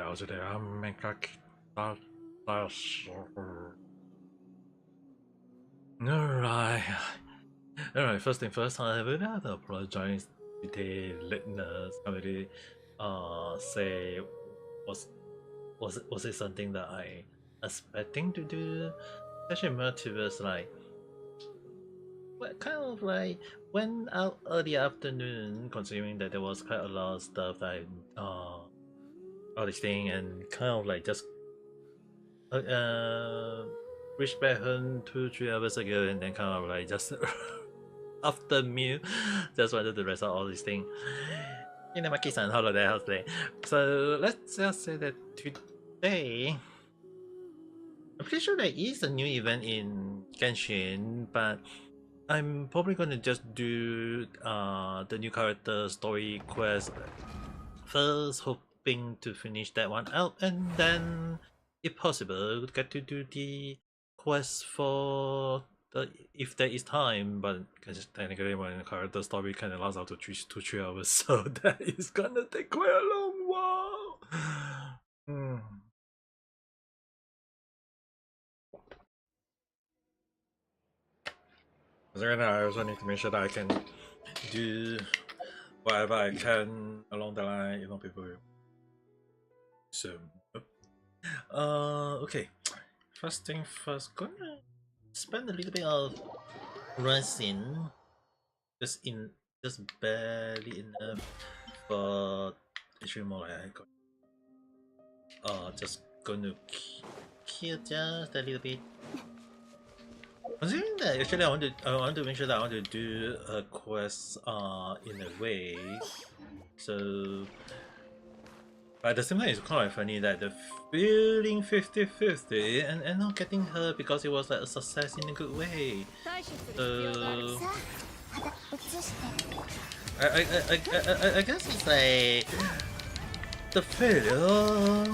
How today? Ame Gakita. Alright. Alright, first thing first, I really have to apologize to the listeners. I really say was it something that I expecting to do? Especially multiverse like kind of like went out early afternoon, considering that there was quite a lot of stuff that all this thing and kind of like just reached back home 2-3 hours ago and then kind of like just after meal just wanted to rest out all this thing in the Maki-san holiday house day. So let's just say that today I'm pretty sure there is a new event in Genshin, but I'm probably gonna just do the new character story quest first, hoping to finish that one out, and then, if possible, get to do the quest for the if there is time. But because technically, my character story kind of lasts out to 3 hours, so that is gonna take quite a long while. So right now, I also need to make sure that I can do whatever I can along the line, people. So, okay. First thing first, gonna spend a little bit of resin, just barely enough for actually more like I got. Just gonna kill just a little bit. Considering that actually I want to make sure that I want to do a quest in a way, so but at the same time it's kind of funny that the feeling 50-50 and not getting her because it was like a success in a good way. So I guess it's like the failure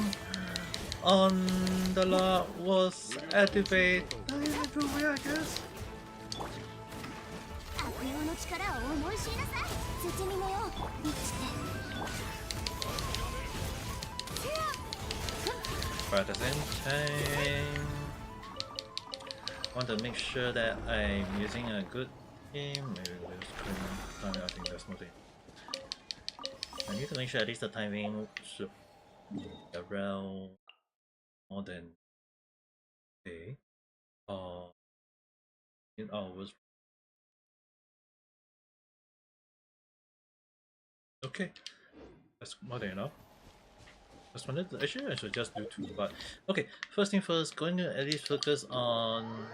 on the lot was activated in a good way, I guess. But at the same time, I want to make sure that I'm using a good team. Maybe we'll screen. I think that's nothing. I need to make sure at least the timing should be around more than a in hours. Okay, that's more than enough. Just wanted to, actually I should just do 2, but okay. First thing first, going to at least focus on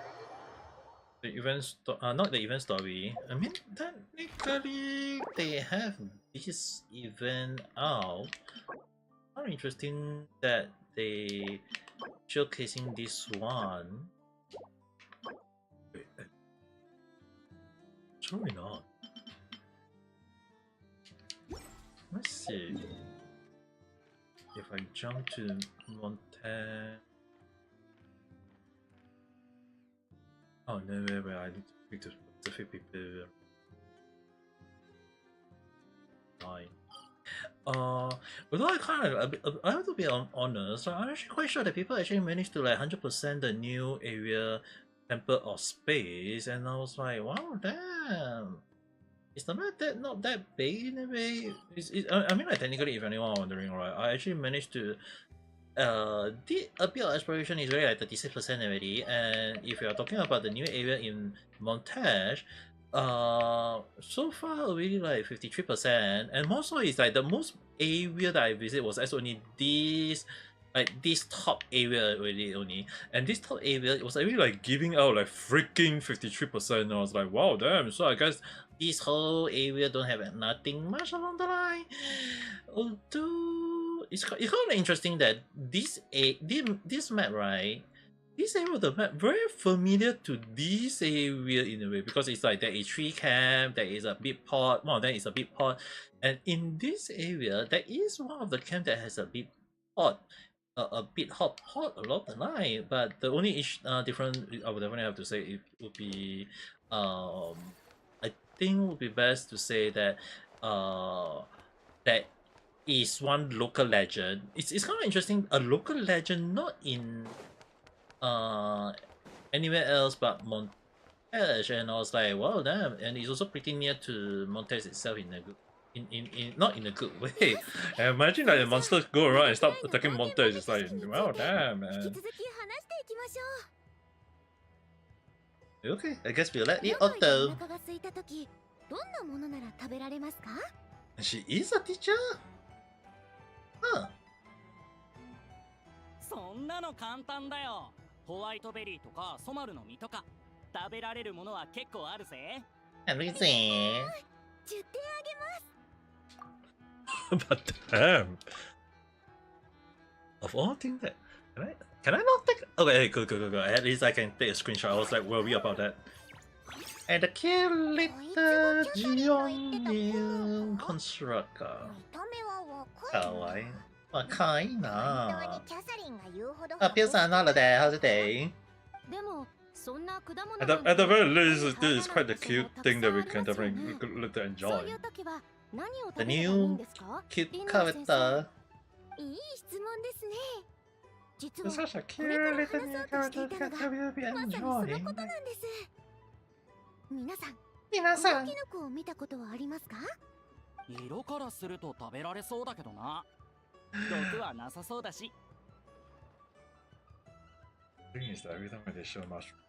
the event not the event story. I mean, technically they have this event out. How interesting that they showcasing this one. Wait, surely not. Let's see. If I jump to Montana. Oh no, wait, I need to speak to specific people. Fine. Although I have to be honest, I'm actually quite sure that people actually managed to like 100% the new area temple of space, and I was like, wow, damn. It's not that big in a way. I mean, like technically, if anyone wondering, right, I actually managed to did a bit of exploration is already like 36% already, and if you are talking about the new area in Montage, so far already like 53%, and more so it's like the most area that I visit was actually only this top area already only, and this top area it was really like giving out like freaking 53%. And I was like, wow, damn. So I guess this whole area don't have nothing much along the line. Although it's kind of interesting that this map, right? This area of the map very familiar to this area in a way, because it's like there is tree camp, there is a big pot, one of them is a big pot, and in this area there is one of the camp that has a big pot, a bit hot along the line. But the only different I would definitely have to say it would be I think it would be best to say that that is one local legend. It's kind of interesting. A local legend, not in anywhere else but Montes, and I was like, wow, damn. And it's also pretty near to Montes itself in a good, in not in a good way. And imagine like the monsters go around and start attacking Montes. It's like, wow, damn, man. Okay, I guess we'll let it auto. She is a teacher? Huh. そんなの簡単だよ。ホワイトベリーとかソマルの実とか食べられるものは結構あるぜ。Everything. 10点あげます。 But damn. Of all things that can I not take? Okay, good. At least I can take a screenshot. I was like worried about that. And the cute little Gion constructor. 見た目は若い。かわいい。若いな。本当にキャサリンが言うほど。あ、ピューさん、holiday. How's it day? でもそんな果物 At the very least, this is quite a cute thing that we can definitely look to そう enjoy. いう時は何を The 食べればいい new んですか？ cute リンナ先生。 character. いい質問ですね。実 It's は such a こ cute れから little new 話そうとしてい character たの that が we'll be まさにそのこと enjoying. なんです。皆さん、皆さん。このキノコを見たことはありますか？色からすると食べられそうだけどな。毒はなさそうだし。The thing is that every time they show mushroom,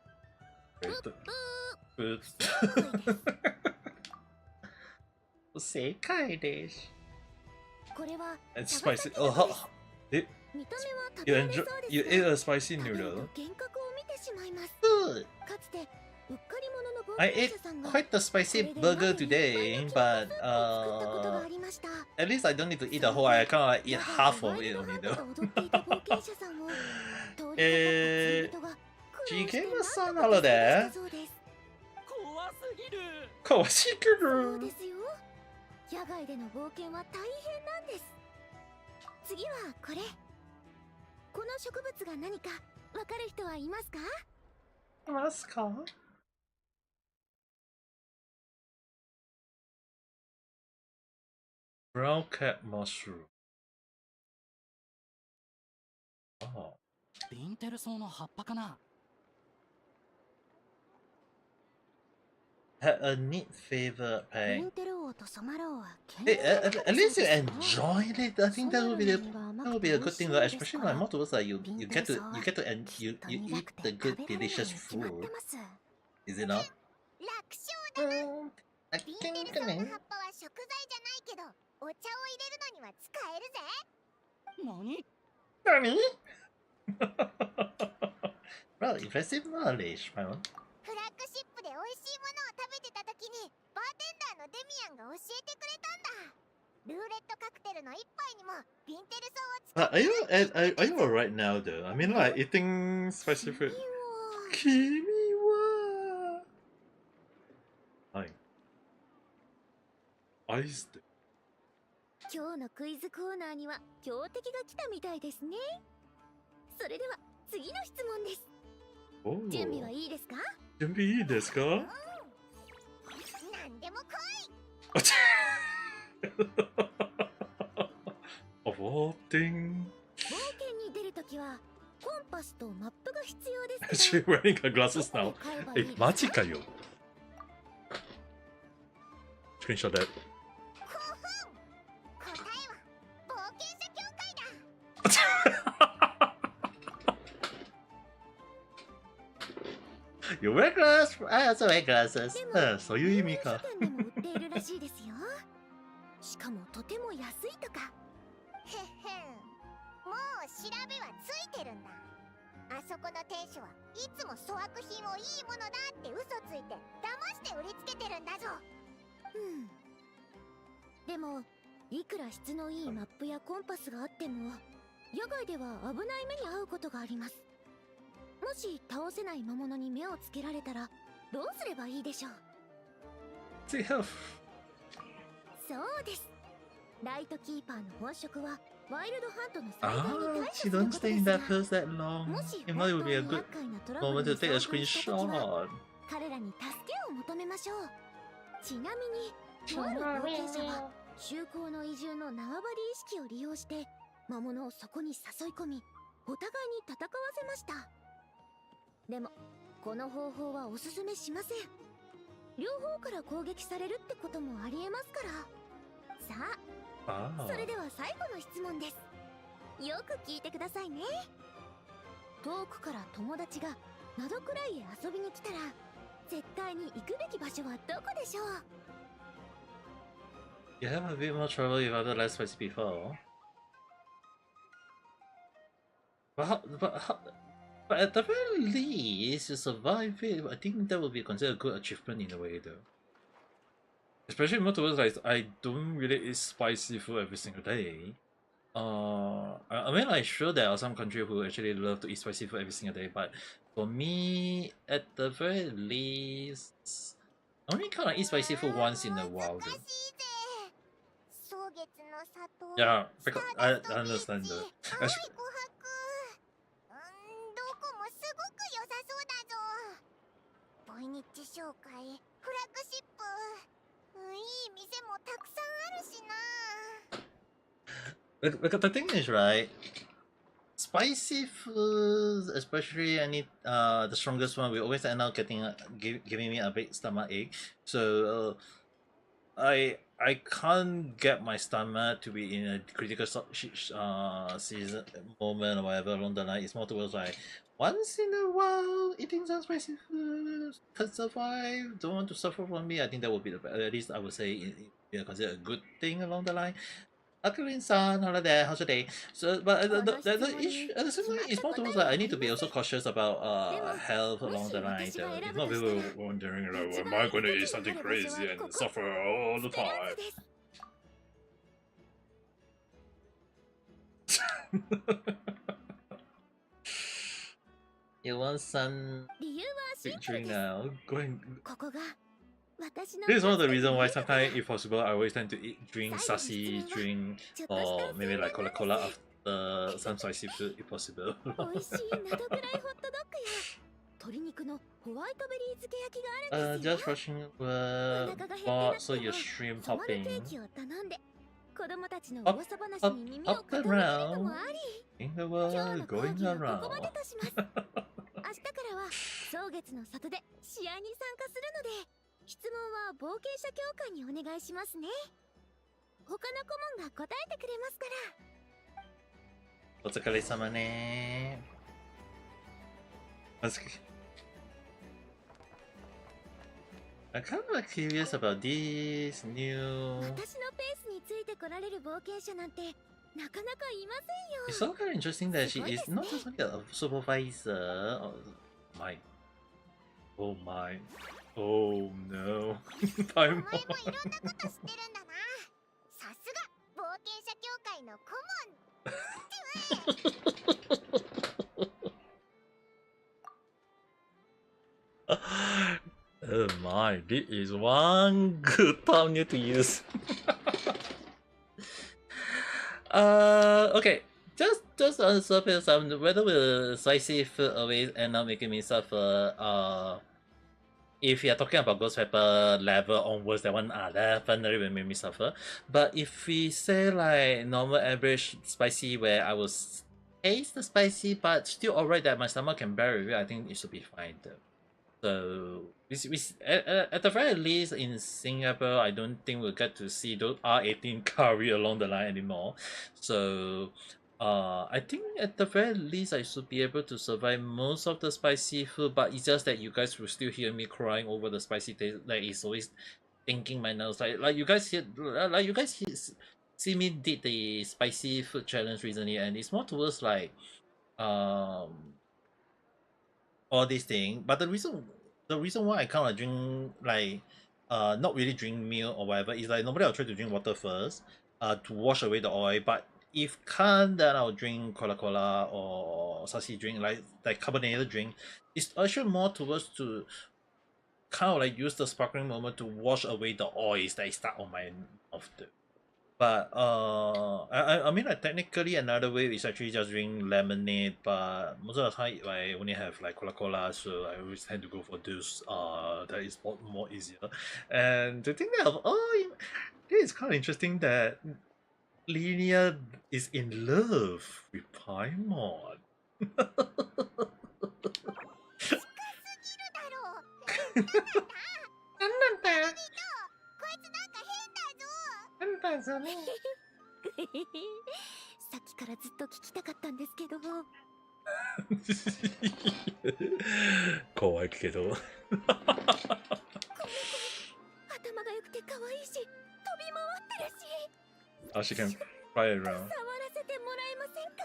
正解です。これは It's spicy. Oh, it, 見た目は食 you べられ enjoy, そうです you が ate a spicy 食べる noodle. と幻覚を見てしまいます。 Good. かつてうっかり者の冒 I 険 ate 者さんが quite the spicy burger today, but 作ったことがありました。 at least I don't need to eat the whole. I kind of like eat half of it only though. 踊っていた冒険者さんを通りかかった人が苦労して She gave us 何 some とか holiday. そうです。怖すぎる。Kawashikuru. そうですよ。野外での冒険は大変なんです。次はこれ。この植物が何かわかる人はいますか？ What's called? Brown cat mushroom. Oh. ビンテルソウの葉っぱかな。Had a neat flavor ビ pack. ンテル王とソマロウは Hey, at least you enjoyed it. I think that would be a good thing, especially like more towards like you get to and you eat the good delicious food. Is it not? 楽勝だな。 I ビンテル think ソウの葉っぱは食材じゃないけど、お茶を入れるのには使えるぜ。何？ Nani? Well, impressive knowledge, my one. フラッグシップで美味しいものを食べてた時にバーテンダーのデミアンが教えてくれたんだ。ルーレットカクテルの一杯にもビンテルソウを使 Are you alright now though? I mean like eating spicy food. 君ははい。アイスで。今日のクイズコーナーには強敵が来たみたいですね。それでは次の質問です。おー。準備はいいですか？準備いいですか？何でも来い。Of all things. 冒険に出るときはコンパスとマップが必要ですけ She's ど。 wearing her glasses ど now. こで買えばいいですか？マジかよ。Screenshot that. 答えは冒険者協会だ。 You wear glasses? I also wear glasses. でもそういう意味か。輸入書店でも売っているらしいですよ。しかもとても安いとか。へっへん。もう調べはついてるんだ。あそこの店主はいつも粗悪品をいいものだって嘘ついて騙して売りつけてるんだぞ。でもいくら質のいいマップやコンパスがあっても野外では危ない目に遭うことがあります。もし倒せない魔物に目をつけられたらどうすればいいでしょう？ See health. そうです。ライトキーパーの本職はワイルドハントの災害 Ah, に対処 she する don't こと stay で in すが、 that post that long. もし It 本 might 当 be a に good 厄介なトラブ moment ル to に take a 遭遇したときは screenshot. 彼らに助けを求めましょう。ちなみにとある冒険者は中高の移住の縄張り意識を利用して魔物をそこに誘い込み、お互いに戦わせました。でもこの方法はおすすめしません。両方から攻撃されるってこともありえますから。さあ、それでは最後の質問です。よく聞いてくださいね。遠くから友達が窓くらいへ遊びに来たら絶対に行くべき場所はどこでしょう？ You have a bit more trouble with other less spicy before. But at the very least, you survive it. I think that would be considered a good achievement in a way, though. Especially more towards like I don't really eat spicy food every single day. I mean, I'm sure there are some countries who actually love to eat spicy food every single day, but for me, at the very least, I only kind of eat spicy food once in a while, though. Yeah, because I understand that. ボイニッチ紹介、フラッグシップ、いい店もたくさんあるしな。Because the thing is, right, spicy foods, especially any the strongest one, we always end up giving me a big stomach ache. So I can't get my stomach to be in a critical season moment or whatever along the line. It's more towards like once in a while eating some spicy food can survive. Don't want to suffer from me. I think that would be the best. At least I would say consider a good thing along the line. Akulin-san, hello there, how's your day? So, but the issue, at the same time, it's more towards like I need to be also cautious about health along the line. If not, people wondering, like, am I going to eat something crazy and suffer all the time? You want some big drink now? This is one of the reasons why sometimes, if possible, I always tend to drink sassy drink or maybe like Coca-Cola after some spicy food if possible. Just rushing so your shrimp hopping. Up around in the world going around. 質問は冒険者協会にお願いしますね。他の顧問が答えてくれますから。お疲れ様ね。I'm kind of curious about this new. 私のペースについてこられる冒険者なんてなかなかいませんよ。It's so kind of interesting that she is not just like a supervisor. Oh my. Oh no. I'm Oh my, this is one good term to use. Okay. Just on the surface, whether will spicy food always end up making me suffer, if you're talking about ghost pepper level onwards, that one definitely will make me suffer. But if we say like normal average spicy where I will taste the spicy but still alright that my stomach can bear it, I think it should be fine though. So at the very least in Singapore, I don't think we'll get to see those R18 curry along the line anymore. So I think at the very least I should be able to survive most of the spicy food, but it's just that you guys will still hear me crying over the spicy taste. Like it's always thinking my nose. Like you guys see me did the spicy food challenge recently, and it's more towards like all these things. But the reason why I kind of drink like not really drink milk or whatever is like normally I'll try to drink water first to wash away the oil, but if can't, then I'll drink Coca-Cola or sassy drink like carbonated drink. It's actually more towards to kind of like use the sparkling moment to wash away the oils that is stuck on my mouth. But I mean, like technically another way is actually just drink lemonade. But most of the time, I only have like Coca-Cola, so I always tend to go for this. That is more easier. And the thing that it is kind of interesting that Linia is in love with Paimon. なんなんだよ。こいつなんかなんだぞね。さっきからずっと聞きたかったんですけど。怖いけど。頭が良くて可愛いし、飛び回ってるし。Oh, she can fly around. 触らせてもらえませんか？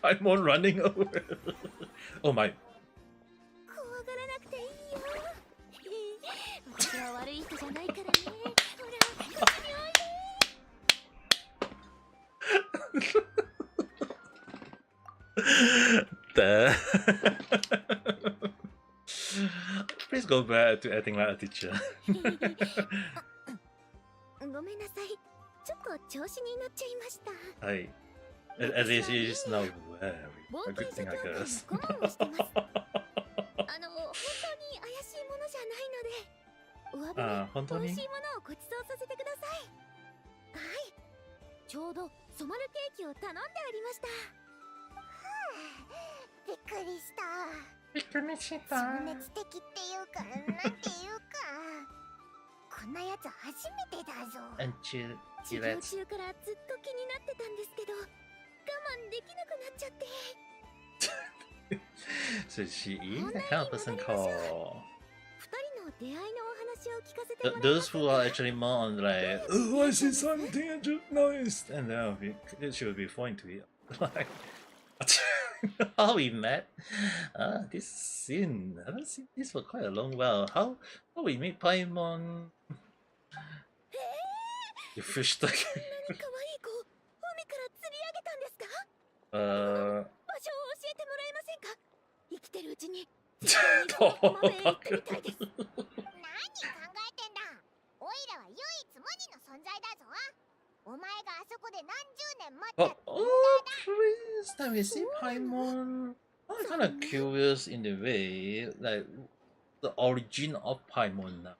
Paimon running over. Oh my. 怖がらなくていいよ。私は悪い人じゃないからね。ほら、こっちにおいで。The Please go back to acting like a teacher. ごめんなさい。ちょっと調子に乗っちゃいました。はい。At least she is now very a good thing, I guess. 本当に怪しいものじゃないので、お詫びに本当に美味しいものをご馳走させてください。はい。ちょうど染まるケーキを頼んでありました。びっくりした。びっくりした。情熱的っていうか、なんていうか。こんなやつ初めてだぞ。授業中からずっと気になってたんですけど、我慢できなくなっちゃって。So she is the kind of person called 二人の出会いのお話を聞かせてもらえますか？ those who are actually more on like, oh, I see something and just nice, and then she will be falling to it. Like, how we met? This scene. I haven't seen this for quite a long while. How we meet Paimon? You fish stuck. 可愛い子、海から釣り上げたんですか？場所を教えてもらえませんか？生きてるうちに絶対にその浜辺へ行ってみたいです。何考えてんだ。オイラは唯一無二の存在だぞ。お前があそこで何十年待ったって。Please, let me see Paimon. I'm kind of curious in the way, like the origin of Paimon now.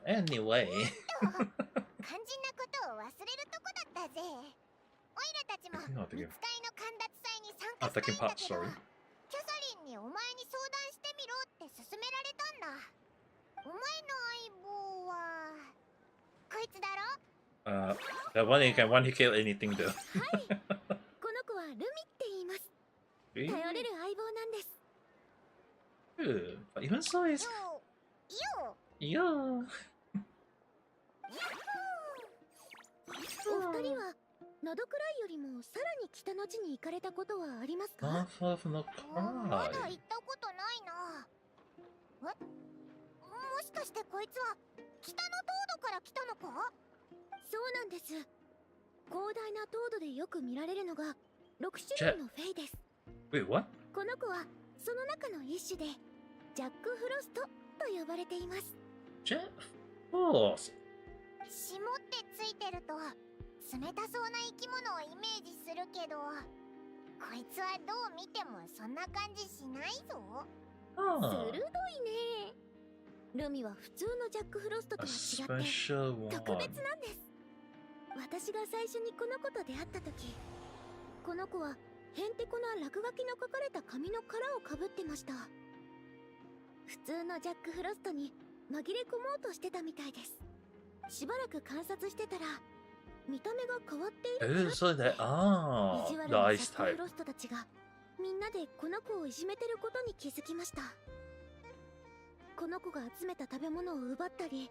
Anyway. 肝心なことを忘れるとこだったぜ。オイラたちも密会の陥奪祭に参加したいんだけど、キャサリンにお前に相談してみろって勧められたんだ。お前の相棒はこいつだろ？ The one he kill anything though. はい。この子はルミって言います。頼れる相棒なんです。Even so is. Yo. お二人はノドクライよりもさらに北の地に行かれたことはありますか？まだ行ったことないな。もしかしてこいつは北の凍土から来たのか？そうなんです。広大な凍土でよく見られるのが6種類のフェイです。Wait, what? この子はその中の一種でジャックフロストと呼ばれています。Jet Force. 霜ってついてると冷たそうな生き物をイメージするけど、こいつはどう見てもそんな感じしないぞ。鋭いね。ルミは普通のジャックフロストとは違って特別なんです。私が最初にこの子と出会った時、この子はへんてこな落書きの書かれた紙の殻をかぶってました。普通のジャックフロストに紛れ込もうとしてたみたいです。しばらく観察してたら見た目が変わっているからって、so that 意地悪なジャックフロストたちがみんなでこの子をいじめてることに気づきました。この子が集めた食べ物を奪ったり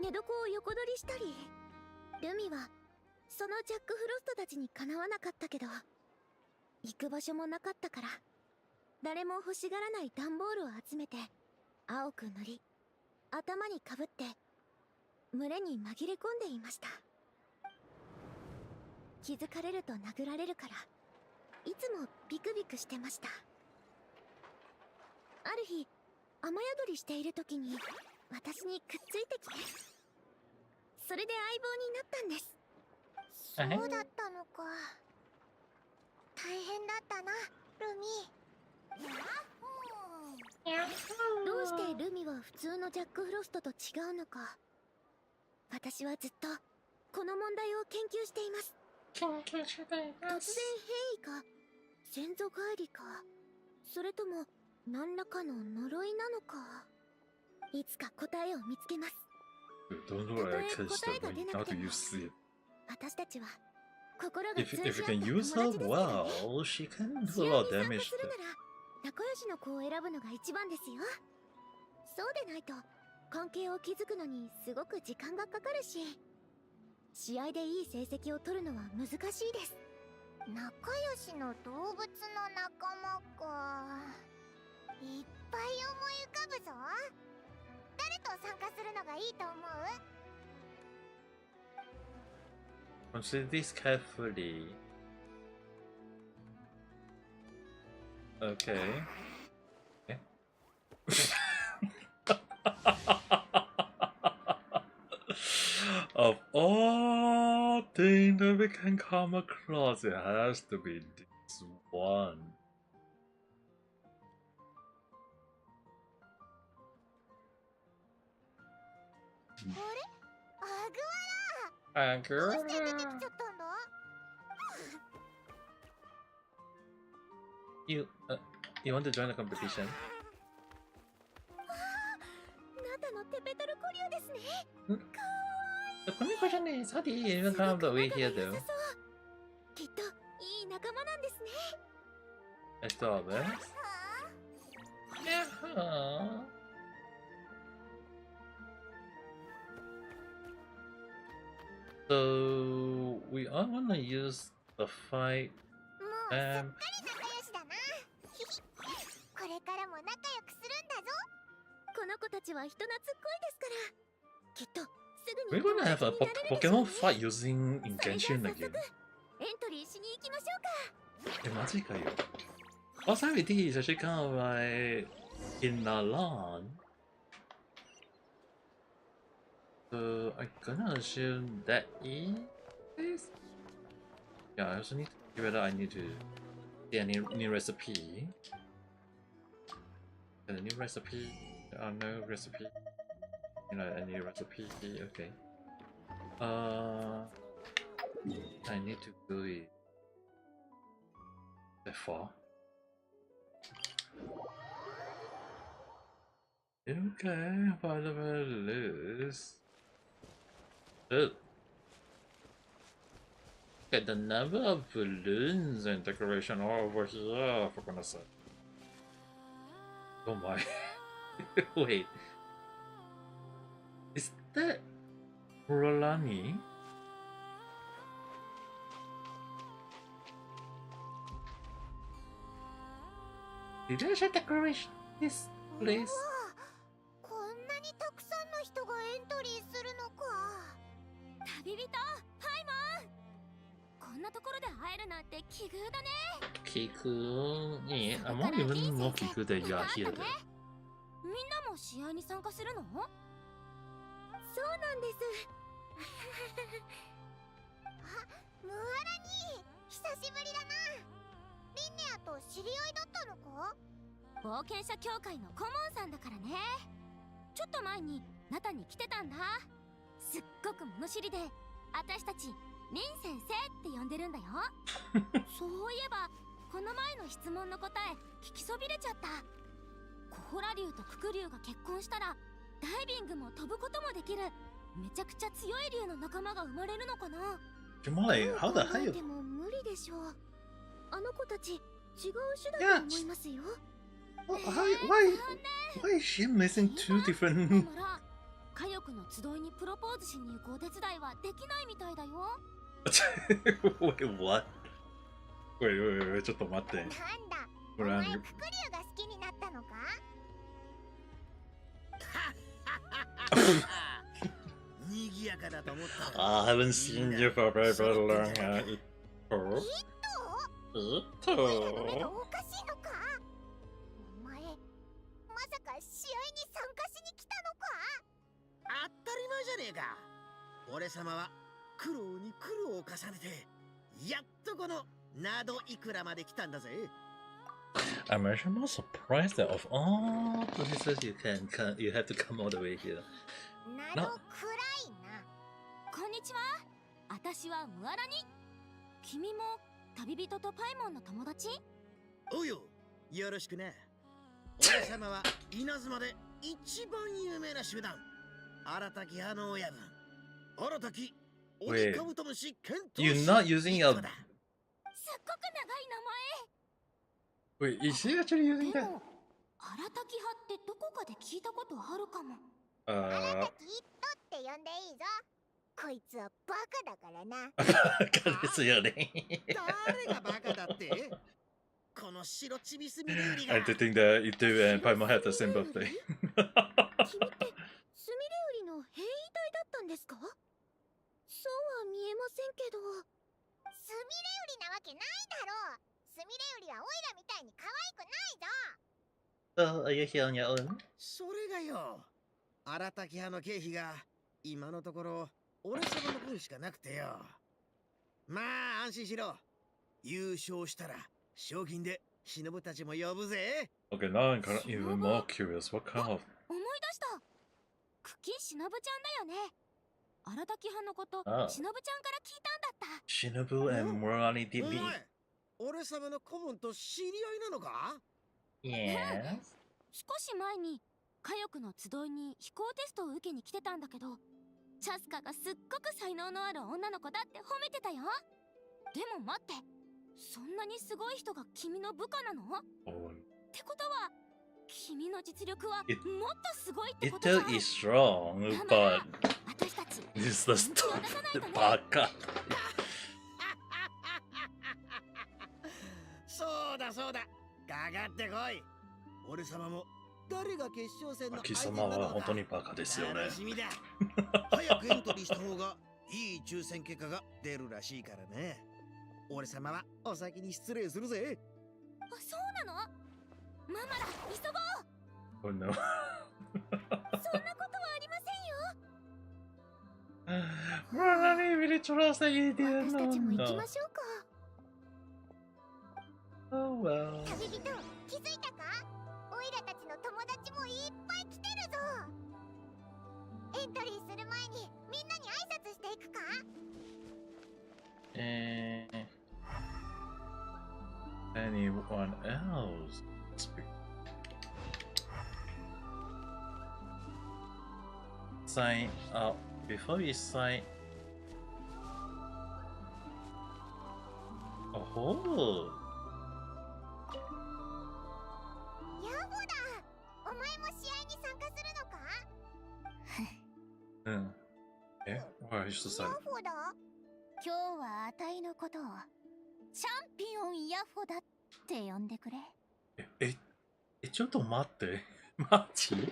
寝床を横取りしたり、ルミはそのジャックフロストたちにかなわなかったけど、行く場所もなかったから誰も欲しがらない段ボールを集めて青く塗り頭にかぶって群れに紛れ込んでいました。気づかれると殴られるからいつもビクビクしてました。ある日雨宿りしている時に私にくっついてきて、それで相棒になったんです。そうだったのか。大変だったな、ルミ。どうしてルミは普通のジャックフロストと違うのか。私はずっとこの問題を研究しています。突然変異か、先祖返りか、それとも何らかの呪いなのか。いつか答えを見つけます。たとえ答えが出なくても、私たちは心が通じ合った友達ですからね。試合に参加するなら仲良しの子を選ぶのが一番ですよ。そうでないと関係を築くのにすごく時間がかかるし、試合でいい成績を取るのは難しいです。仲良しの動物の仲間か。いっぱい思い浮かぶぞ。誰と参加するのがいいと思う？ Consider this carefully. Okay. Of all things that we can come across, it has to be this one. あれ？アグワラ。どうして出てきちゃったんだ？ You want to join the competition? ナタのテペトルコリュウですね。かわいい。 The funny question is, how did you even come the way here though? きっといい仲間なんですね。Let's do our best. Yeah. So we are gonna use the fight. もうすっかり仲良しだな。これからも仲良くするんだぞ。この子たちは人懐っこいですから。きっとすぐに We're gonna have a Pokemon fight using in Genshin again. エントリーしに行きましょうか。マジかよ。Last time we did is actually kind of like in Nalan. So I'm gonna assume that is. Yeah, I also need to see whether I need to see any new recipe. And a new recipe? No recipe. You know, any recipe? Okay. I need to do it that far. Okay, whatever it is. Oh. Look at the number of balloons and decoration all over here, for goodness sake. Oh my. Wait. Is that Rolani? Did I actually decorate this place? こんなにたくさんの人がエントリーするのか。旅人、ハイマン。こんなところで会えるなんて奇遇だね。奇遇? Yeah, I'm not even more奇遇that you are here though. みんなも試合に参加するの？そうなんです。あ、ムアラニー、久しぶりだな。リンネアと知り合いだったのか？冒険者協会の顧問さんだからね。ちょっと前にナタに来てたんだ。すっごく物知りで、私たちリン先生って呼んでるんだよ。そういえばこの前の質問の答え聞きそびれちゃった。コホラ竜とクク竜が結婚したらダイビングも飛ぶこともできるめちゃくちゃ強い竜の仲間が生まれるのかな。Jamali, how the hell? でも無理でしょう。あの子たち違う種だと思いますよ。Why is she missing two different? 火力の集いにプロポーズしに行くお手伝いはできないみたいだよ。Wait, what? Wait, ちょっと待って。なんだ、お前ククリュウが好きになったのか？賑やかだと思ったら。I haven't seen you for a very, very long time. お前らの目がおかしいのか？お前、まさか試合に参加しに来たのか？様は苦労に苦労を重ねてやっとこのなどいくらまで来たんだぜ。 I'm actually more surprised that of all places you have to come all the way here. など暗いな。こんにちは。私はムアラニ。君も旅人とパイモンの友達？おうよ、よろしくな。俺様は稲妻で一番有名な集団荒滝派の親分荒滝鬼カブトムシ剣闘士 You're not using a... すっごく長い名前。 Wait, is she actually using で that? も荒滝派ってどこかで聞いたことあるかも。荒滝一斗って呼んでいいぞ。こいつはバカだからな。バカですよね。誰がバカだって？この白ちびすみれ売りが。 I do think that you do and Paimon have the same birthday. 君ってスミレ売りの兵隊だったんですか？そうは見えませんけど。スミレ売りなわけないだろう。スミレ売りはオイラみたいに可愛くないぞ。So, are you here on your own? それがよ、荒滝派の経費が今のところ俺様の分しかなくてよ。まあ安心しろ。優勝したら賞金で忍たちも呼ぶぜ。 Okay, now I'm kind of even more curious. What kind of... 思い出した。クキしのぶちゃんだよね。荒滝派のこと、ああしのぶちゃんから聞いたんだった。 Shinobu and Morani お DB. 前、俺様の顧問と知り合いなのか？ Yes. 少し前に火力の集いに飛行テストを受けに来てたんだけど、チャスカがすっごく才能のある女の子だって褒めてたよ。でも待って、そんなにすごい人が君の部下なの？ Oh, ってことは君の実力はもっ It- とすごいってことじゃ Ito ん。 is strong, but 私たち this is the 本気を出さないと story. ね。バカ。そうだそうだ、かかってこい。俺様も誰が決勝戦の貴相手なのか様は本当にバカですよね。楽しみだ。早くエントリーした方がいい抽選結果が出るらしいからね。俺様はお先に失礼するぜ。あ、そうなの？ママら急ごう。 Oh no. そんなことはありませんよ。 Morani really trusts that you 私 didn't たちも know. 行きましょうか。 Oh well. 旅人、気づいたか？オイラたちの友達もいっぱい来てるぞ。エントリーする前にみんなに挨拶していくか？ Anyone else? Sign up before you sign. Oh, ヤホだ。お前も試合に参加するのか？ why are you so ヤ sad? ホだ。今日はあたいのことをチャンピオンヤホだって呼んでくれ。ちょっと待って。マジ？あんたら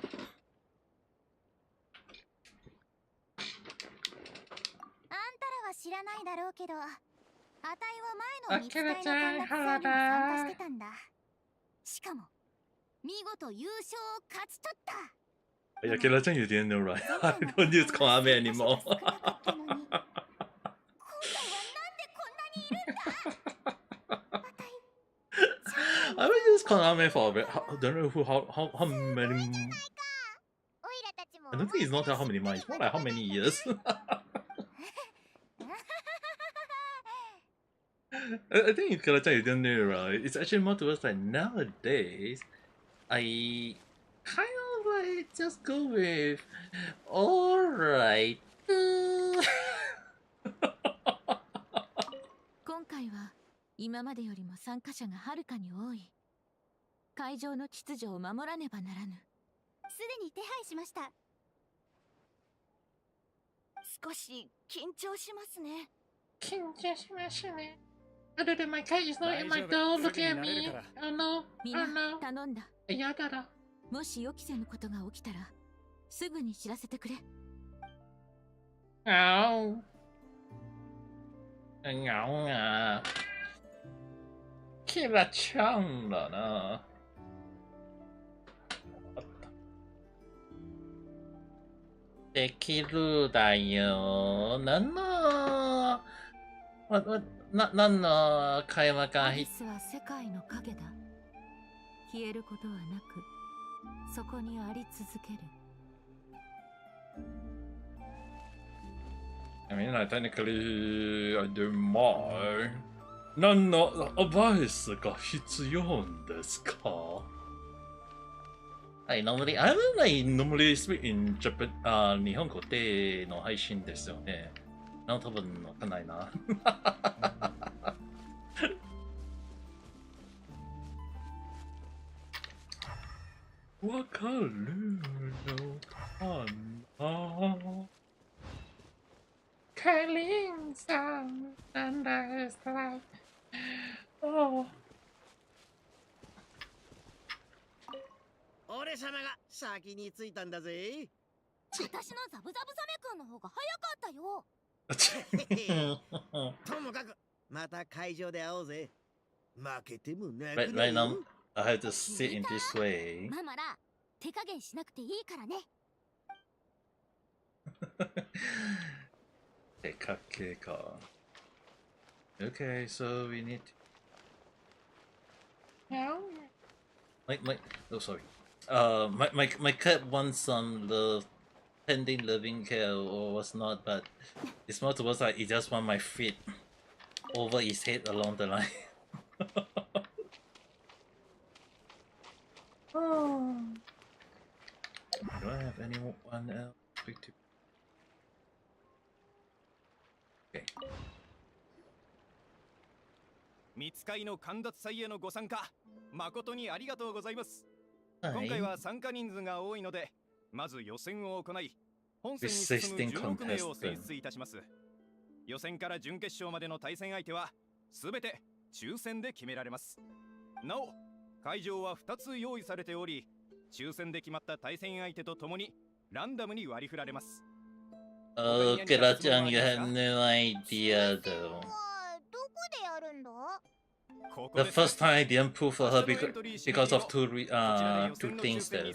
は知らないだろうけど、あたいは前の見つかりの見学祭にも参加してたんだ。しかも見事優勝を勝ち取った。いや、ケラちゃん you didn't know right? I don't use Konami anymore. 今回はなんでこんなにいるんだ？あたい I haven't used Konami for a bit. I don't know how many. オイラたちも I don't think it's not how many months. More like how many years. I think Karacha you didn't know right. It's actually more towards like nowadays. I kind of like just go with alright. 今回は今までよりも参加者がはるかに多い。会場の秩序を守らねばならぬ。すでに手配しました。少し緊張しますね。My cat is not in my door looking at me. Oh no. みん Oh な no. 頼んだ。やだら。もし予期せぬことが起きたらすぐに知らせてくれ。あお。あおが。キラちゃんだな。あった。できるだよ。何の、何の会話かアビスは世界の影だ。消えることはなく、そこにあり続ける。I mean, technically, I don't mind. 何のアドバイスが必要ですか? I normally speak in Japan, 日本語での配信ですよね。多分わかんないな。わかるのかな。カリンさん、なんですか。俺様が先に着いたんだぜ。私のザブザブサメ君の方が早かったよ。ともかくまた会場で会おうぜ。負けてもなく right ない now, よ。 I have to sit in this way. ママら、手加減しなくていいからね。手かけか。Okay, so we need to... oh sorry. My cat wants some love, pending loving care or was not, but it's more towards like it just want my feet over his head along the line. Do I have anyone else to speak to? Okay. 見つかりの神奪祭へのご参加、誠にありがとうございます。今 Hi. 回は参加人数が多いので、まず予選を行い、本戦に進む16名を選出いたします。予選から準決勝までの対戦相手は、すべて抽選で決められます。なお、会場は2つ用意されており、抽選で決まった対戦相手とともにランダムに割り振られます。Oh, Kira-chan, you have no idea though. どこでやるんだ? The first time I didn't pull for her because of two things though.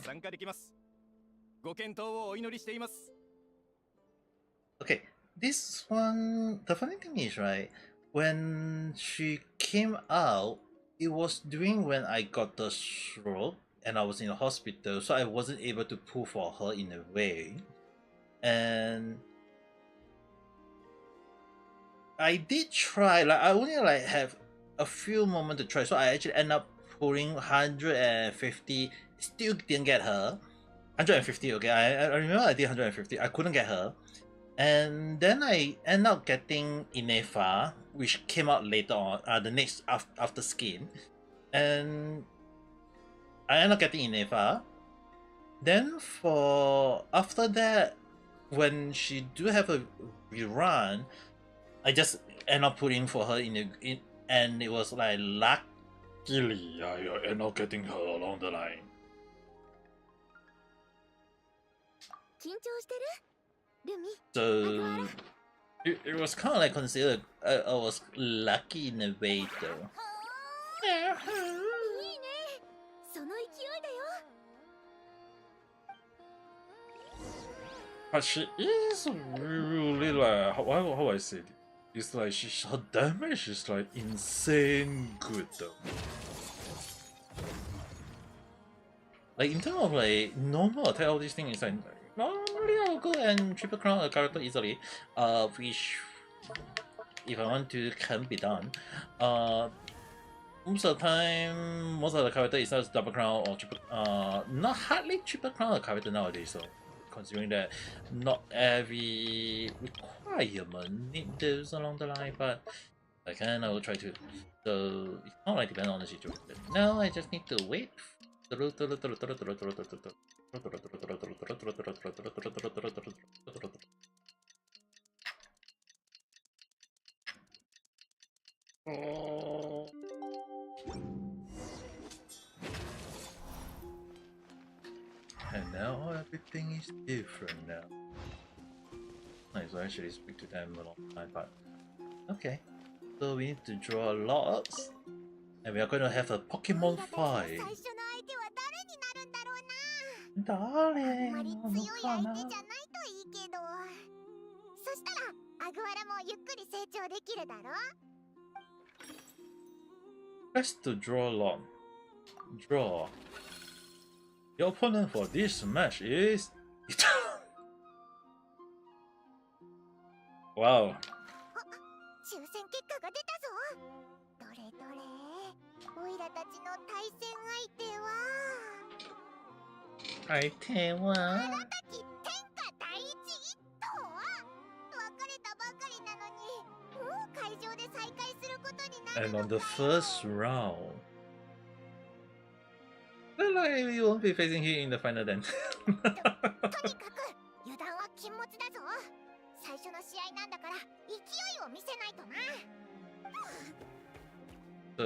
Okay, this one, the funny thing is, right, when she came out, it was during when I got the stroke and I was in the hospital, so I wasn't able to pull for her in a way. And I did try, like I only like have a few moments to try, so I actually end up pulling 150, still didn't get her. 150, okay, I remember I did 150, I couldn't get her. And then I end up getting Inefa, which came out later on, the next after skin. And I end up getting Inefa. Then after that, when she do have a rerun, I just end up putting for her and it was like luckily I end up getting her along the line. 緊張してる? So it was kind of like considered I was lucky in a way though. いいね。その勢いだよ。 But she is really like how I say it. It's like her damage is like insane good though. Like in terms of like normal attack, all these things is like normally I'll go and triple crown a character easily. Which if I want to can be done. Most of the time, most of the character is just double crown or triple. Not hardly triple crown a character nowadays. So considering that not every requirement need those along the line, but I will try to. So it's not like depending on the situation. Now I just need to wait. And now everything is different now. Nice, so I actually speak to them a long time, but okay. So we need to draw lots, and we are going to have a Pokemon fight. 最初の相手は誰になるんだろうな。 Darling, あまり強い相手じゃないといいけど。そしたらアグワラもゆっくり成長できるだろ。 Press to draw long. Draw. Your opponent for this match is... Wow. 抽選結果が出たぞ。どれどれ、オイラたちの対戦相手は荒滝天下第一一頭。別れたばかりなのにもう会場で再会することになる And の on か the よ。 first round... Well, like, we won't be facing him in the final then. とにかく油断は禁物だぞ。最初の試合なんだから勢いを見せないとな。 So...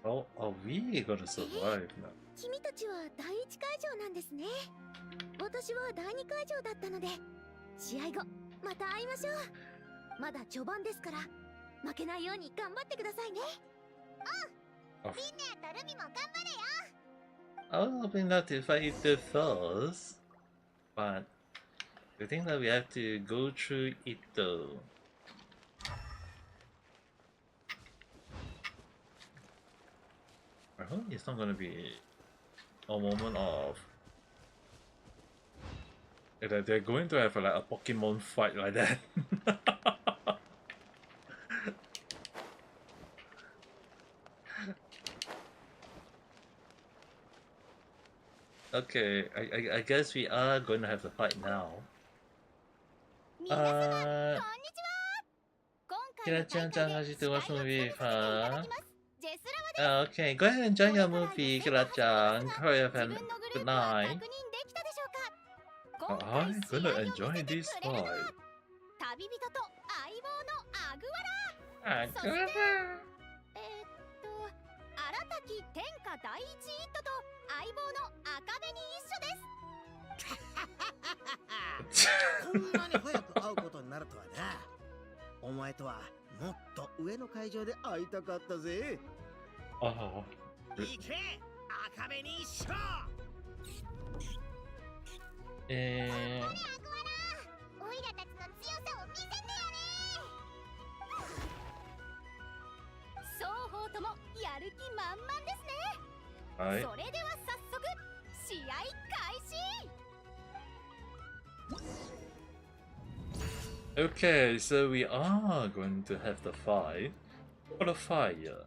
How are we gonna survive now? 君たちは第一会場なんですね。私は第二会場だったので、試合後また会いましょう。まだ序盤ですから負けないように頑張ってくださいね。リンネとルミも頑張れよ。 I was hoping not to fight the first, but I think that we have to go through it though. I hope it's not gonna be a moment of that they're going to have like a Pokemon fight like that. Okay, I guess we are going to have the fight now. 皆様、こんにちは。今回の大会で司会を務めさせていただきますジェスラワです。 Okay, go ahead and enjoy your movie, Kira-chan. Hurry up and 自分のグルー good プは night. 確認できたでしょうか。 I'm 今回 gonna 試合を見 enjoy せて this くれるのは fight. 旅人と相棒のアグワラ。 Ah, そして good. 荒滝天下第一一頭と相棒の赤紅一緒です。こんなに早く会うことになるとはな。お前とはもっと上の会場で会いたかったぜ。 Oh. 行け赤紅一緒。Eh, アグワラ、オイラたちの強さを見せてやれ。双方ともやる気満々ですね。 hi. それでは早速試合開始。 Okay, so we are going to have the fight. For the fire.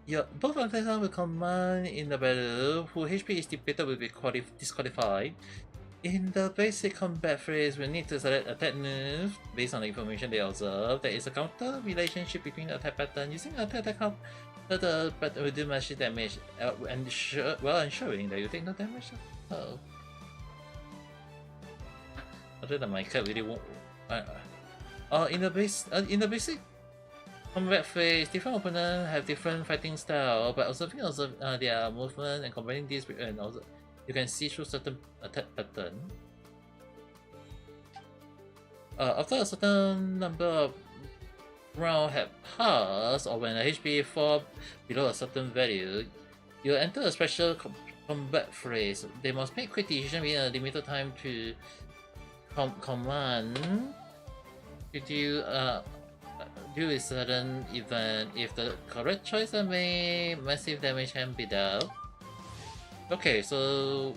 Yeah, both contestants will command in the battle. Who HP is depleted will be disqualified. In the basic combat phase, we need to select attack move based on the information they observe. There is a counter relationship between the attack pattern. Using attack counter, the pattern will do much damage, while ensuring that you take no damage. Oh. Other than my cat really won't. In the basic combat phase, different opponents have different fighting style, but observing their movement and combining these, and also you can see through certain attack pattern. After a certain number of rounds have passed, or when the HP falls below a certain value, you enter a special combat phase. They must make quick decisions within a limited time to command to do a certain event. If the correct choice are made, massive damage can be dealt. Okay, so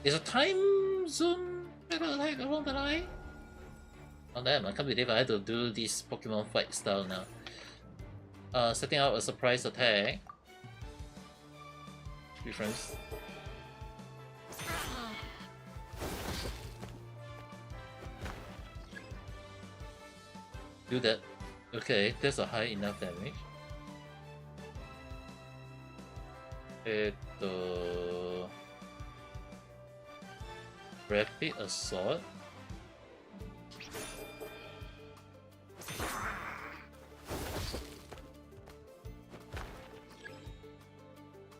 is a time zone like along the line? Oh damn, I can't believe I had to do this Pokemon fight style now. Setting out a surprise attack. Difference. Do that. Okay, that's a high enough damage. Rapid Assault.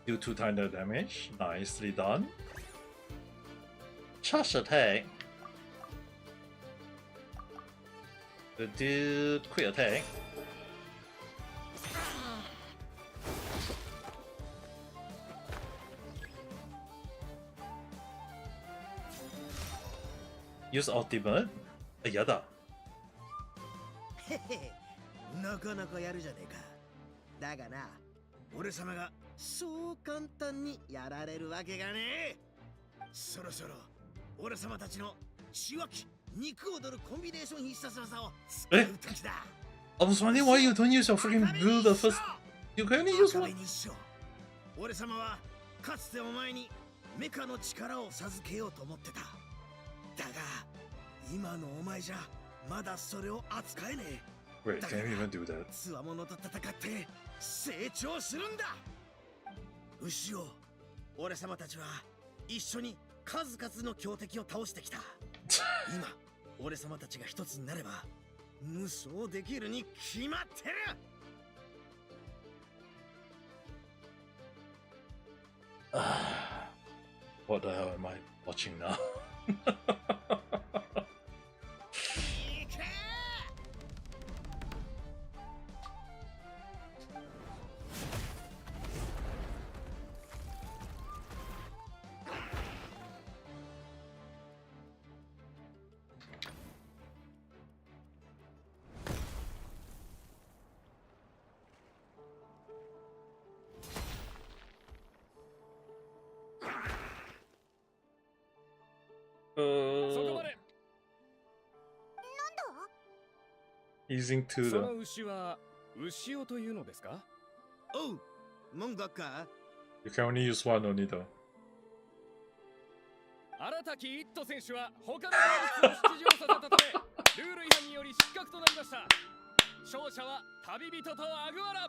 Do 2 times the damage. Nicely done. Charge attack. Do quick attack. Use ultimate? やだ。へへ、なかなかやるじゃねえか。だがな、俺様がそう簡単にやられるわけがねえ。そろそろ俺様たちの血湧き肉踊るコンビネーション必殺技を使う時だ。I was wondering why you don't use your freaking builder first. You can only use one. 俺様はかつてお前にメカの力を授けようと思ってた。だが今のお前じゃまだそれを扱えねえ。 Wait, can you even do that? つわものと戦って成長するんだ。牛尾、俺様たちは一緒に数々の強敵を倒してきた。今俺様たちが一つになれば無双できるに決まってる。What the hell am I watching now? Using to そ the の牛は牛尾というのですか？おう、文学か。 You can only use one only though. 荒滝一斗選手は他の動物を出場させたためルール違反により失格となりました。勝者は旅人とアグアラ。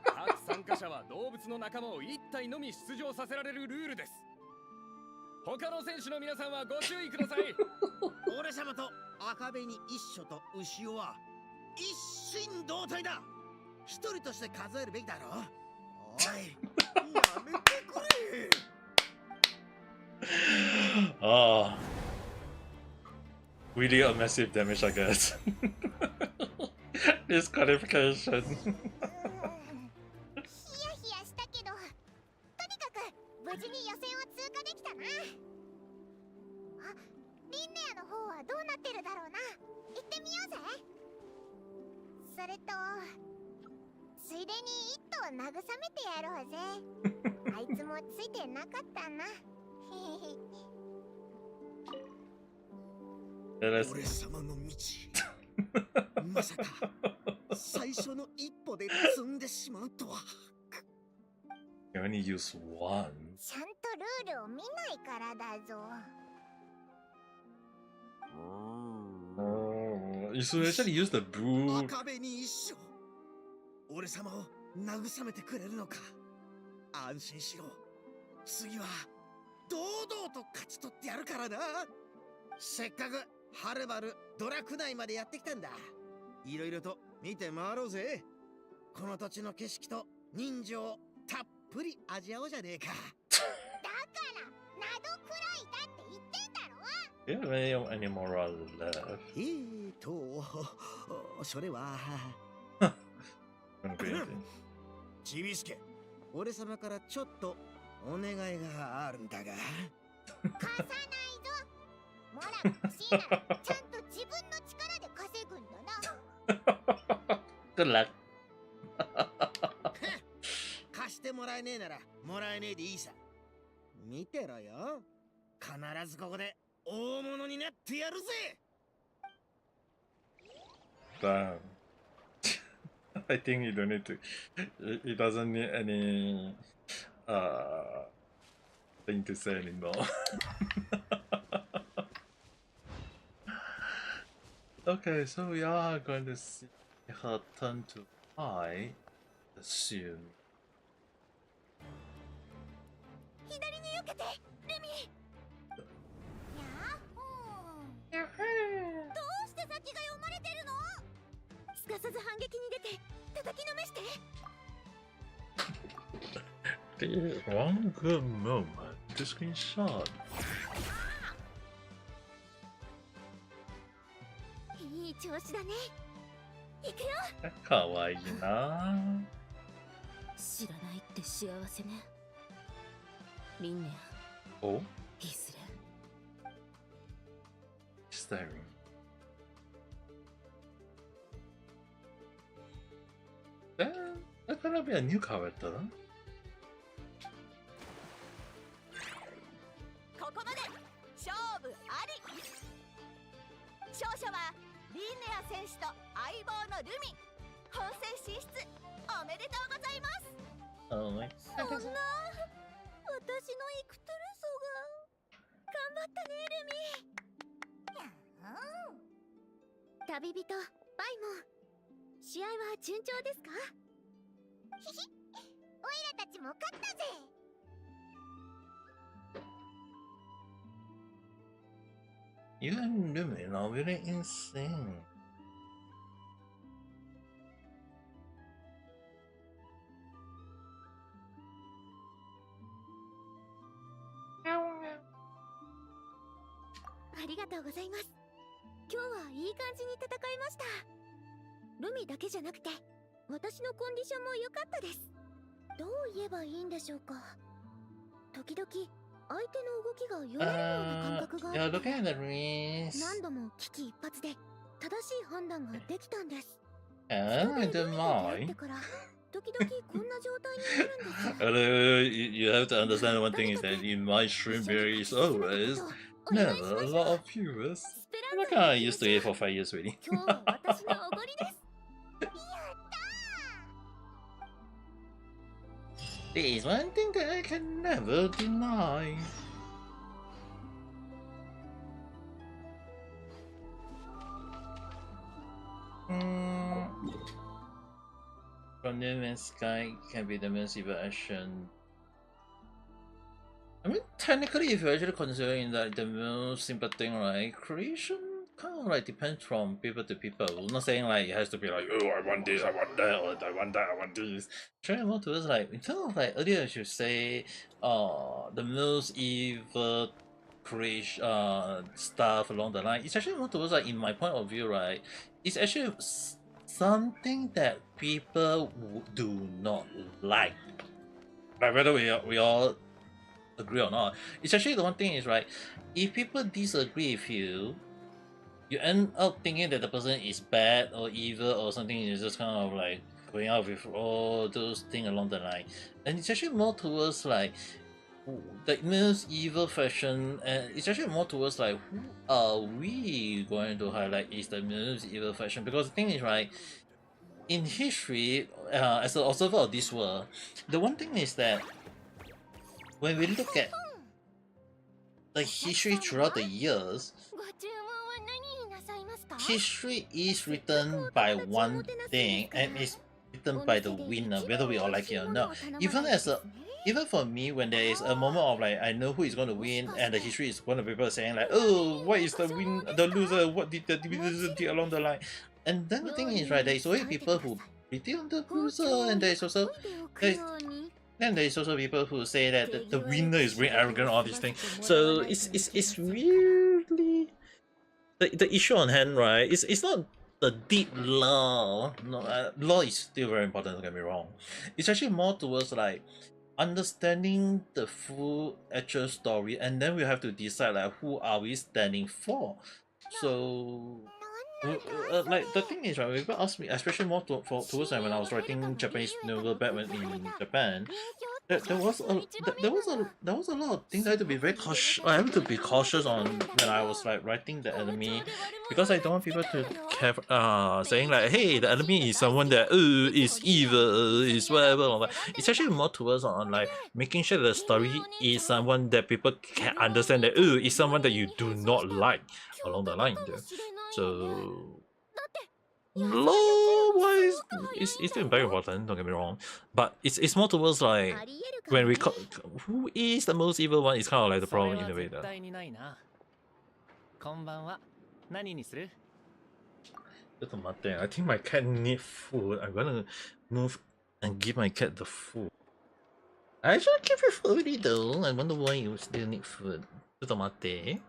各参加者は動物の仲間を1体のみ出場させられるルールです。他の選手の皆さんはご注意ください。俺様と赤紅一緒と牛尾は一心同体だ。一人として数えるべきだろ。おい、やめてくれ。Ah, really a massive damage, I guess. Disqualification. ヒヤヒヤしたけど、とにかく無事に予選を通過できたな。あ、リンネアの方はどうなってるだろうな。行ってみようぜ。それとついでに一頭慰めてやろうぜ。あいつもついてなかったな。俺様の道、まさか最初の一歩で積んでしまうとは。 You only use one. ちゃんとルールを見ないからだぞ。Oh, you should actually use the boo. 赤紅一緒、俺様を慰めてくれるのか。安心しろ、次は堂々と勝ち取ってやるからな。せっかくはるばるドラク内までやってきたんだ。いろいろと見て回ろうぜ。この土地の景色と人情をたっぷり味わおうじゃねえか。だからなどくらいだって言ってんだろ。 Do you have any moral left? それはちびすけ、俺様からちょっとお願いがあるんだが。貸さないぞ。モラが欲しいならちゃんと自分の力で稼ぐんだな。Good luck. 貸してもらえねえならもらえねえでいいさ。見てろよ、必ずここで大物になってやるぜ。 Damn. I think you don't need to. It doesn't need any thing to say anymore. Okay, so we are going to see her turn to fight soon. 左に避けて、レミ。やっほー。どうして先が読まれてるの？すかさず反撃に出て叩きのめして。 One good moment to screenshot. いい調子だね。行くよ。かわいいな。知らないって幸せね。リンネア、Oh, いずれ staring. That gonna be a new character. ここまで勝負あり。勝者はリンネア選手と相棒のルミ。本戦進出おめでとうございます。 Oh my. そんな私のイクトゥルソが頑張ったねルミ。旅人バイモン、試合は順調ですか？ひひ、オイラたちも勝ったぜ。 You and Lumen are really insane.「ありがとうございます。今日はいい感じに戦いました。ルミだけじゃなくて私のコンディションも良かったです。どう言えばいいんでしょうか。時々相手の動きが読めるような感覚があって、 Looking at the rings. 何度も危機一髪で正しい判断ができたんです。 I don't 会って mind. から時々こんな状態になるんです。 You have to understand one thing is that in my stream there is always never a lot of viewers. I'm kind of used to it for 5 years already. 今日は私のおごりです。 There is one thing that I can never deny. From the Man's Sky can be the most evil action. I mean, technically, if you're actually considering that the most simple thing, right, creation kind of like depends from people to people. I'm not saying like it has to be like, oh, I want this, I want that, or I want that, I want this. Trying more towards like, in terms of like earlier, I should say, the most evil creation stuff along the line. It's actually more towards like, in my point of view, right, it's actually something that people do not like. Like whether we all agree or not. It's actually the one thing is right, if people disagree with you, you end up thinking that the person is bad or evil or something. Is just kind of like going out with all those things along the line, and it's actually more towards like the most evil fashion, and it's actually more towards like who are we going to highlight is the most evil fashion. Because the thing is right, in history, as an observer of this world, the one thing is that when we look at the history throughout the years, history is written by one thing and is written by the winner, whether we all like it or not. Even for me, when there is a moment of like I know who is going to win, and the history is one of the people saying like, oh, what is the loser? What did the loser do along the line? And then the thing is right, there is always people who predict on the loser, and there is also people who say that the winner is being arrogant, all these things. So it's really the issue on hand, right? It's not the deep law. No, law is still very important. Don't get me wrong. It's actually more towards like understanding the full actual story, and then we have to decide like who are we standing for. So like the thing is right, when people ask me, especially more towards when I was writing Japanese novel back when in Japan, there was a lot of things I had to be very cautious. I have to be cautious on when I was like writing the enemy, because I don't want people to have saying like, hey, the enemy is someone that is evil, is whatever. Or like. It's actually more towards on like making sure the story is someone that people can understand that is someone that you do not like along the line there. So law-wise, it's still very important, don't get me wrong. But it's more towards like when we who is the most evil one is kind of like the problem in a way. I think my cat needs food. I'm gonna move and give my cat the food. I actually give you food already though. I wonder why you still need food. ちょっと待って。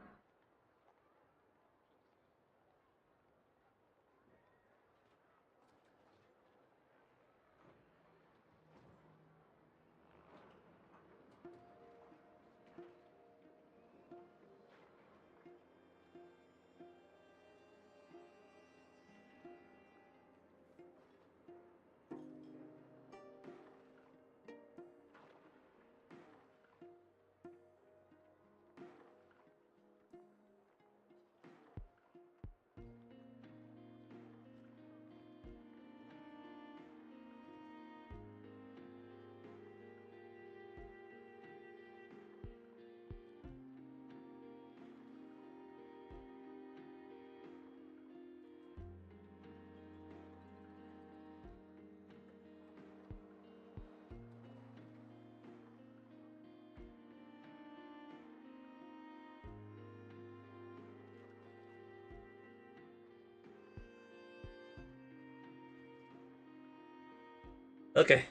Okay,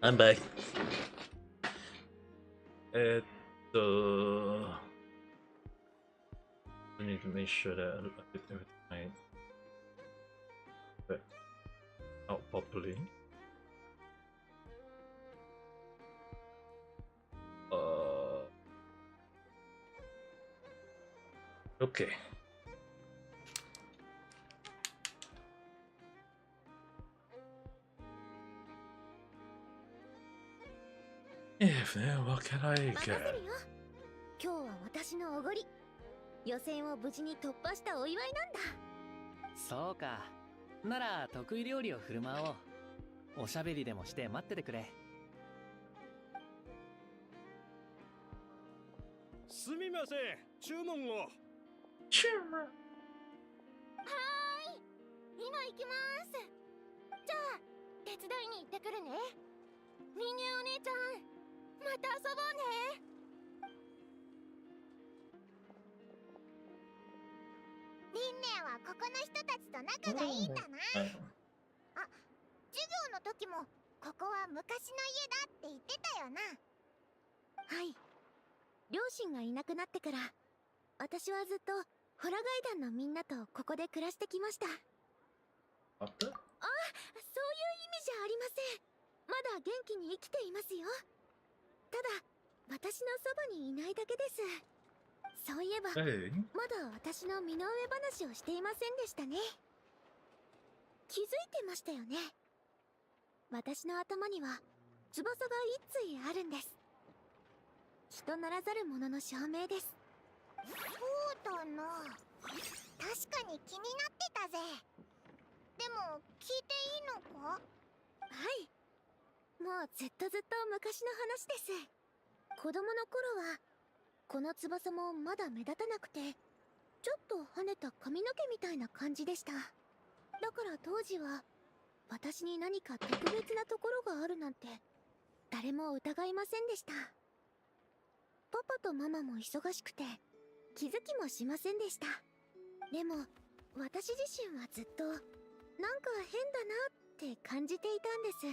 I'm back. I need to make sure that I did everything out properly. Okay. If then, what can I 任せ get? るよ。今日は私のおごり。予選を無事に突破したお祝いなんだ。そうか。なら得意料理を振る舞おう。おしゃべりでもして待っててくれ。すみません、注文を。はーい。今行きます。じゃあ手伝いに行ってくるね。人間お姉ちゃん、また遊ぼうね。リンネはここの人たちと仲がいいんだな。あ、授業の時もここは昔の家だって言ってたよな。はい。両親がいなくなってから私はずっとホラガイ団のみんなとここで暮らしてきました。あ、そういう意味じゃありません。まだ元気に生きていますよ。ただ私のそばにいないだけです。そういえば、まだ私の身の上話をしていませんでしたね。気づいてましたよね。私の頭には翼が一対あるんです。人ならざる者の証明です。そうだな。確かに気になってたぜ。でも聞いていいのか？はい。もうずっと昔の話です。子供の頃はこの翼もまだ目立たなくて、ちょっと跳ねた髪の毛みたいな感じでした。だから当時は私に何か特別なところがあるなんて誰も疑いませんでした。パパとママも忙しくて気づきもしませんでした。でも私自身はずっとなんか変だなって感じていたんです。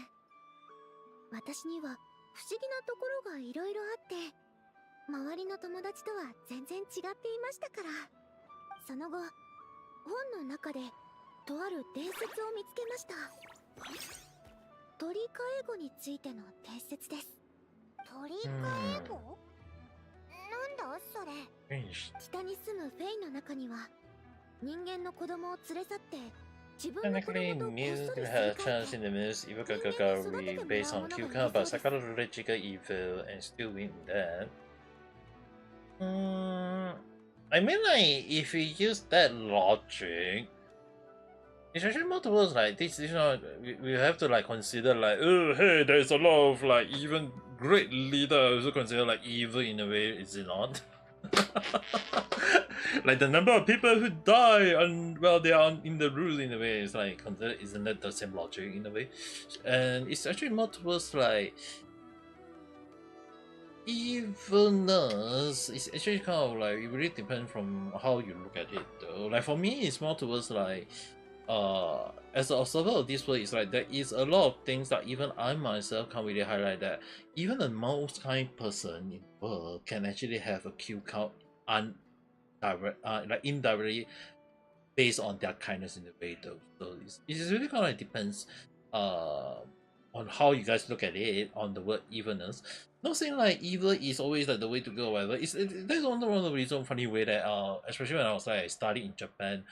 私には不思議なところがいろいろあって、周りの友達とは全然違っていましたから。その後、本の中でとある伝説を見つけました。鳥カエゴについての伝説です。鳥カエゴ？なんだそれ。北に住むフェイの中には人間の子供を連れ去って自分の子供とこっそり Technically, her chance in the most evil category based on cucumber, but psychological evil and still win that. I mean, like, if we use that logic, it's actually more towards like this. You know, we have to like consider like, oh, hey, there's a lot of like even great leader also consider like evil in a way, is it not? Like the number of people who die and well they are in the rule in a way is like considered, isn't that the same logic in a way? And it's actually more towards like evilness. It's actually kind of like it really depends from how you look at it though. Like for me it's more towards like as an observer of this world, it's like there is a lot of things that even I myself can't really highlight, that even the most kind person in the world can actually have a kill count like indirectly based on their kindness in the way though. So it's really kind of like depends on how you guys look at it on the word evilness. Not saying like evil is always like the way to go or whatever. There's one of the reason funny way that especially when I was like studying in Japan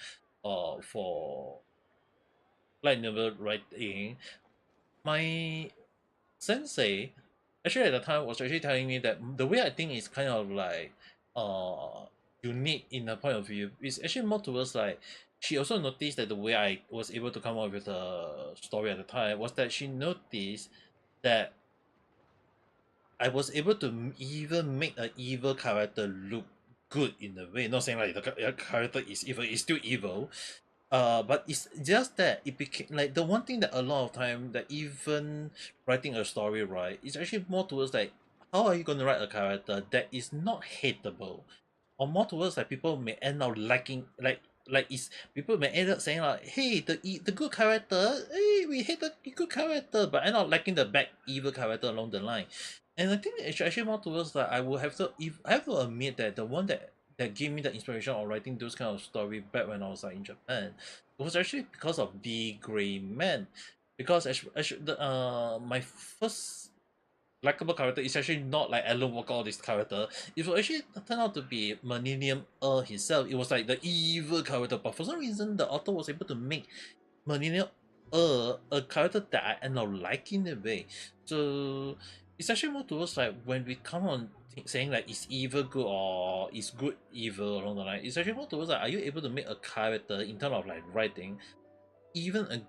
for light novel writing, my sensei actually at the time was actually telling me that the way I think is kind of like unique in the point of view is actually more towards like she also noticed that the way I was able to come up with a story at the time was that she noticed that I was able to even make an evil character look good in a way. Not saying like the character is evil, is still evil. But it's just that it became like the one thing that a lot of time that even writing a story, right, it's actually more towards like how are you going to write a character that is not hateable, or more towards like people may end up liking, like like is people may end up saying like, hey, the good character, hey, we hate the good character, but end up liking the bad evil character along the line. And I think it's actually more towards that I will have to, if I have to admit that the one that gave me the inspiration of writing those kind of story back when I was like in Japan, it was actually because of the Gray Man. Because actually my first likable character is actually not like Alan Walker or this character. It will actually turn out to be Millennium himself. It was like the evil character, but for some reason the author was able to make Millennium a character that I end up liking in a way. So it's actually more towards like when we come on saying like is evil good or is good evil along the line, it's actually more towards like are you able to make a character in terms of like writing even like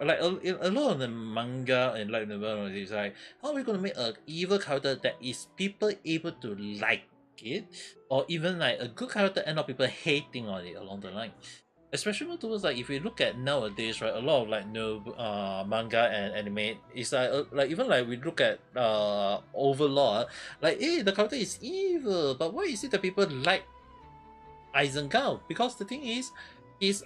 a lot of the manga and light novel is like how are we going to make a evil character that is people able to like it, or even like a good character end up people hating on it along the line. Especially more towards like if we look at nowadays, right, a lot of like manga and anime is like even like we look at Overlord, like hey, the character is evil, but why is it that people like Isengard? Because the thing is he's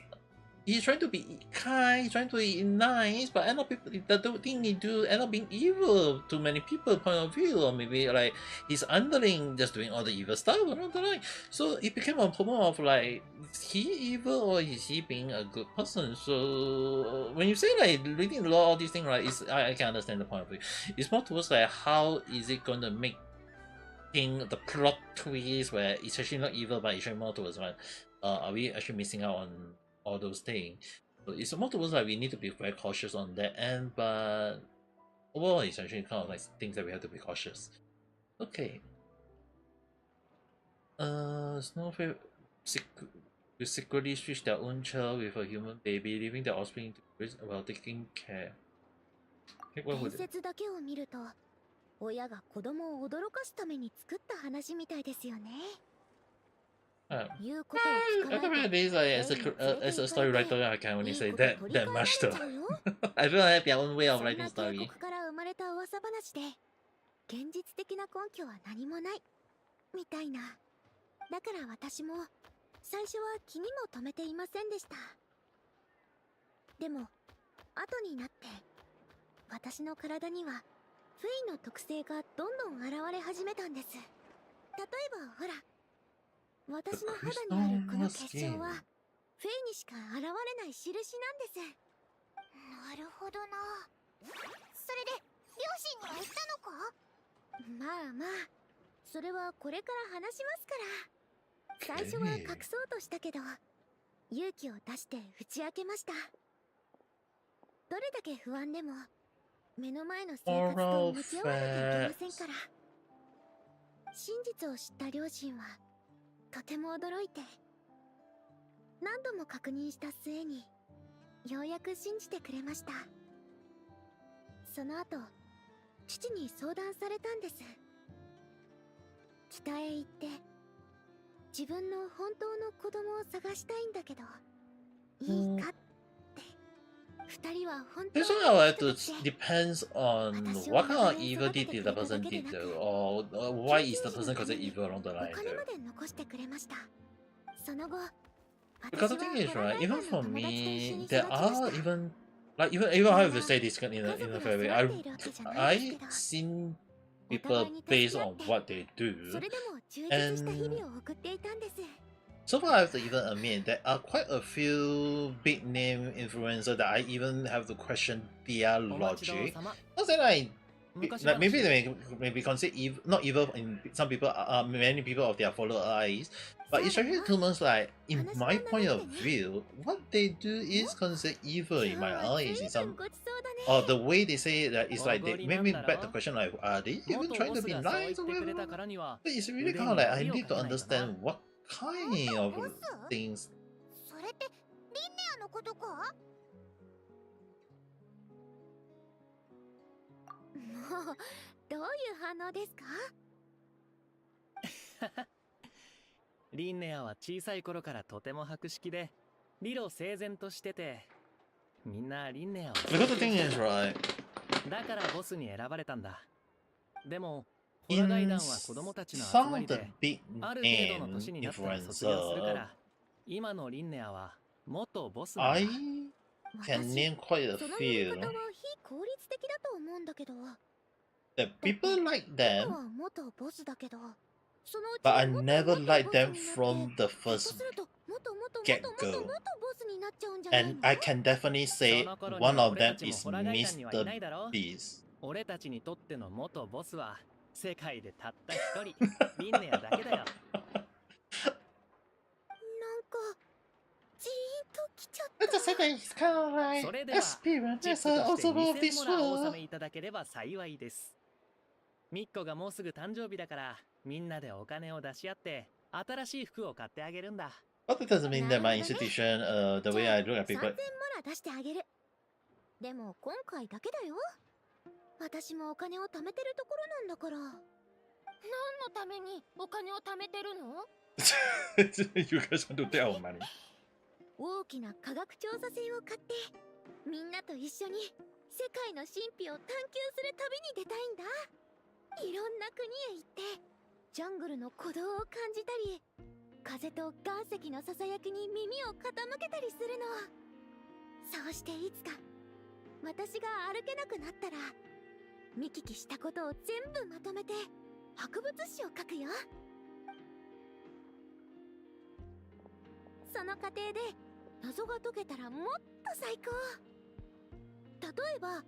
trying to be kind, trying to be nice, but end up people, the thing he do end up being evil to many people point of view, or maybe like his underling just doing all the evil stuff along the line. So it became a problem of like, is he evil or is he being a good person? So when you say like reading the law, all these things, right, I can understand the point of view. It's more towards like how is it going to make the plot twist where it's actually not evil, but it's actually more towards like, are we actually missing out on all those things? So it's more towards like we need to be very cautious on that end, but overall it's actually kind of like things that we have to be cautious. Okay. Snowflake will secretly switch their own child with a human baby, leaving their offspring to raise while taking care. Okay, what would 伝説だけを見ると親が子供を驚かすために作った話みたいですよね。言うことを聞か I ない think と these as a story writer, I can only say that much though. I don't have their own way of そんな writing 警 story. 告から生まれた噂話で現実的な根拠は何もないみたいな。だから私も最初は気にも留めていませんでした。でも後になって私の体にはフェイの特性がどんどん現れ始めたんです。例えばほら、私の肌にあるこの結晶はフェイにしか現れない印なんです。なるほどな。それで両親には言ったのか？まあまあ、それはこれから話しますから。最初は隠そうとしたけど勇気を出して打ち明けました。どれだけ不安でも目の前の生活と向き合わなきゃいけませんから。真実を知った両親はとても驚いて、何度も確認した末にようやく信じてくれました。その後父に相談されたんです。北へ行って自分の本当の子供を探したいんだけどいいかって。二人は本当 This one I have to depends on what kind of evil deed the person did though, or why is the person considered evil along the line though. Because the thing is, right, even for me, there are even like even I have to say this in a fair way. I seen people based on what they do, and so far I have to even admit there are quite a few big name influencers that I even have to question their logic. Not saying like maybe they may be considered evil, not evil in some people, many people of their follower eyes, but it's actually too much like in my point of view, what they do is considered evil in my eyes. In some, or the way they say it, it's like they make me back the question like, are they even trying to be nice or whatever? But it's really kind of like I need to understand what kind of things. それってリンネアのことか？もうどういう反応ですか？リンネアは小さい頃からとても博識で理路整然としてて、みんなリンネアを Because the thing is, right, だからボスに選ばれたんだ。でもホラガイ団は子供たちの集 some ま of り the で big ある程度の name 年になったら卒業するから、今のリンネアは元ボスなんだ。 I can name quite a その呼び few 方は非効率的だと思うんだけど。 the people like 今 them, は元ボスだけど、そのうち but I 元 never 元 liked ボス them になって、 from the ひょっと first すると元get ボ go. スになっちゃうんじゃないの？ And I can definitely そ say の頃に one は of 俺 them たちも is ホラガイタンにはいない Mr. だろ。 Beast. 俺たちにとっての元ボスは世界でたった一人リンネアだけだよ。なんかジーンときちゃった。 It's a second, it's kind of like それでは experience チッ as プ a として also of 2000 this モラお納 world. めいただければ幸いです。ミッコがもうすぐ誕生日だからみんなでお金を出し合って新しい服を買ってあげるんだ。 But it doesn't mean that my institution, the じ way ゃあ I look at 3000 people. モラ出してあげる。でも今回だけだよ。私もお金を貯めてるところなんだから。何のためにお金を貯めてるの？ You guys want to take our money? 大きな科学調査船を買って、みんなと一緒に世界の神秘を探求する旅に出たいんだ。いろんな国へ行ってジャングルの鼓動を感じたり、風と岩石のささやきに耳を傾けたりするの。そうしていつか私が歩けなくなったら、見聞きしたことを全部まとめて博物誌を書くよ。その過程で謎が解けたらもっと最高。例えば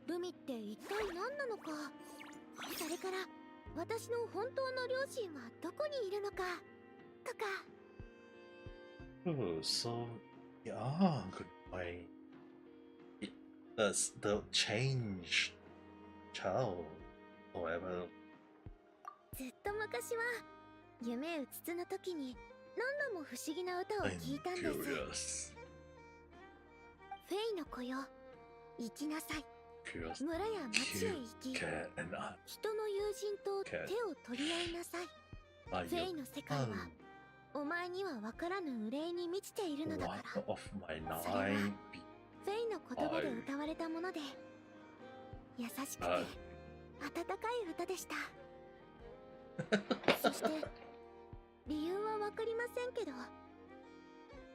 海って一体何なのか、それから私の本当の両親はどこにいるのかとか。 Oh, so yeah, good point. It does the change child forever. ずっと昔は夢うつつの時に何度も不思議な歌を I'm 聞いたんです。 curious. フェイの子よ、行きなさい。 Curious. 村や町へ行き、 Cat and I 人の友人と手を取り合いなさい。 are フェ you イの世界はお前には分からぬ憂いに満ちているのだか one ら。 of my それは 9フェイの言葉で歌われたもので、優しくて温かい歌でした。そして理由は分かりませんけど、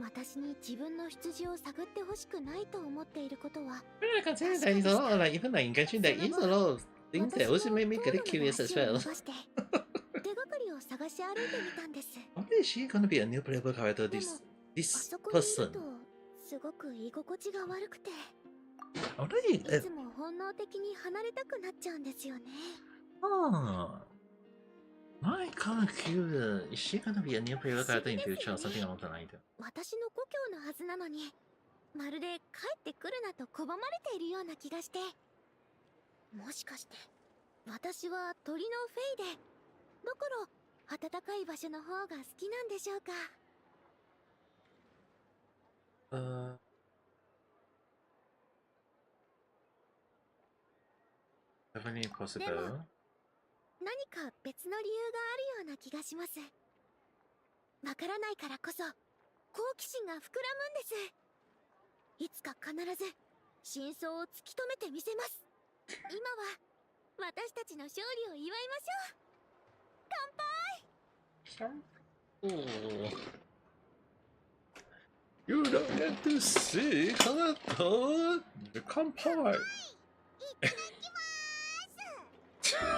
私に自分の羊を探ってほしくないと思っていることは、 I consider that is a lot, like even like in Genshin, there is a lot of things that also make me get curious as well. 手がかりを探し歩いてみたんです。 Wonder is she gonna be a new playable character? でも This あ this そこにいる person. とすごく居心地が悪くて、 I wonder いつも本能的に離れたくなっちゃうんですよね。 My kind of curious. Is she gonna be a new playable character in future or something along the line? 私の故郷のはずなのに、まるで帰ってくるなと拒まれているような気がして。もしかして私は鳥のフェイで、だから暖かい場所の方が好きなんでしょうか。 Definitely で possible. も何か別の理由があるような気がします。わからないからこそ好奇心が膨らむんです。いつか必ず真相を突き止めてみせます。今は私たちの勝利を祝いましょう。乾杯。 Oh. You don't get to see Hanato the Kampai.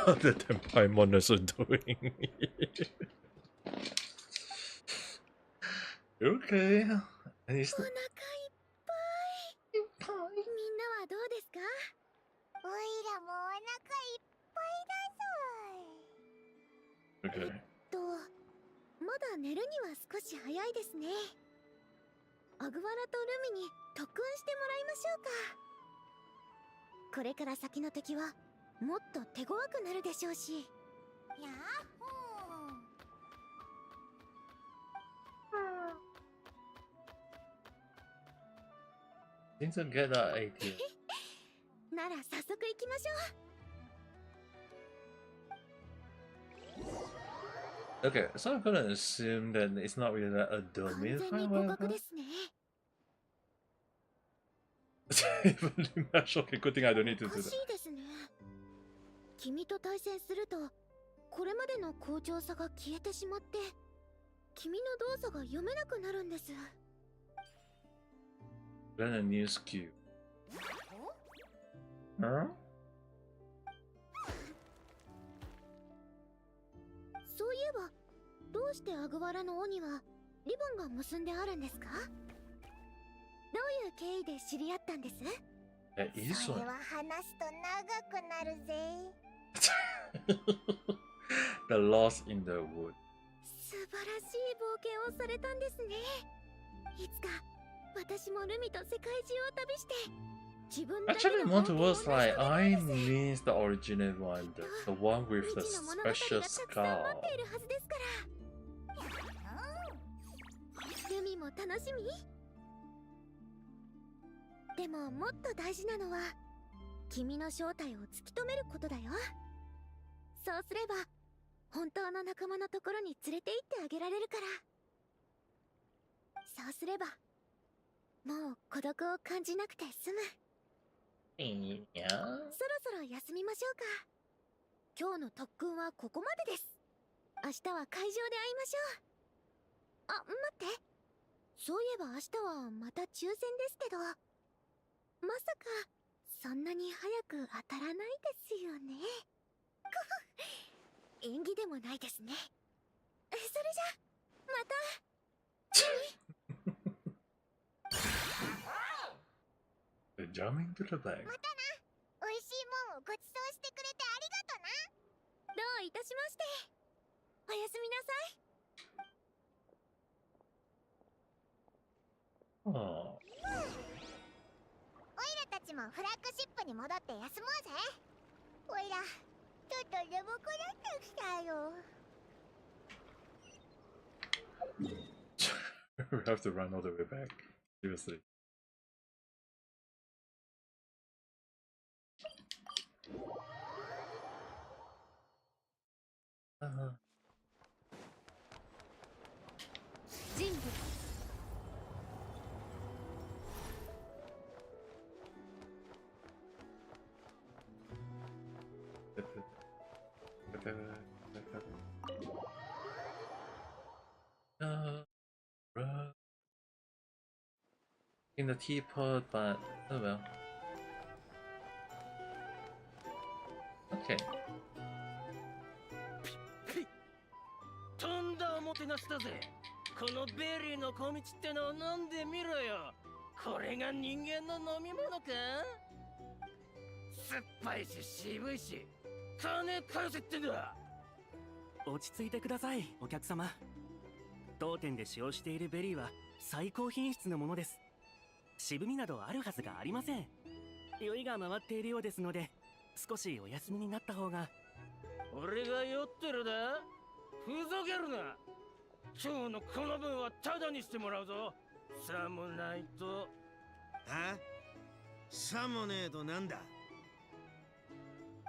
What the Tempai monsters are doing. Okay. And it's お腹いっぱい。みんなはどうですか？おいらもお腹いっぱいだぞい。 okay. まだ寝るには少し早いですね。アグワラとルミに特訓してもらいましょうか。これから先の敵はもっと手強くなるでしょうし。やっほー。 Didn't get that idea. なら早速行きましょう。 Okay, so I'm gonna assume that it's not really that a 完 dummy 全に互角ですね。 Even okay, good thing I don't need to おか do し that. いですね。君と対戦するとこれまでの好調さが消えてしまって、君の動作が読めなくなるんです。Learn a new skill. Huh? そういえば、どうしてアグワラの尾にはリボンが結んであるんですか？どういう経緯で知り合ったんです？それは話すと長くなるぜ。The Lost in the Wood. 素晴らしい冒険をされたんですね。いつか私もルミと世界中を旅して自分だけ Actually, の Monte was like, I miss the original one, the one with the special scar. ルミも楽しみ？でももっと大事なのは君の正体を突き止めることだよ。そうすれば本当の仲間のところに連れて行ってあげられるから。そうすればもう孤独を感じなくて済む。いや、そろそろ休みましょうか。今日の特訓はここまでです。明日は会場で会いましょう。あ、待って。そういえば明日はまた抽選ですけど、まさかそんなに早く当たらないですよね。縁起でもないですね。それじゃまた。Jamming to the back. またな。美味しいもんをごちそうしてくれてありがとな。どういたしまして。おやすみなさい。Oh. オイラたちもフラッグシップに戻って休もうぜ。オイラ、ちょっと眠くなってきたよ。We have to run all the way back. Seriously. In the teapot, but oh well. Okay. とんだおもてなしだぜ。このベリーの小道ってのを飲んでみろよ。これが人間の飲み物か？酸っぱいし渋いし、金返せってんだ。落ち着いてください、お客様。当店で使用しているベリーは最高品質のものです。渋みなどあるはずがありません。酔いが回っているようですので、少しお休みになった方が。俺が酔ってるだ？ふざけるな。今日のこの分はタダにしてもらうぞ。さもないと。あ？さもねえとなんだ？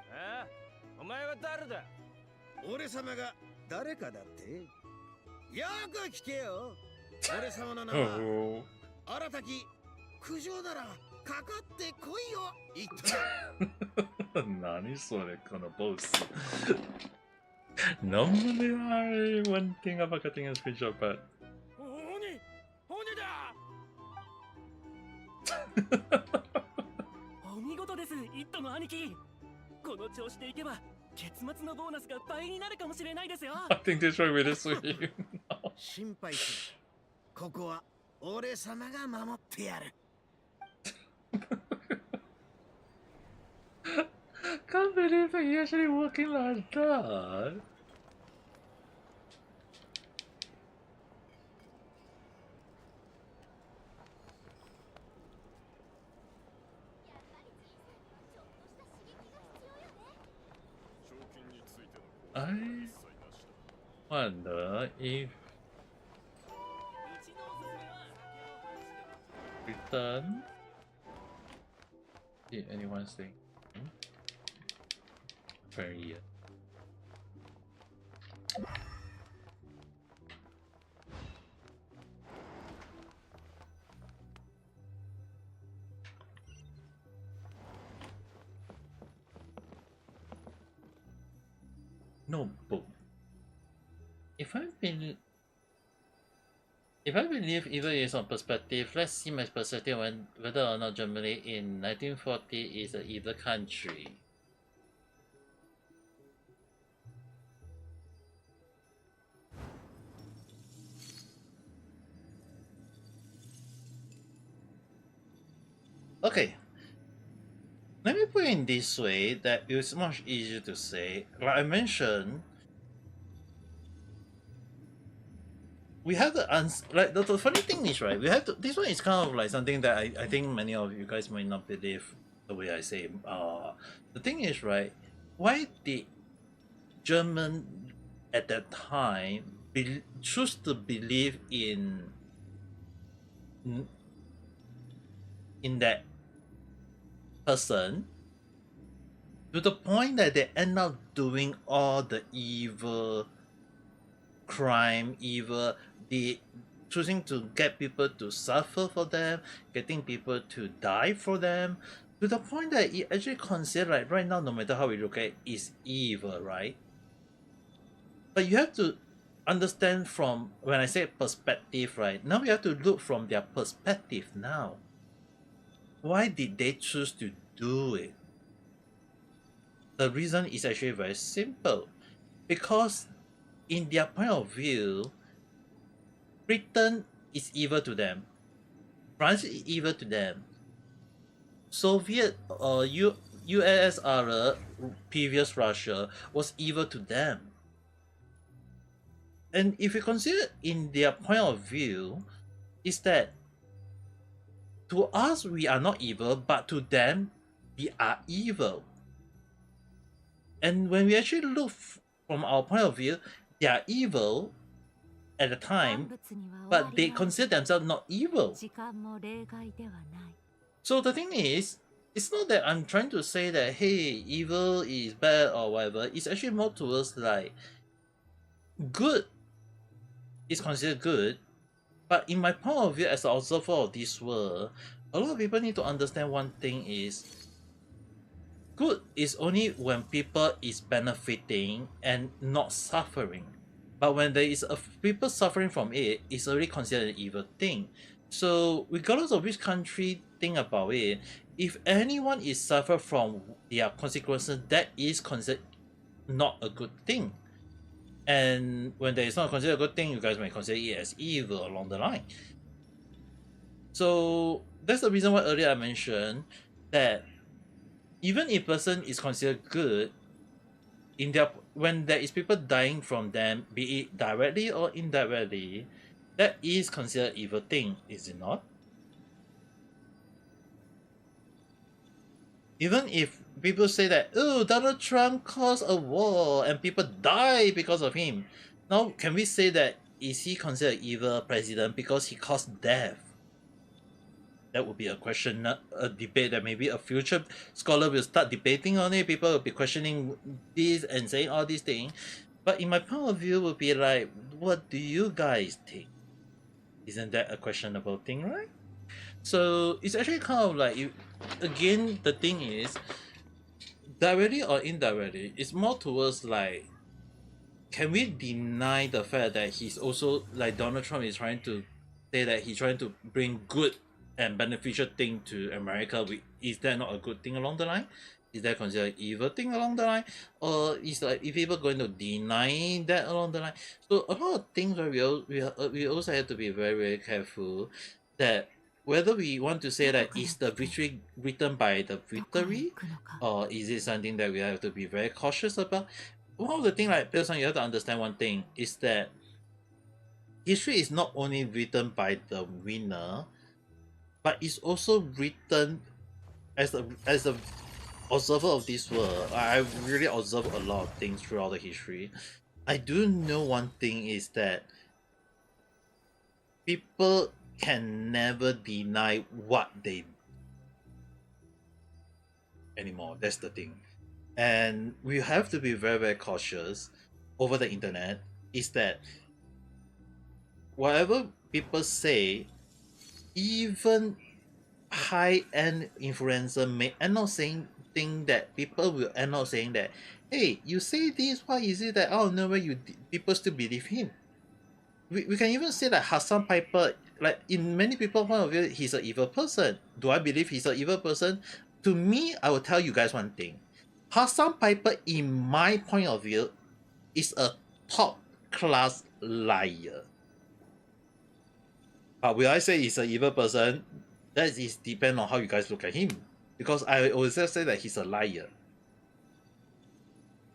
あ？お前は誰だ？俺様が誰かだって？よく聞けよ。俺様の名は新たき苦情ならかかってこいよ。言ったな。何それこのボス。Normally I one thing about cutting a screenshot, but お見事です、イットの兄貴。この調子でいけば結末のボーナスが倍になるかもしれないですよ。I think this way with this with you. 心配しない。ここは俺様が守ってやる。Can't believe that you're actually working like that. I wonder if return. Did anyone say? Very yet. Notebook. If I've been If I believe evil is on perspective, let's see my perspective on whether or not Germany in 1940 is an evil country. Okay, let me put it in this way that it's much easier to say. Like I mentioned, we have to like the funny thing is, right, we have to, this one is kind of like something that I think many of you guys might not believe the way I say. The thing is, right, why did German at that time choose to believe in that person to the point that they end up doing all the evil crime, evil, the choosing to get people to suffer for them, getting people to die for them, to the point that it actually considered, like, right now, no matter how we look at it, is evil, right? But you have to understand from, when I say perspective, right, now we have to look from their perspective now. Why did they choose to do it? The reason is actually very simple. Because in their point of view, Britain is evil to them. France is evil to them. Soviet or USSR, previous Russia, was evil to them. And if you consider in their point of view, is that to us we are not evil, but to them we are evil. And when we actually look from our point of view, they are evil at the time, but they consider themselves not evil. So the thing is, it's not that I'm trying to say that, hey, evil is bad or whatever. It's actually more towards like good is considered good, but in my point of view as an observer of this world, a lot of people need to understand one thing is good is only when people is benefiting and not suffering. But when there is people suffering from it, it's already considered an evil thing. So regardless of which country think about it, if anyone is suffer from their consequences, that is considered not a good thing. And when there is not considered a good thing, you guys may consider it as evil along the line. So that's the reason why earlier I mentioned that even if person is considered good, in their when there is people dying from them, be it directly or indirectly, that is considered evil thing, is it not? Even if people say that, oh, Donald Trump caused a war and people die because of him, now can we say that is he considered evil president because he caused death? That would be a question, a debate that maybe a future scholar will start debating on it. People will be questioning this and saying all these things. But in my point of view, would be like, what do you guys think? Isn't that a questionable thing, right? So it's actually kind of like, again, the thing is, directly or indirectly, it's more towards like, can we deny the fact that he's also, like Donald Trump is trying to say that he's trying to bring good and beneficial thing to America? Is that not a good thing along the line? Is that considered evil thing along the line? Or is like if people going to deny that along the line? So a lot of things where we also have to be very, very careful that whether we want to say that is the victory written by the victory, or is it something that we have to be very cautious about? One of the things, like Pilson, you have to understand one thing is that history is not only written by the winner, but it's also written as a observer of this world. I've really observed a lot of things throughout the history. I do know one thing is that people can never deny what they anymore. That's the thing. And we have to be very, very cautious over the internet is that whatever people say, even high-end influencer may end up saying things that people will end up saying that, hey, you say this, why is it that, oh no way, people still believe him? we can even say that Hassan Piper, like in many people's point of view, he's an evil person. Do I believe he's an evil person? To me, I will tell you guys one thing. Hassan Piper, in my point of view, is a top class liar. But will I say he's an evil person? That is depend on how you guys look at him. Because I always just say that he's a liar.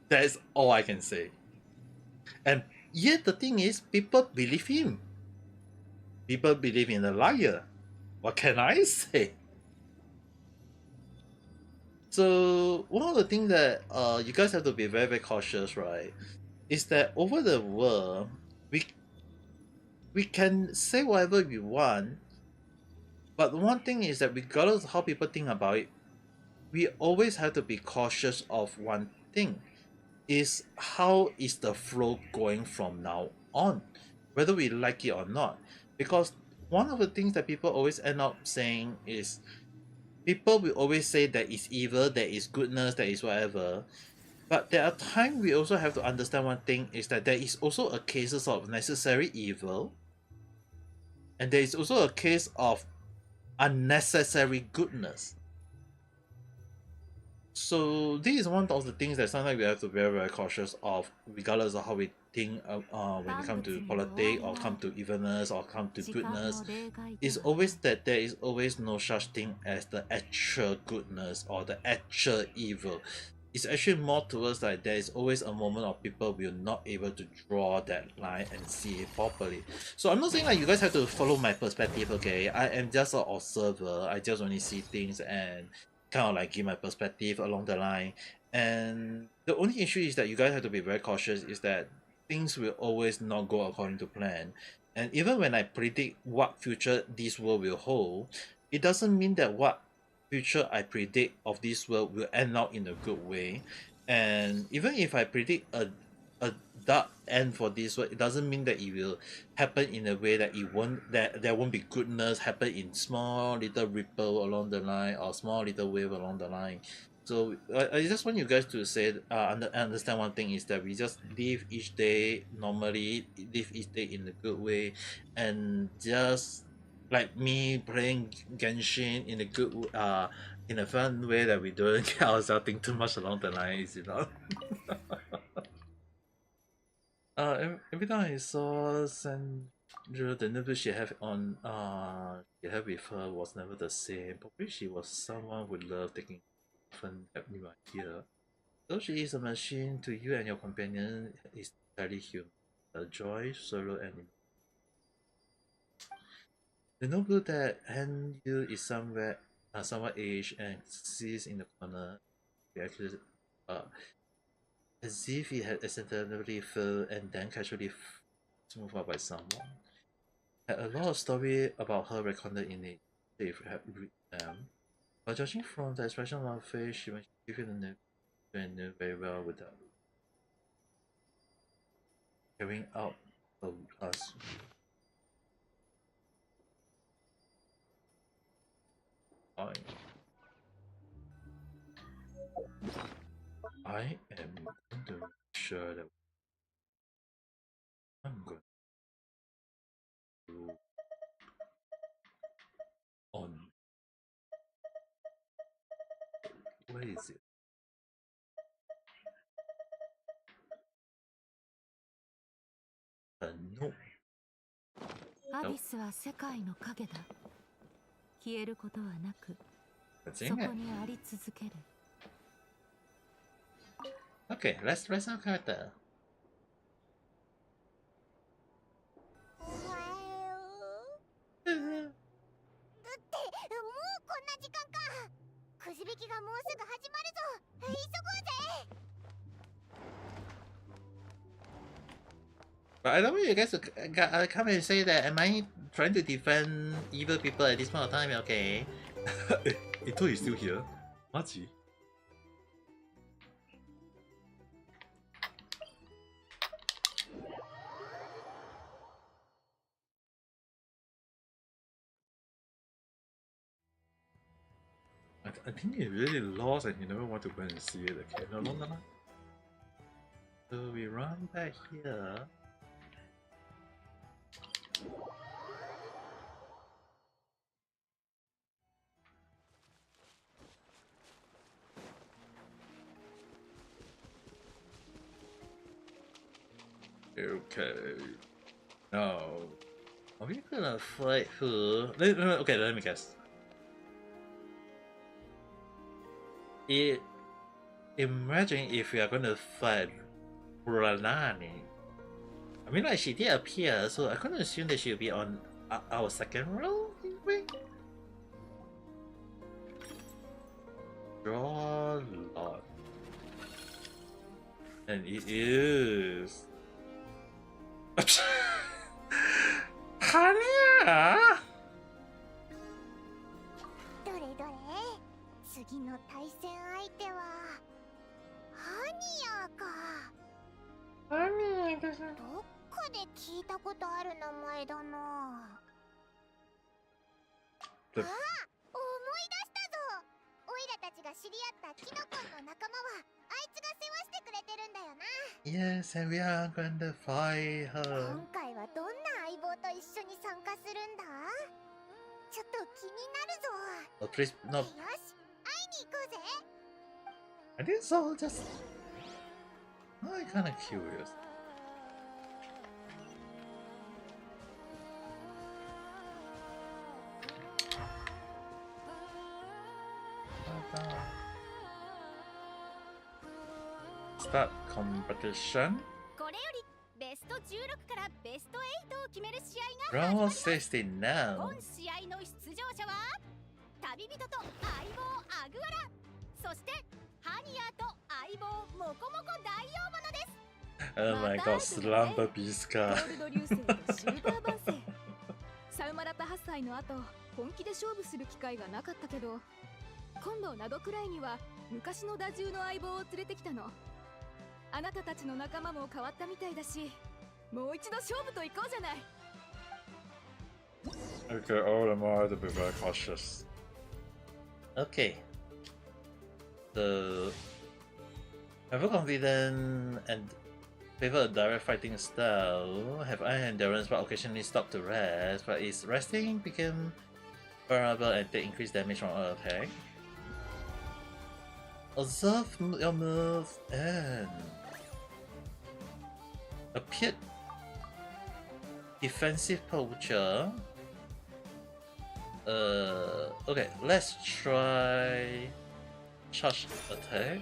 That's all I can say. And yet the thing is, people believe him. People believe in a liar. What can I say? So one of the things that you guys have to be very, very cautious, right? Is that over the world, we can say whatever we want, but the one thing is that regardless of how people think about it, we always have to be cautious of one thing. Is how is the flow going from now on, whether we like it or not. Because one of the things that people always end up saying is, people will always say there is evil, there is goodness, there is whatever. But there are times we also have to understand one thing is that there is also a cases of necessary evil, and there is also a case of unnecessary goodness. So this is one of the things that sometimes we have to be very, very cautious of, regardless of how we think when it comes to politics or come to evilness or come to goodness. It's always that there is always no such thing as the actual goodness or the actual evil. It's actually more towards like there is always a moment of people will not able to draw that line and see it properly. So I'm not saying like you guys have to follow my perspective, okay? I am just an observer. I just only see things and kind of like give my perspective along the line. And the only issue is that you guys have to be very cautious is that things will always not go according to plan. And even when I predict what future this world will hold, it doesn't mean that what future I predict of this world will end up in a good way. And even if I predict a dark end for this world, it doesn't mean that it will happen in a way that it won't, that there won't be goodness happen in small little ripple along the line or small little wave along the line. So I just want you guys to say understand one thing is that we just live each day normally, live each day in a good way, and just like me playing Genshin in a good in a fun way that we don't get ourselves think too much along the lines, you know. Every time I saw Sandra, the neighbor she have on she have with her was never the same. Probably she was someone who loved taking different new idea. Though she is a machine, to you and your companion is entirely human. A joy, sorrow, and the noble that hand you is somewhat aged and sits in the corner. He actually, as if he had accidentally fell and then casually moved out by someone. Had a lot of story about her recorded in it, if you have read them. But judging from the expression on her face, she went given the name and knew very well without carrying out a class. I am going to make sure that I'm going to on. Where is it? No. アビスは世界の影だ。消えることはなく、そ That's こ it. にあり続ける。Okay, let's raise our character. おはよう。だってもうこんな時間か。くじ引きがもうすぐ始まるぞ。急ごうぜ。But I don't want you guys to come and say that am I trying to defend evil people at this point of time, okay? Ito is still here. Maji? I think he really lost and he never want to go and see it again. No, no, no. So we run back here. Okay. Now, are we gonna fight who? Okay, let me guess. Imagine if we are gonna fight Ranani. I mean, like, she did appear, so I couldn't assume that she'll be on our second row, anyway. Draw lot. And it is... Hania! どれどれ、次の対戦相手はハニヤか。Hania です。どっかで聞いたことある名前だな。あ、思い出したぞ。オイラたちが知り合ったキノコンの仲間はあいつが世話してくれてるんだよな。 Yes, and we are going to fight her. 今回はどんな相棒と一緒に参加するんだ？ちょっと気になるぞ。 Oh, please, no. よし、会いに行こうぜ。 I think so, just... I'm kinda curious. Start competition. これよりベスト16からベスト8を決める試合が Round 始まります。 16 now. 本試合の出場者は旅人と相棒アグアラ、そしてハニヤと相棒モコモコ大王物です。 Oh my god, Slumber Beast か。ゴールド流星とシルバー万世。サウマラタ8歳の後、本気で勝負する機会がなかったけど、今度ナドくらいには昔の打獣の相棒を連れてきたの。あなたたちの仲間も変わったみたいだし、もう一度勝負と行こうじゃない。 Okay, all the more to be very cautious. Okay. So, have a confident and favor a direct fighting style. Have high endurance but occasionally stop to rest. But is resting become vulnerable and take increased damage from all attack. Observe your move and appeared defensive poacher. Okay, let's try charge attack.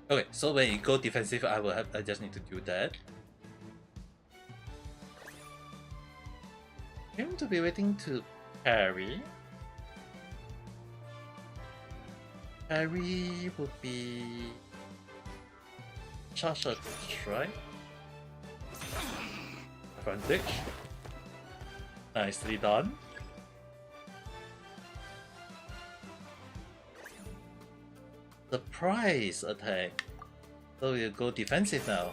Okay, so when you go defensive, I just need to do that. Seem to be waiting to parry. Parry would be charge a strike. Advantage. Nicely done. Surprise attack. So you go defensive now.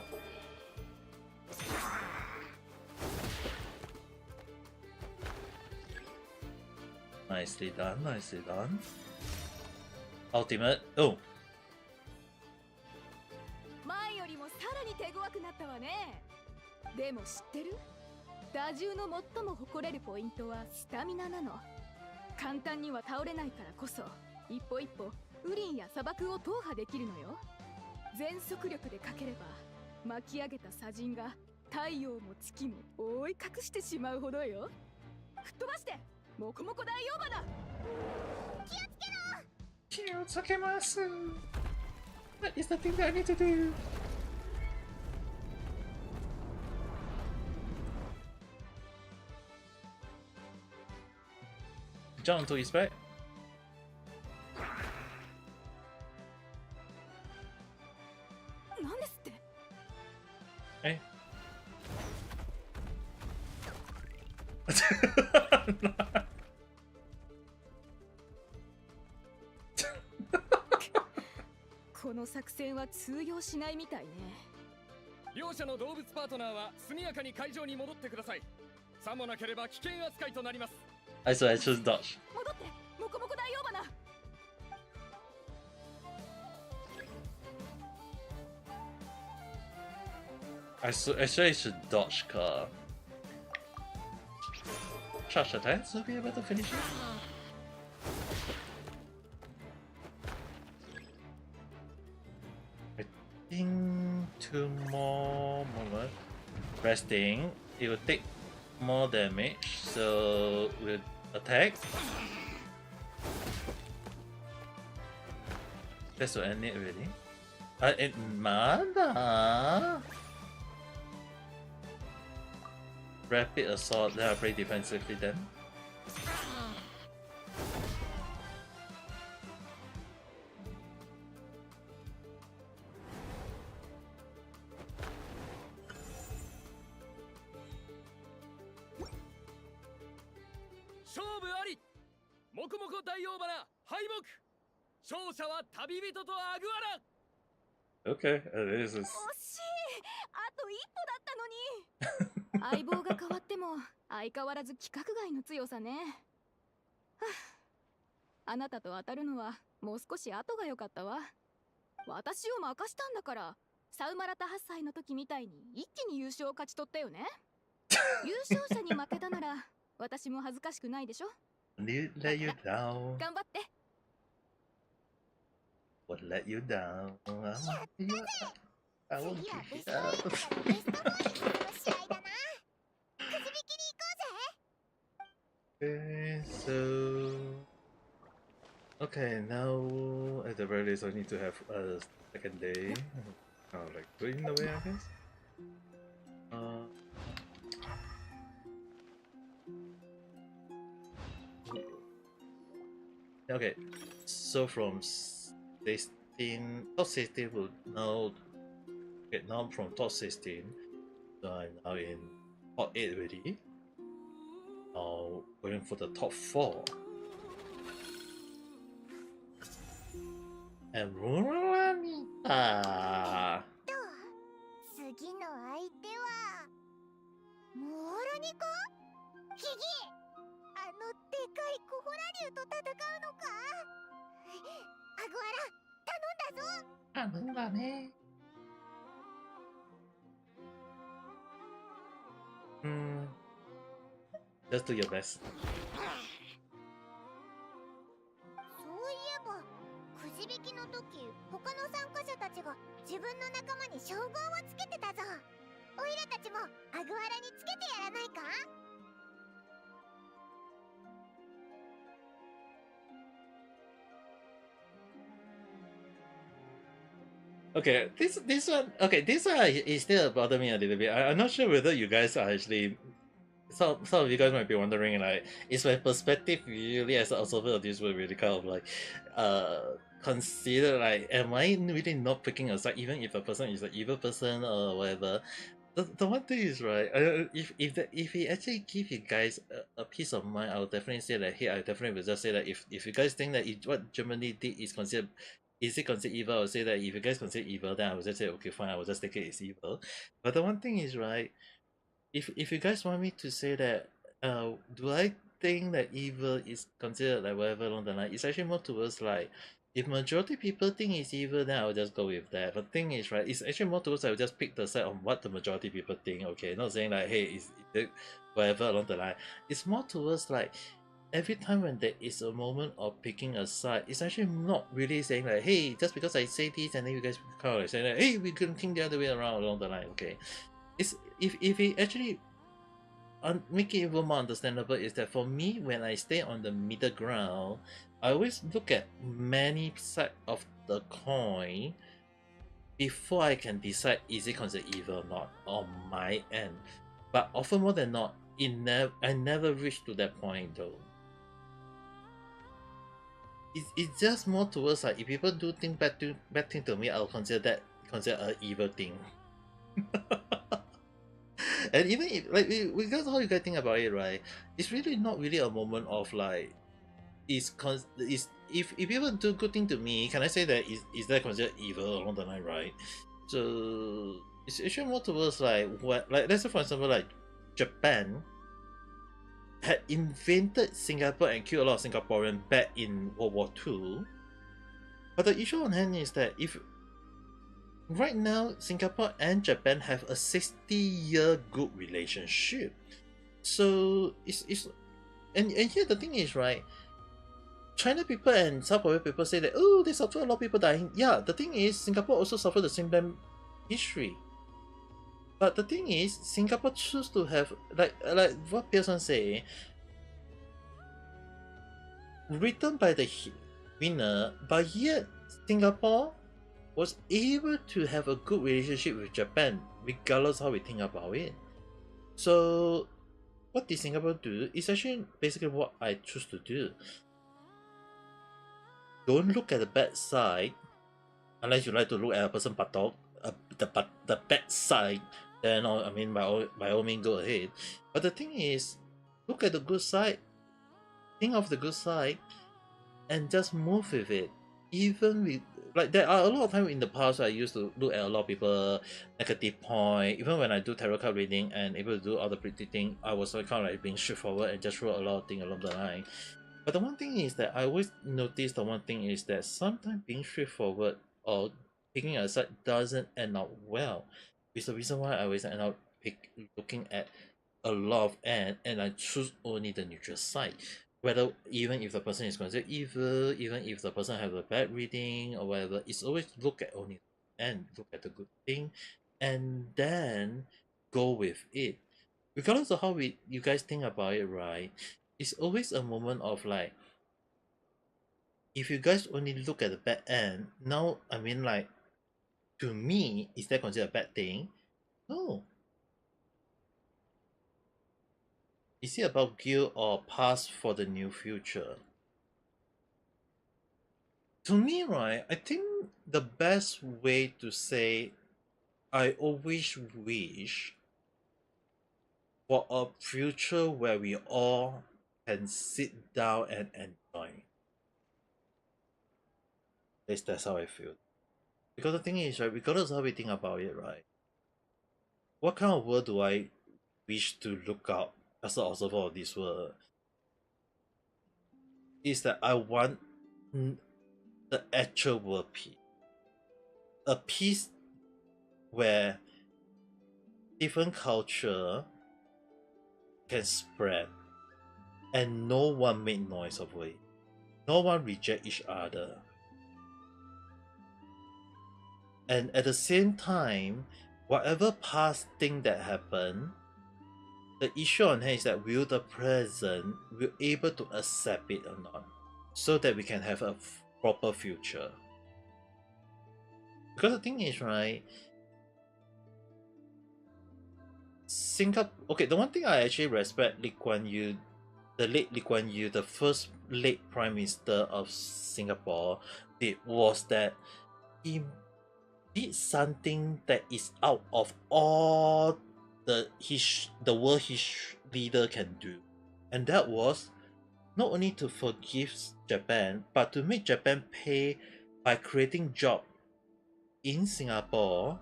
Nicely done, nicely done. Ultimate. Oh! 前よりもさらに手強くなったわね。でも知ってる？打獣の最も誇れるポイントはスタミナなの。簡単には倒れないからこそ、一歩一歩ウリンや砂漠を踏破できるのよ。全速力でかければ巻き上げた砂塵が太陽も月も覆い隠してしまうほどよ。吹っ飛ばしてモコモコ大王花。気をつけろ。気をつけます。That is the thing that I need to do. Jump until he's back. なんですって？えこの作戦は通用しないみたいね。両者の動物パートナーは速やかに会場に戻ってください。さもなければ危険扱いとなります。I chose dodge. 戻ってモコモコ大王花。Actually should dodge car. Charge attacks will be able to finish it. I think 2 more moments. Resting, it will take more damage, so we'll attack. That's to end it already. Mana! Rapid assault, then I play defensively then. Okay, this is... 惜しい、あと一歩だったのに。相棒が変わっても相変わらず規格外の強さね。はあ、あなたと当たるのはもう少し後が良かったわ。私を任したんだから、サウマラタ8歳の時みたいに一気に優勝を勝ち取ったよね。優勝者に負けたなら私も恥ずかしくないでしょ。Let you down. 頑張って。What let you down? I won't keep it up. Okay, so... Okay, now at the very least I need to have a second day. Like doing the way, I guess. Okay, so from 16, top 16 will now get now from top 16. So I'm now in top 8 already. Now going for the top 4. And Ruranita. 次の相手はモーラニか？ヒギ、あのでかいコホラ竜と戦うのか？アグアラ、頼んだぞ。頼んだね。Just do your best. そういえば、くじ引きの時、他の参加者たちが自分の仲間に称号をつけてたぞ。オイラたちもアグアラにつけてやらないか？ Okay, this one is still bother me a little bit. I'm not sure whether you guys are actually... Some of you guys might be wondering, like, is my perspective usually as an observer of this world really kind of like, consider like, am I really not picking a side even if a person is an evil person or whatever? The one thing is, right, if he actually give you guys a peace of mind, I would definitely say that, hey, I definitely will just say that if you guys think that what Germany did is considered evil, I would say that if you guys consider evil, then I would just say, okay, fine, I will just take it as evil. But the one thing is, right, if you guys want me to say that, do I think that evil is considered like whatever along the line? It's actually more towards like, if majority people think it's evil, then I'll just go with that. But the thing is, right, it's actually more towards I will just pick the side on what the majority people think. Okay, not saying like, hey, it's whatever along the line. It's more towards like, every time when there is a moment of picking a side, it's actually not really saying like, hey, just because I say this and then you guys kind of like saying like, hey, we can think the other way around along the line. Okay, it's if it actually make it even more understandable is that for me, when I stay on the middle ground, I always look at many sides of the coin before I can decide is it considered evil or not on my end. But often more than not, I never reach to that point though. It's just more towards like, if people do think bad thing to me, I'll consider an evil thing. And even if like because how you guys think about it, right? It's really not really a moment of like, if people do good thing to me, can I say that is that considered evil along the line, right? So it's actually more towards like what, like let's say for example like Japan had invented Singapore and killed a lot of Singaporeans back in World War II. But the issue on hand is that if right now Singapore and Japan have a 60-year good relationship. So it's and here the thing is, right, China people and South Korea people say that, oh, they suffer a lot of people dying. Yeah, the thing is Singapore also suffered the same damn history. But the thing is, Singapore choose to have like what Pearson say, written by the winner, but yet Singapore was able to have a good relationship with Japan, regardless how we think about it. So what did Singapore do? It's actually basically what I choose to do. Don't look at the bad side, unless you like to look at a person buttock, the bad side. Then I mean, by all means, go ahead. But the thing is, look at the good side, think of the good side, and just move with it. Even with, like, there are a lot of times in the past I used to look at a lot of people negative point. Even when I do tarot card reading and able to do all the predicting, I was kind of like being straightforward and just wrote a lot of things along the line. But the one thing is that I always notice, the one thing is that sometimes being straightforward or picking a side doesn't end up well. It's the reason why I always end up looking at a lot of and I choose only the neutral side. Whether even if the person is considered evil, even if the person have a bad reading or whatever, it's always look at only and look at the good thing and then go with it. Regardless of how you guys think about it, right? It's always a moment of like, if you guys only look at the bad end, now I mean, like, to me, is that considered a bad thing? No. Is it about guilt or past for the new future? To me, right, I think the best way to say I always wish for a future where we all can sit down and enjoy. That's how I feel. Because the thing is, right, regardless of how we think about it, right, what kind of world do I wish to look out as an observer of this world? Is that I want the actual world peace. A peace where different culture can spread and no one make noise of it. No one reject each other. And at the same time, whatever past thing that happened, the issue on hand is that will the present will able to accept it or not, so that we can have a proper future. Because the thing is, right, Singapore. Okay, the one thing I actually respect Lee Kuan Yew, the late Lee Kuan Yew, the first late Prime Minister of Singapore, did was that he did something that is out of all the world his leader can do, and that was not only to forgive Japan, but to make Japan pay by creating job in Singapore,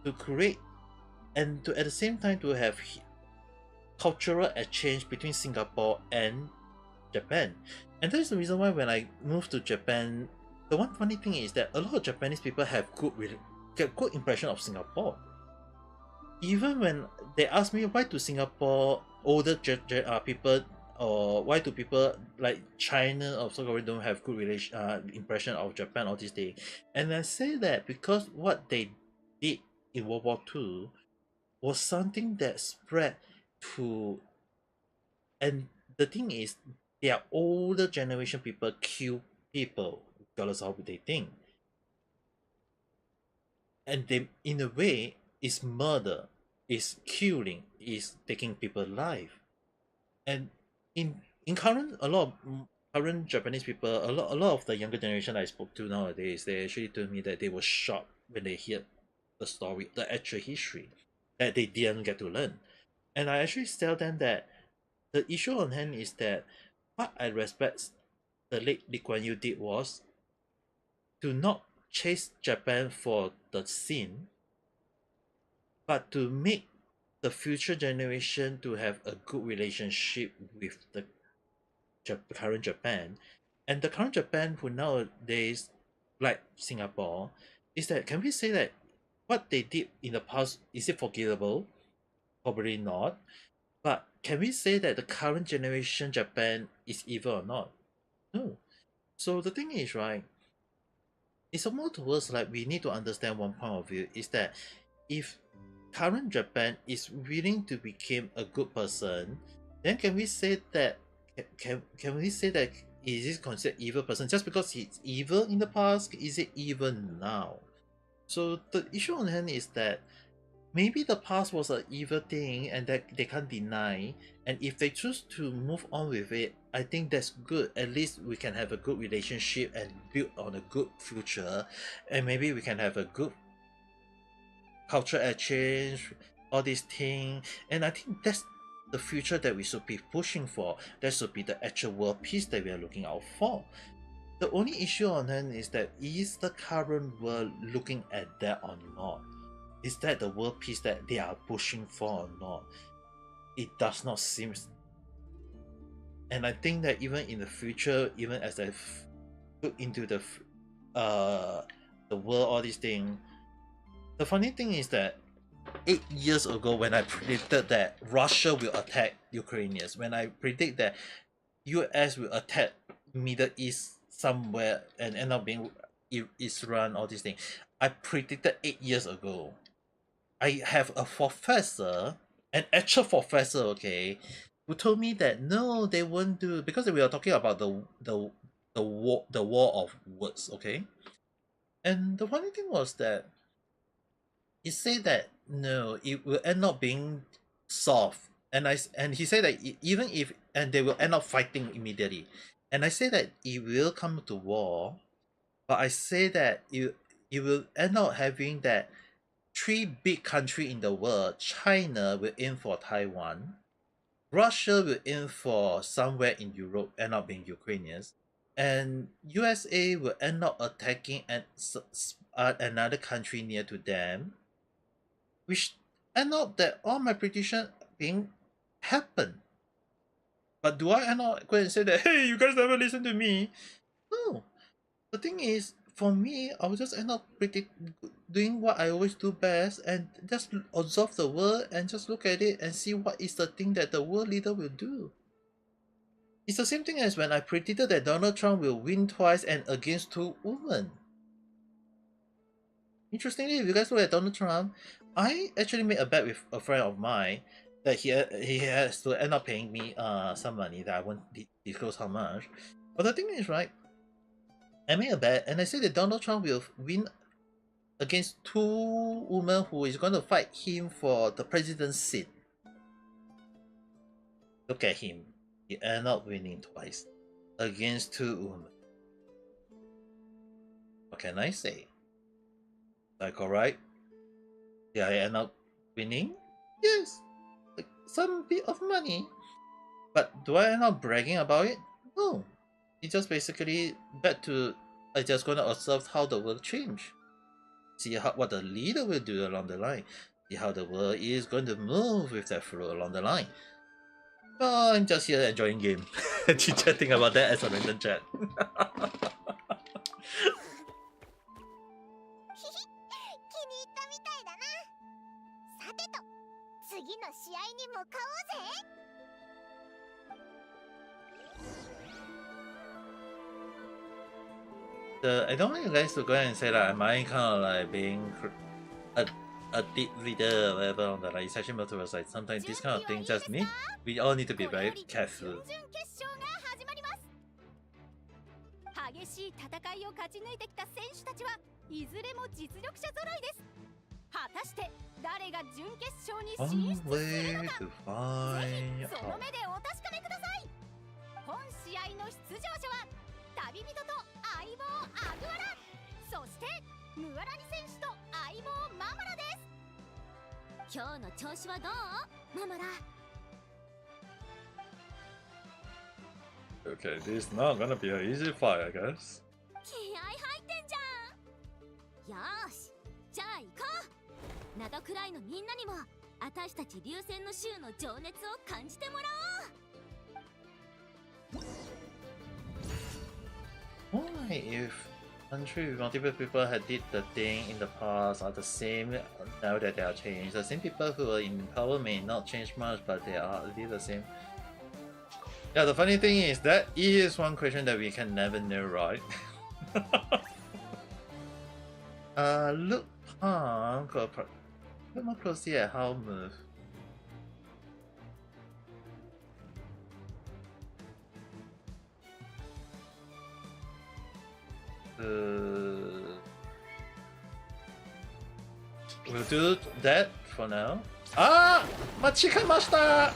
to create and to at the same time to have cultural exchange between Singapore and Japan. And that is the reason why when I moved to Japan, the one funny thing is that a lot of Japanese people have get good impression of Singapore. Even when they ask me why do Singapore older people, or why do people like China or South Korea don't have good impression of Japan all this day, and I say that because what they did in World War II was something that spread to, and the thing is, their older generation people kill people regardless of how they think, and they in a way is murder, is killing, is taking people's life. And in current, a lot of current Japanese people, a lot of the younger generation I spoke to nowadays, they actually told me that they were shocked when they hear the story, the actual history that they didn't get to learn. And I actually tell them that the issue on hand is that what I respect the late Lee Kuan Yew did was to not chase Japan for the sin, but to make the future generation to have a good relationship with the current Japan. And the current Japan who nowadays, like Singapore, is that can we say that what they did in the past, is it forgivable? Probably not. But can we say that the current generation Japan is evil or not? No. So the thing is, right, it's more towards like we need to understand one point of view is that if current Japan is willing to become a good person, then can we say that can we say that is this considered evil person just because he's evil in the past? Is it evil now? So the issue on hand is that maybe the past was an evil thing and that they can't deny, and if they choose to move on with it, I think that's good. At least we can have a good relationship and build on a good future, and maybe we can have a good cultural exchange, all these things, and I think that's the future that we should be pushing for. That should be the actual world peace that we are looking out for. The only issue on hand is that is the current world looking at that or not? Is that the world peace that they are pushing for or not? It does not seem. And I think that even in the future, even as I look into the world, all these things, the funny thing is that 8 years ago when I predicted that Russia will attack Ukrainians, when I predict that US will attack Middle East somewhere and end up being Israel, all these things, I predicted 8 years ago. I have a professor, an actual professor, okay, who told me that no, they won't do, because we are talking about the war of words, okay. And the funny thing was that he said that no, it will end up being solved, and he said that even if and they will end up fighting immediately, and I say that it will come to war, but I say that it will end up having that 3 big countries in the world. China will aim for Taiwan, Russia will aim for somewhere in Europe, end up being Ukrainians, and USA will end up attacking another country near to them, which end up that all my prediction being happen. But do I end up go and say that, hey, you guys never listen to me? No. The thing is, for me, I will just end up doing what I always do best and just observe the world and just look at it and see what is the thing that the world leader will do. It's the same thing as when I predicted that Donald Trump will win twice and against 2 women. Interestingly, if you guys look at Donald Trump, I actually made a bet with a friend of mine that he has to end up paying me some money that I won't disclose how much. But the thing is, right, I made a bet and I said that Donald Trump will win against 2 women who is going to fight him for the president's seat. Look at him. He ended up winning twice against 2 women. What can I say? Like, alright? Did I end up winning? Yes. Like, some bit of money. But do I end up bragging about it? No. It's just basically back to I just gonna observe how the world change. See what the leader will do along the line. See how the world is going to move with that flow along the line. Oh, I'm just here enjoying game. Chit-chatting about that as a random chat. 次の試合に向かおうぜ。I don't want you guys to go and say that am I kind of like being a deep reader or whatever on the like it's actually multiple sides. Sometimes this kind of thing just me. We all need to be very careful. 激しい戦いを勝ち抜いてきた選手たちはいずれも実力者揃いです。果たして誰が準決勝に進出するのか、ぜひその目でお確かめください。本試合の出場者は旅人と相棒アグアラ、そしてムアラニ選手と相棒ママラです。今日の調子はどう？ママラ。Okay, this is not gonna be an easy fight, I guess. 気合入ってんじゃん。よーし、じゃあ行こう。灘くらいのみんなにも私たち流星の衆の情熱を感じてもらおう。Why if country with multiple people had did the thing in the past are the same now that they are changed. The same people who are in power may not change much, but they are still the same. Yeah, the funny thing is that is one question that we can never know, right? Look, look more closely at how move. We'll do that for now. Ah! Machikamashita!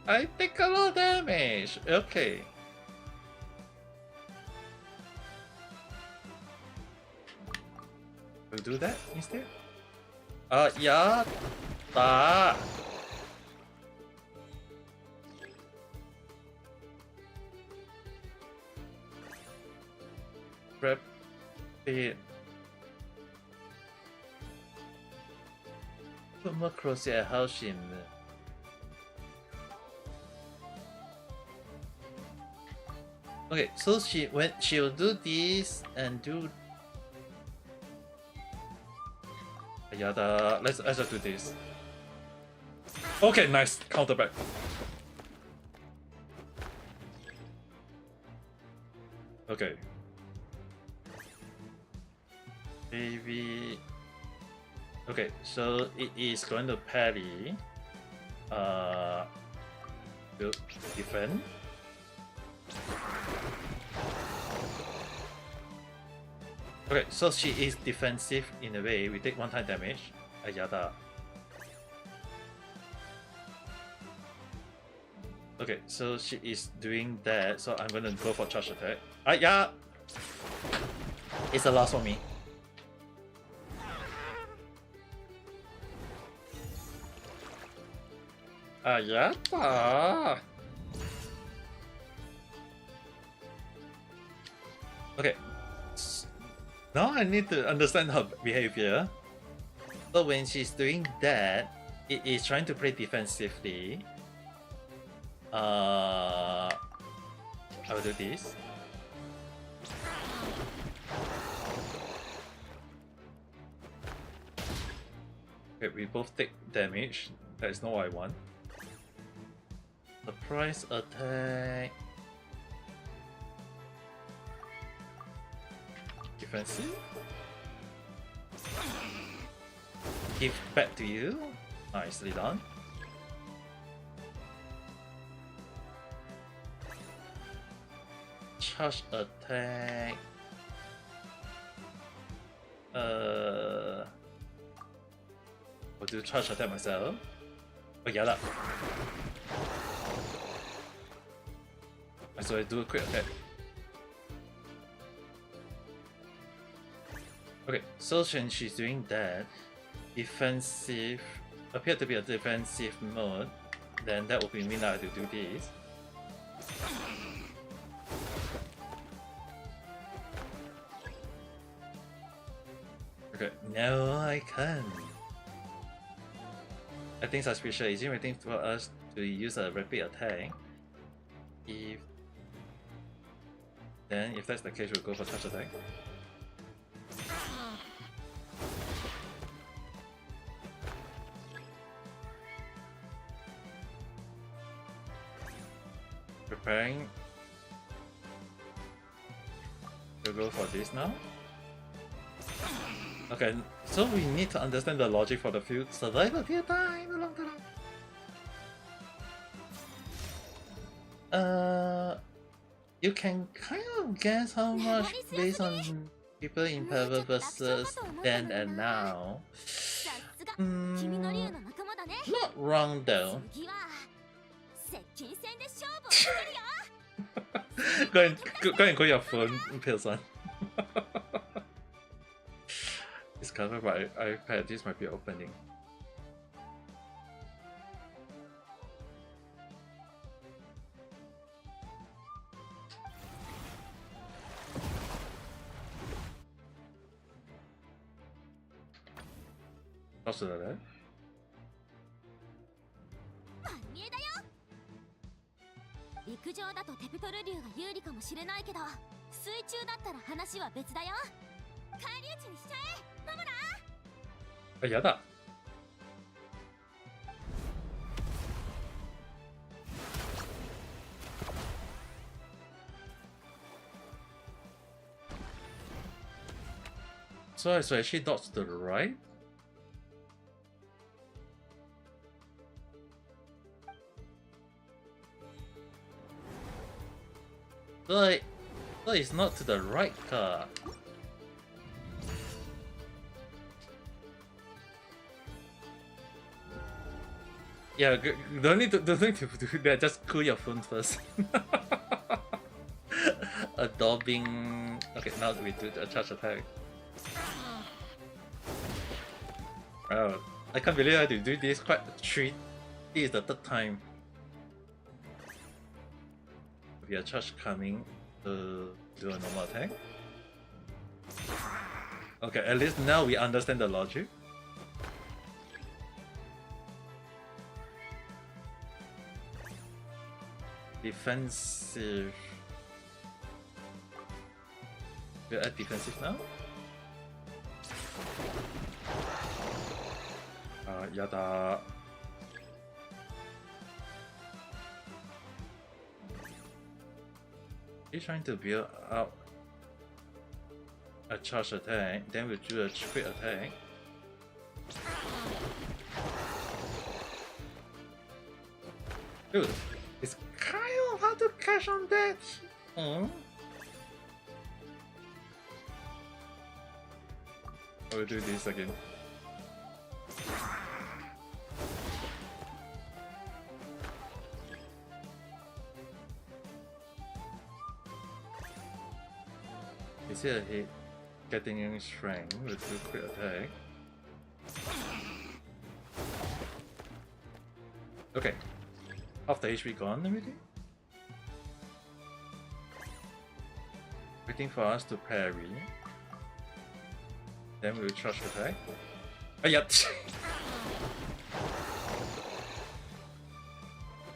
I take a lot of damage. Okay. We'll do that instead. Yeah. Grab it. Put more closely at how she moves. Okay, so she'll do this and do. Yada. Let's just do this. Okay, nice counter back. Okay. Maybe. Okay, so it is going to parry. Defend. Okay, so she is defensive in a way. We take one-time damage. Yada. Okay, so she is doing that. So I'm gonna go for charge attack. Yeah. It's the last for me. Yada. Okay. Now I need to understand her behavior. So when she's doing that, it is trying to play defensively. I will do this. Okay, we both take damage. That is not what I want. Surprise attack. Defensive. Give back to you. Nicely done. Charge attack. I'll do charge attack myself. Oh yeah lah. So I do a quick attack. Okay, so when she's doing that, defensive appear to be a defensive mode, then that would be mean that I have to do this. Okay, now I can. I think suspicious. Is it waiting for us to use a rapid attack? If that's the case, we'll go for charge attack. Preparing to go for this now. Okay, so we need to understand the logic for the few survival few time along the line. You can kind of guess how much based on people in power versus then and now. Not wrong though. go and call your phone, Pilson. It's covered by iPad. This might be opening. Cross to the left. 陸上だとテプトル流が有利かもしれないけど、水中だったら話は別だよ。返り討ちにしちゃえ、ママラ。あ、やだ。So I actually dodged to the right. So it's not to the right car. Yeah, don't need to do that. Just cool your phone first. Adorbing. Okay, now we do the charge attack. Oh, I can't believe I had to do this quite this is the third time. We are charge coming to do a normal attack. Okay, at least now we understand the logic. Defensive. We're at defensive now? Yada. He's trying to build up a charge attack, then we'll do a quick attack. Dude, it's kind of hard to catch on that. We'll do this again. Is it a hit? Getting in strength with a quick attack. Okay. Half the HP gone already? Waiting for us to parry. Then we'll charge attack. Ah, yeah.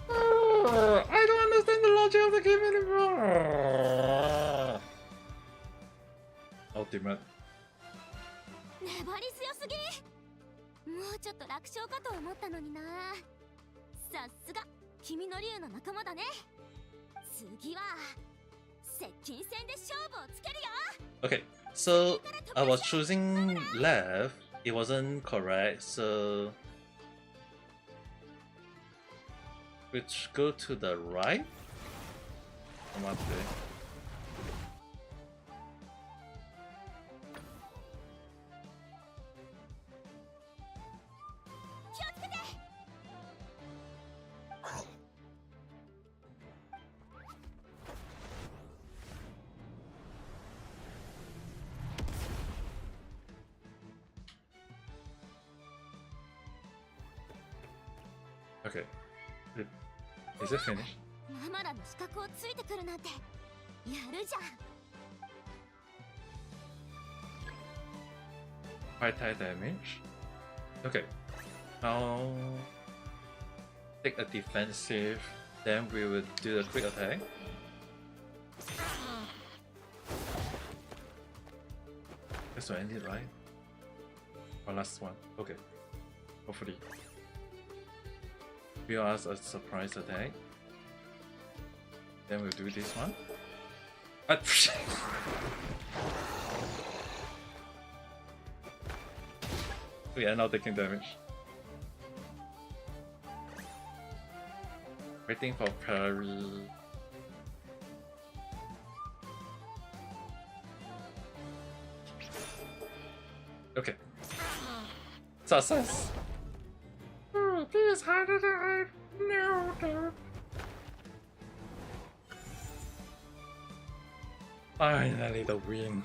I don't understand the logic of the game anymore. Ultimate. 粘り強すぎ。もうちょっと楽勝かと思ったのにな。さすが君の竜の仲間だね。次は接近戦で勝負をつけるよ。Okay, so I was choosing left. It wasn't correct, so let's go to the right. Come up there. Okay. Is it finished? ママらの資格をついてくるなんてやるじゃん。Quite high damage. Okay. Now take a defensive, then we will do a quick attack. This will end it, right? Or last one. Okay. Hopefully. Give us a surprise attack. Then we'll do this one. We are now taking damage. Waiting for parry. Okay. Success! This is harder than I knew. Finally the win.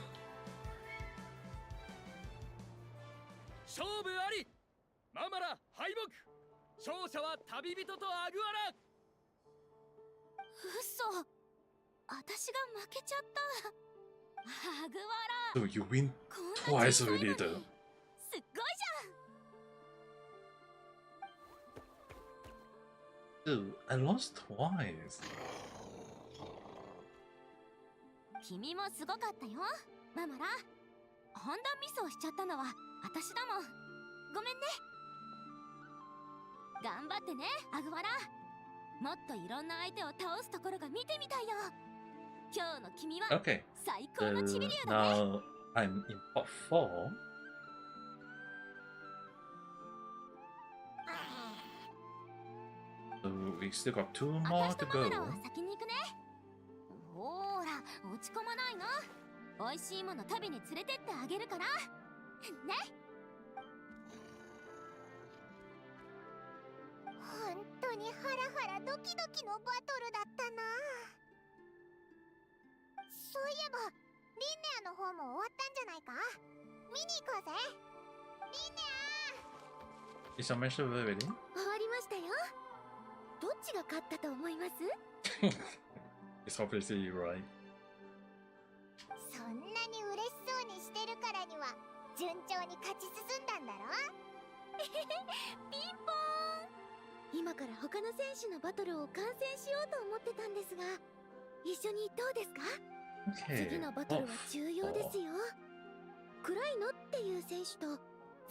勝負あり。ママら敗北。勝者は旅人とアグアラ。嘘。私が負けちゃった。アグワ So ラ。 you win こんな twice 小さいの already に though. すっごいじゃん。Dude, I lost twice. 君もすごかったよママラ。判断ミスをしちゃったのは私だもん。ごめんね。頑張ってねアグワラ。もっといろんな相手を倒すところが見てみたいよ。今日の君は Okay, 最高のチビ竜 so だね。 now I'm in part 4. So we still got 2 more 私 to とママラ go. は先に行くね。ほーら落ち込まないの。美味しいもの食べに連れてってあげるからね。本当にハラハラドキドキのバトルだったな。そういえばリンネアの方も終わったんじゃないか。見に行こうぜリンネ Is your match already? 終わりましたよ。どっちが勝ったと思います？ It's obviously you, right? ア。そんなに嬉しそうにしてるからには順調に勝ち進んだんだろ。ピンポーン。今から他の選手のバトルを観戦しようと思ってたんですが、一緒にどうですか？ Okay. 次のバトルは重要ですよ。クライノっていう選手と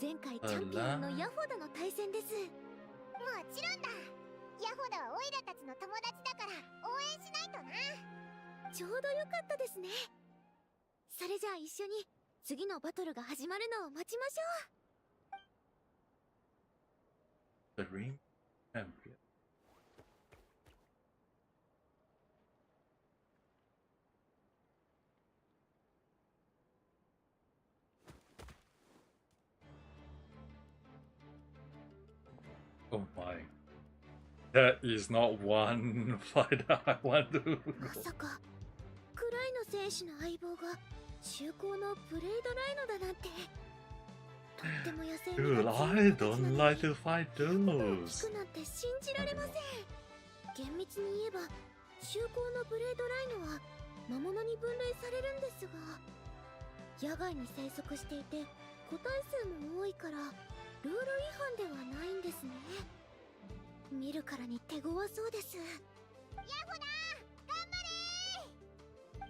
前回チャンピオンのヤホダの対戦です。もちろんだ。ヤホダはオイラたちの友達だから応援しないとな。ちょうどよかったですね。それじゃあ一緒に次のバトルが始まるのを待ちましょう。 The ring champion. Oh my. That is not one fight that I want to go. まさかクライノ選手の相棒が中高のブレイドライノだなんて。とっても野生 Dude, 味が強 I い子たちな don't の like に to fight 聞 those. くなんて信じられません。厳密に言えば中高のブレイドライノは魔物に分類されるんですが、野外に生息していて個体数も多いからルール違反ではないんですね。見るからに手強そうです。ヤホダ頑張れ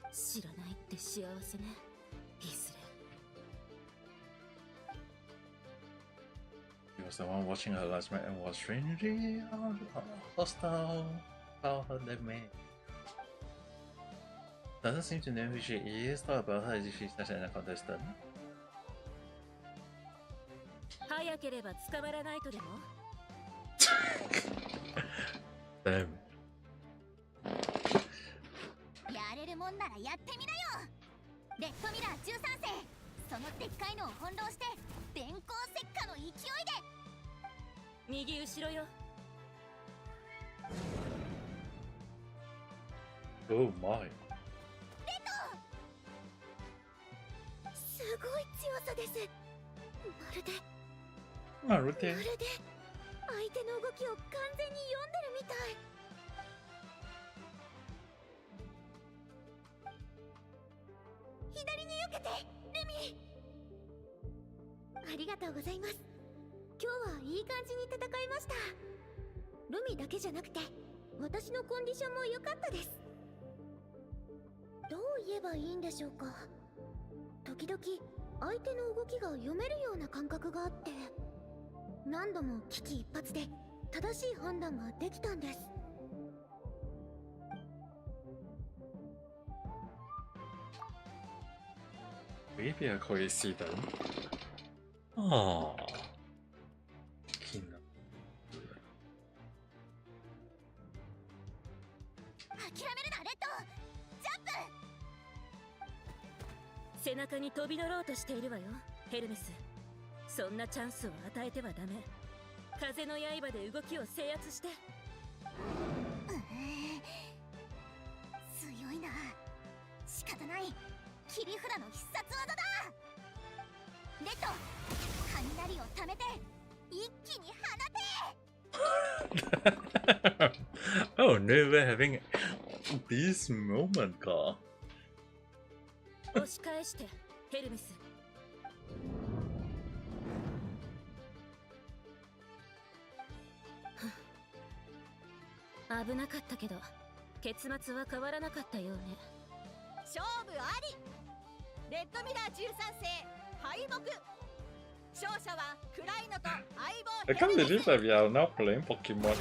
ー。知らないって幸せね。いずれ He was the one watching her last match and was strangely hostile about her that man. Doesn't seem to know who she is, thought about her as if she's not a contestant. 早ければ捕まらないとでも。 Damn. やれるもんならやってみなよ。レッドミラー13世、そのでっかいのを翻弄して電光石火の勢いで。右後ろよ。 Oh my. すごい強さです。まるでまるで相手の動きを完全に読んでるみたい。左に避けてルミ。ありがとうございます。今日はいい感じに戦いました。ルミだけじゃなくて私のコンディションも良かったです。どう言えばいいんでしょうか。時々相手の動きが読めるような感覚があって、何度も危機一髪で正しい判断ができたんです。Maybe a coincidence. Oh. 気になる。諦めるなレッド。ジャンプ。背中に飛び乗ろうとしているわよヘルメス。そんなチャンスを与えてはダメ。風の刃で動きを制圧して。強いな。仕方ない。切り札の必殺技だ。レッド、雷を溜めて一気に放て。Oh no, we're having this moment, か。押し返してヘルメス。危なかったけど結末は変わらなかったようね。勝負あり。レッドミラー13世敗北。勝者はクライノと相棒 I can't believe that we are now playing Pokemon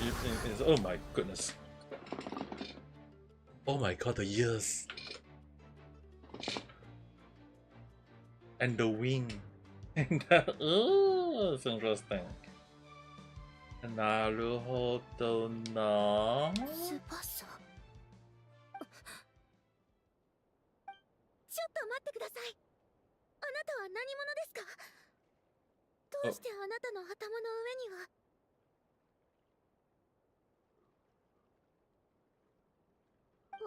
oh my goodness. Oh my god, the ears. And the wing. And the... Oh, it's interesting. なるほどな。翼。ちょっと待ってください。あなたは何者ですか？どうしてあなたの頭の上には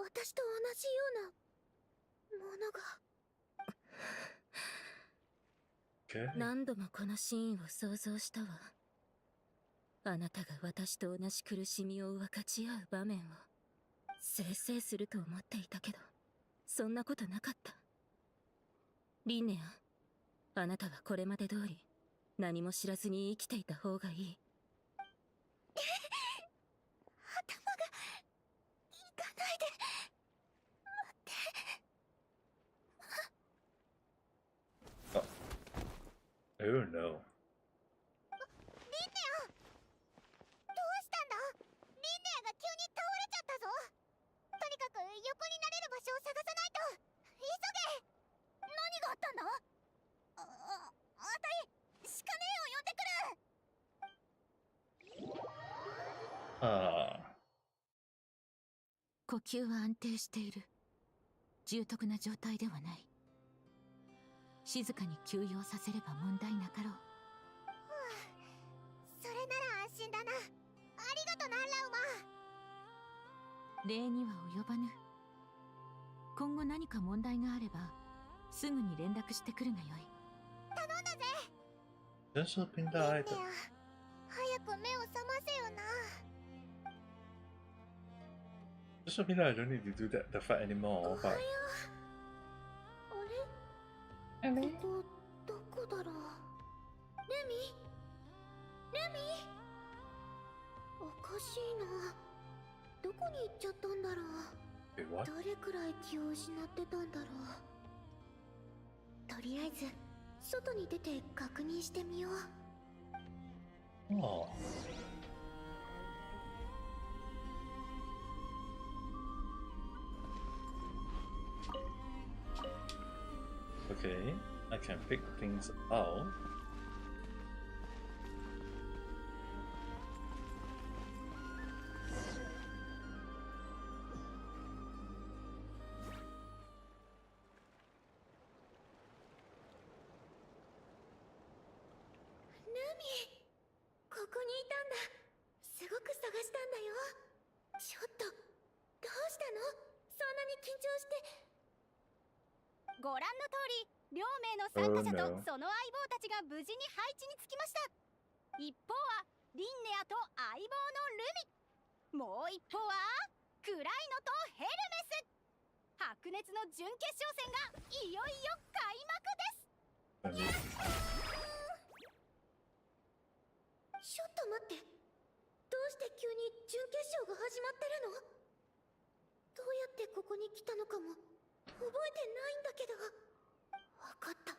私と同じようなものが。何度もこのシーンを想像したわ。あなたが私と同じ苦しみを分かち合う場面を生成すると思っていたけど、そんなことなかった。リンネア、あなたはこれまで通り何も知らずに生きていた方がいい。頭がいかないで。待って。Oh no. リンネア、どうしたんだ？リンネアが急に倒れちゃったぞ。とにかく横になれる場所を探さないと。急げ。何があったんだ？あたい、シカネを呼んでくる。呼吸は安定している。重篤な状態ではない。静かに休養させれば問題なかろう。それなら安心だな。ありがとな、ラウマ。礼には及ばぬ。今後何か問題があればすぐに連絡してくるがよい。頼んだぜ。This has been リン the ネア、 item. 早く目を覚ませよな。 This has been the I don't need to do the fight anymore. But あれ？ここどこだろう？レミ？レミ？おかしいな。どこに行っちゃったんだろう。 wait, what? どれくらい気を失ってたんだろう。とりあえず外に出て確認してみよう。 Oh. Okay, I can pick things out. Numi、 ここにいたんだ。すごく探したんだよ。ちょっと、どうしたの？そんなに緊張して。ご覧の通り、両名の参加者とその相棒たちが無事に配置につきました。一方はリンネアと相棒のルミ、もう一方はクライノとヘルメス。白熱の準決勝戦がいよいよ開幕です。ちょっと待って、どうして急に準決勝が始まってるの？どうやってここに来たのかも覚えてないんだけど。わかった。ま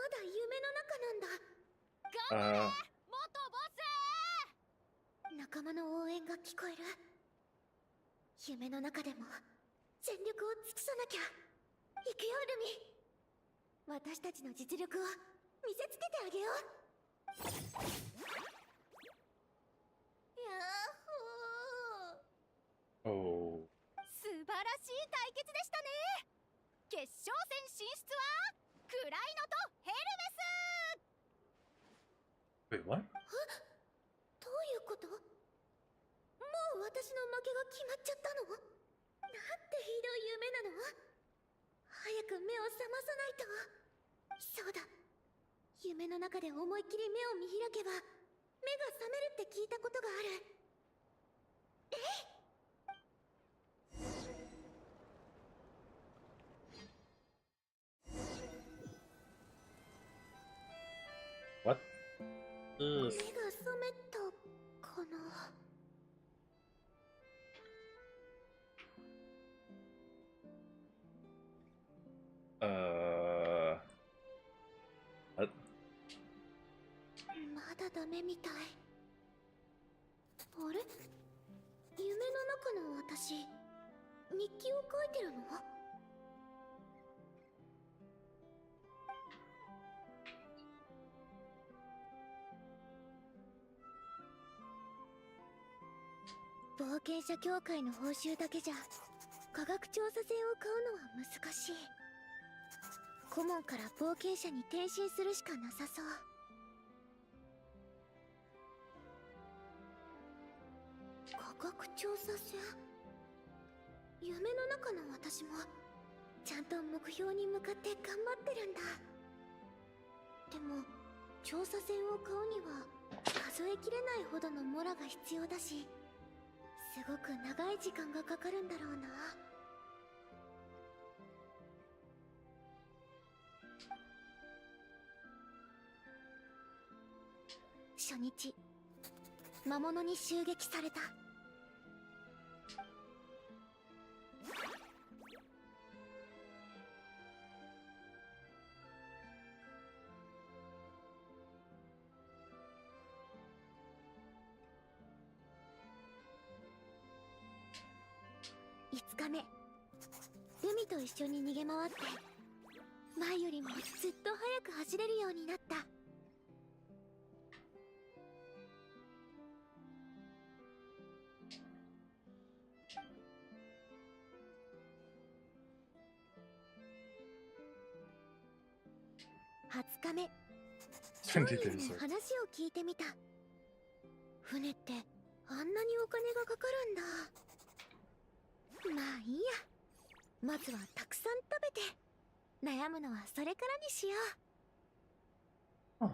だ夢の中なんだ。頑張れ、元ボス。仲間の応援が聞こえる。夢の中でも全力を尽くさなきゃ。行くよルミ。私たちの実力を見せつけてあげよう。Oh. 素晴らしい対決でしたね。決勝戦進出はクライノとヘルメス。 Wait, what? どういうこと？もう私の負けが決まっちゃったの？なんてひどい夢なの？早く目を覚まさないと。そうだ、夢の中で思いっきり目を見開けば目が覚めるって聞いたことがある。What? 目が覚めたかな。メみたい。あれ、夢の中の私、日記を書いてるの？冒険者協会の報酬だけじゃ科学調査船を買うのは難しい。顧問から冒険者に転身するしかなさそう。科学調査船、夢の中の私もちゃんと目標に向かって頑張ってるんだ。でも調査船を買うには数えきれないほどのモラが必要だし、すごく長い時間がかかるんだろうな。初日、魔物に襲撃された。5日目、ルミと一緒に逃げ回って前よりもずっと速く走れるようになった。20日目、商人に話を聞いてみた。船ってあんなにお金がかかるんだ。まあいいや、まずはたくさん食べて、悩むのはそれからにしよう。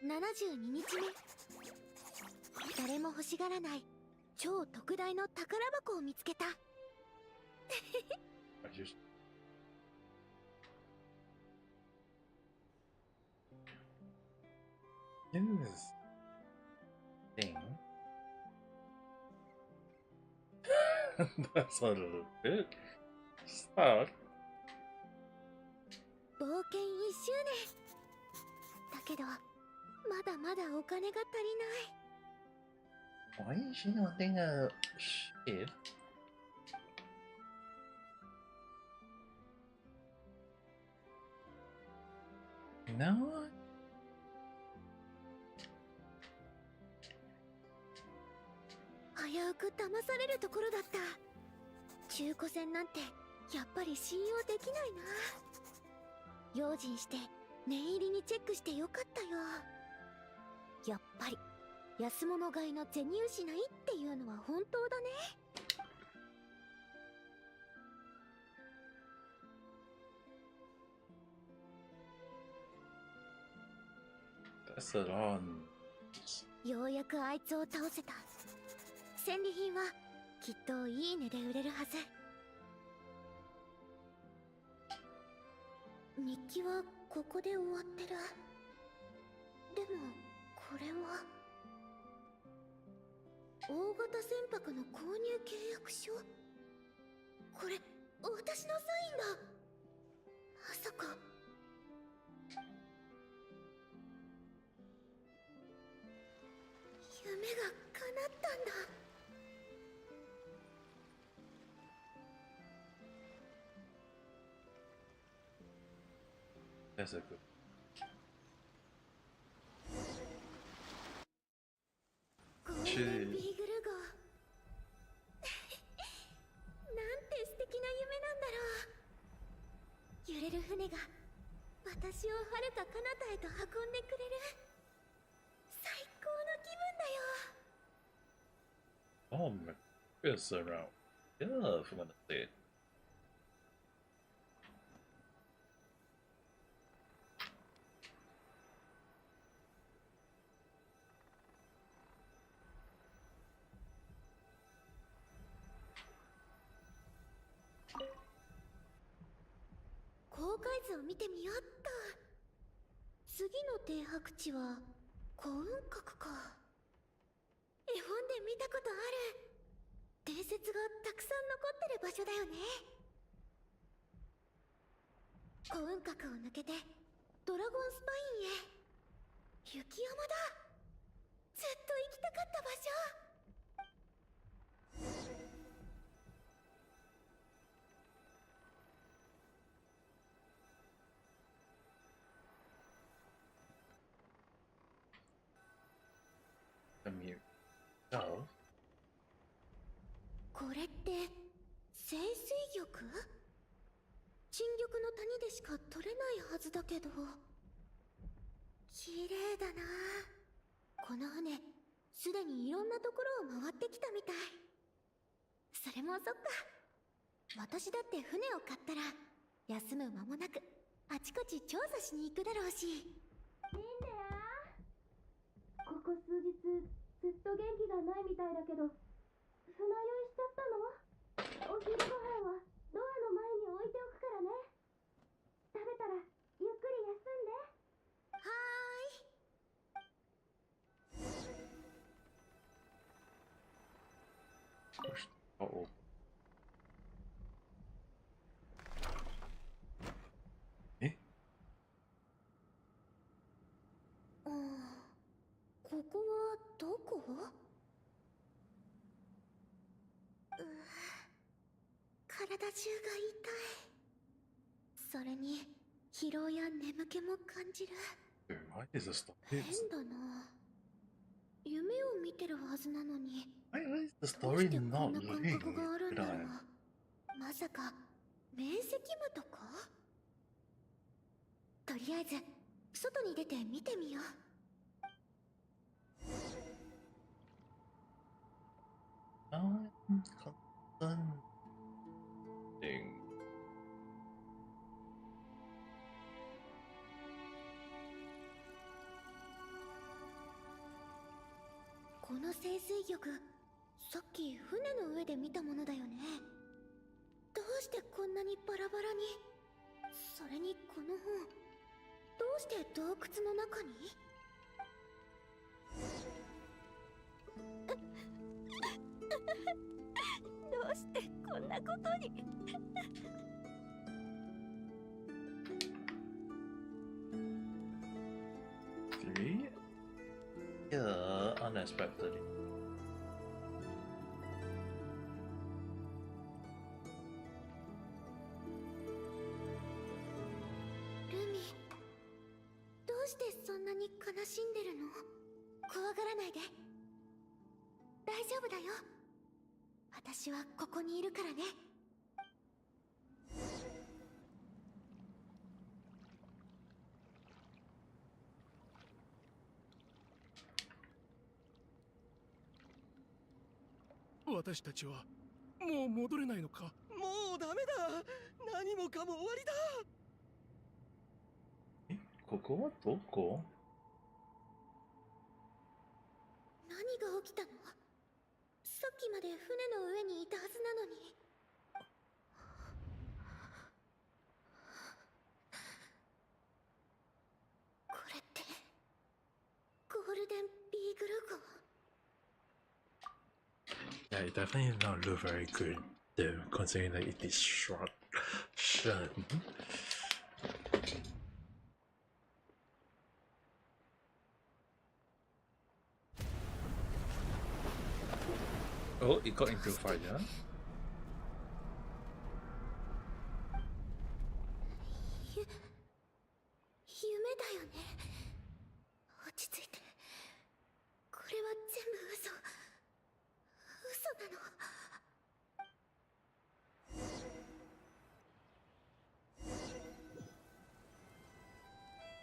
72日目、誰も欲しがらない超特大の宝箱を見つけた。Yes. Thing. That's a little bit. Start. 冒険1周年だけど、まだまだお金が足りない。 Why is she not getting a ship? No. 危うく騙されるところだった。中古船なんてやっぱり信用できないな。用心して念入りにチェックしてよかったよ。やっぱり安物買いの銭失いっていうのは本当だね。That's a lot. ようやくあいつを倒せた。戦利品はきっといい値で売れるはず。日記はここで終わってる。でもこれは大型船舶の購入契約書。これ私のサインだ。まさか夢が叶ったんだ。That's a good. ゴールデンビーグル号。なんて素敵な夢なんだろう。揺れる船が私を遥か彼方へと運んでくれる。最高の気分だよ。 Oh my goodness, around. Yeah, if I'm gonna say it. 航海図を見てみよっと。次の停泊地は幸運閣か。絵本で見たことある。伝説がたくさん残ってる場所だよね。古雲閣を抜けてドラゴンスパインへ。雪山だ。ずっと行きたかった場所。So? これって清水玉？新玉の谷でしか取れないはずだけど。綺麗だな。この船すでにいろんなところを回ってきたみたい。それもそっか。私だって船を買ったら休む間もなくあちこち調査しに行くだろうし。リンデア、ここ数日ずっと元気がないみたいだけど、船酔いしちゃったの？お昼ご飯はドアの前に置いておくからね。食べたらゆっくり休んで。はーい。Uh-oh. ここはどこ？体中が痛い。それに疲労や眠気も感じる。Why is this 変だな。夢を見てるはずなのに、 Why is the どう story してこん not な感 linked 覚があるん with だろう。 that? まさか面積部とか？とりあえず外に出て見てみよう。I'm confronting. この清水玉、さっき船の上で見たものだよね。どうしてこんなにバラバラに。それにこの本、どうして洞窟の中に？どうしてこんなことに。Three? Yeah, unexpectedly. ルミ、どうしてそんなに悲しんでるの？怖がらないで。大丈夫だよ。私はここにいるからね。私たちはもう戻れないのか？もうダメだ。何もかも終わりだ。ここはどこ？何が起きたの？さっきまで船の上にいたはずなのに。これってゴールデンビーグル号？ Yeah, it definitely does not look very good, though, considering that it is short. Oh, it got into fire. 夢だよね。落ち着いて。これは全部嘘。嘘なの。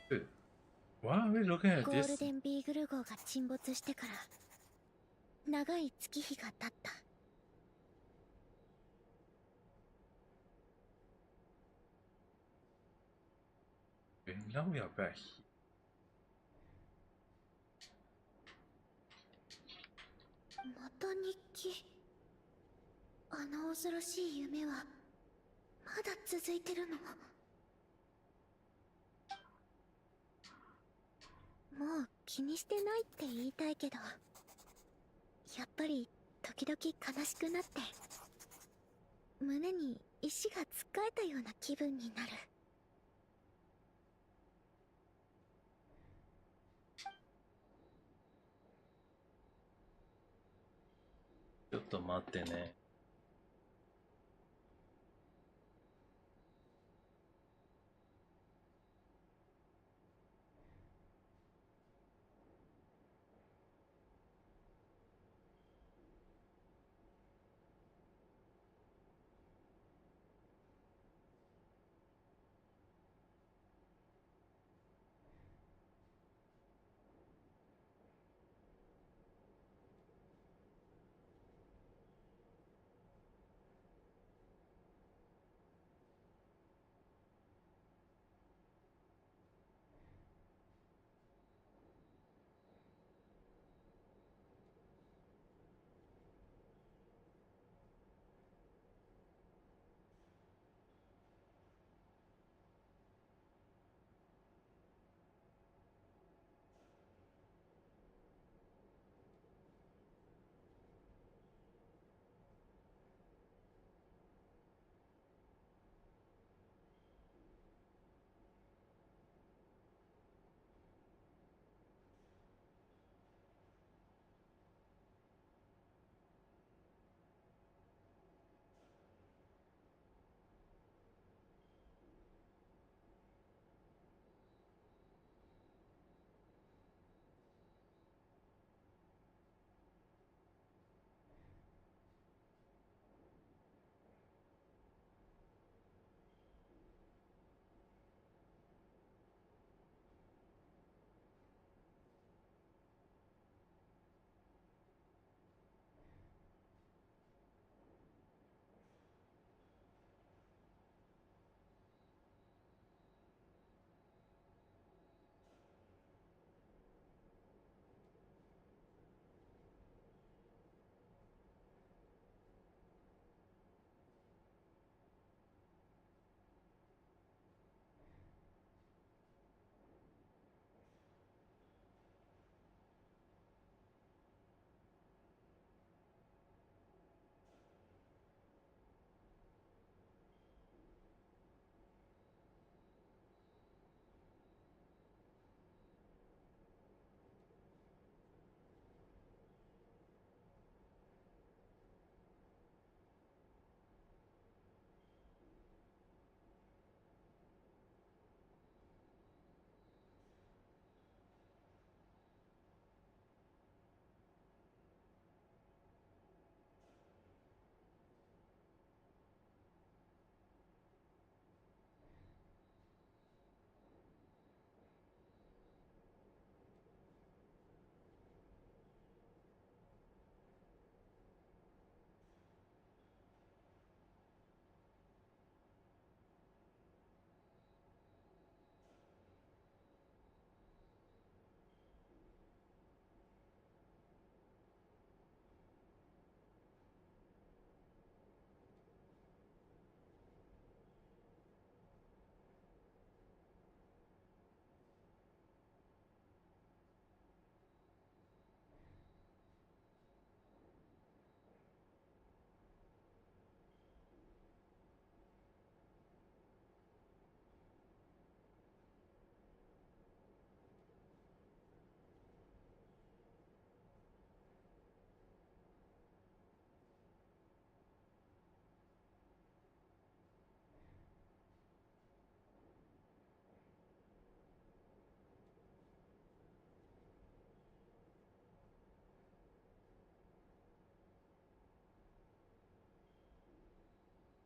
Dude, why are we looking at ゴー this? ルデンビーグル号が沈没してから長い月日が経った。Okay, now we are back. また日記。あの恐ろしい夢はまだ続いてるの？もう気にしてないって言いたいけど、やっぱり時々悲しくなって、胸に石がつっかえたような気分になる。ちょっと待ってね。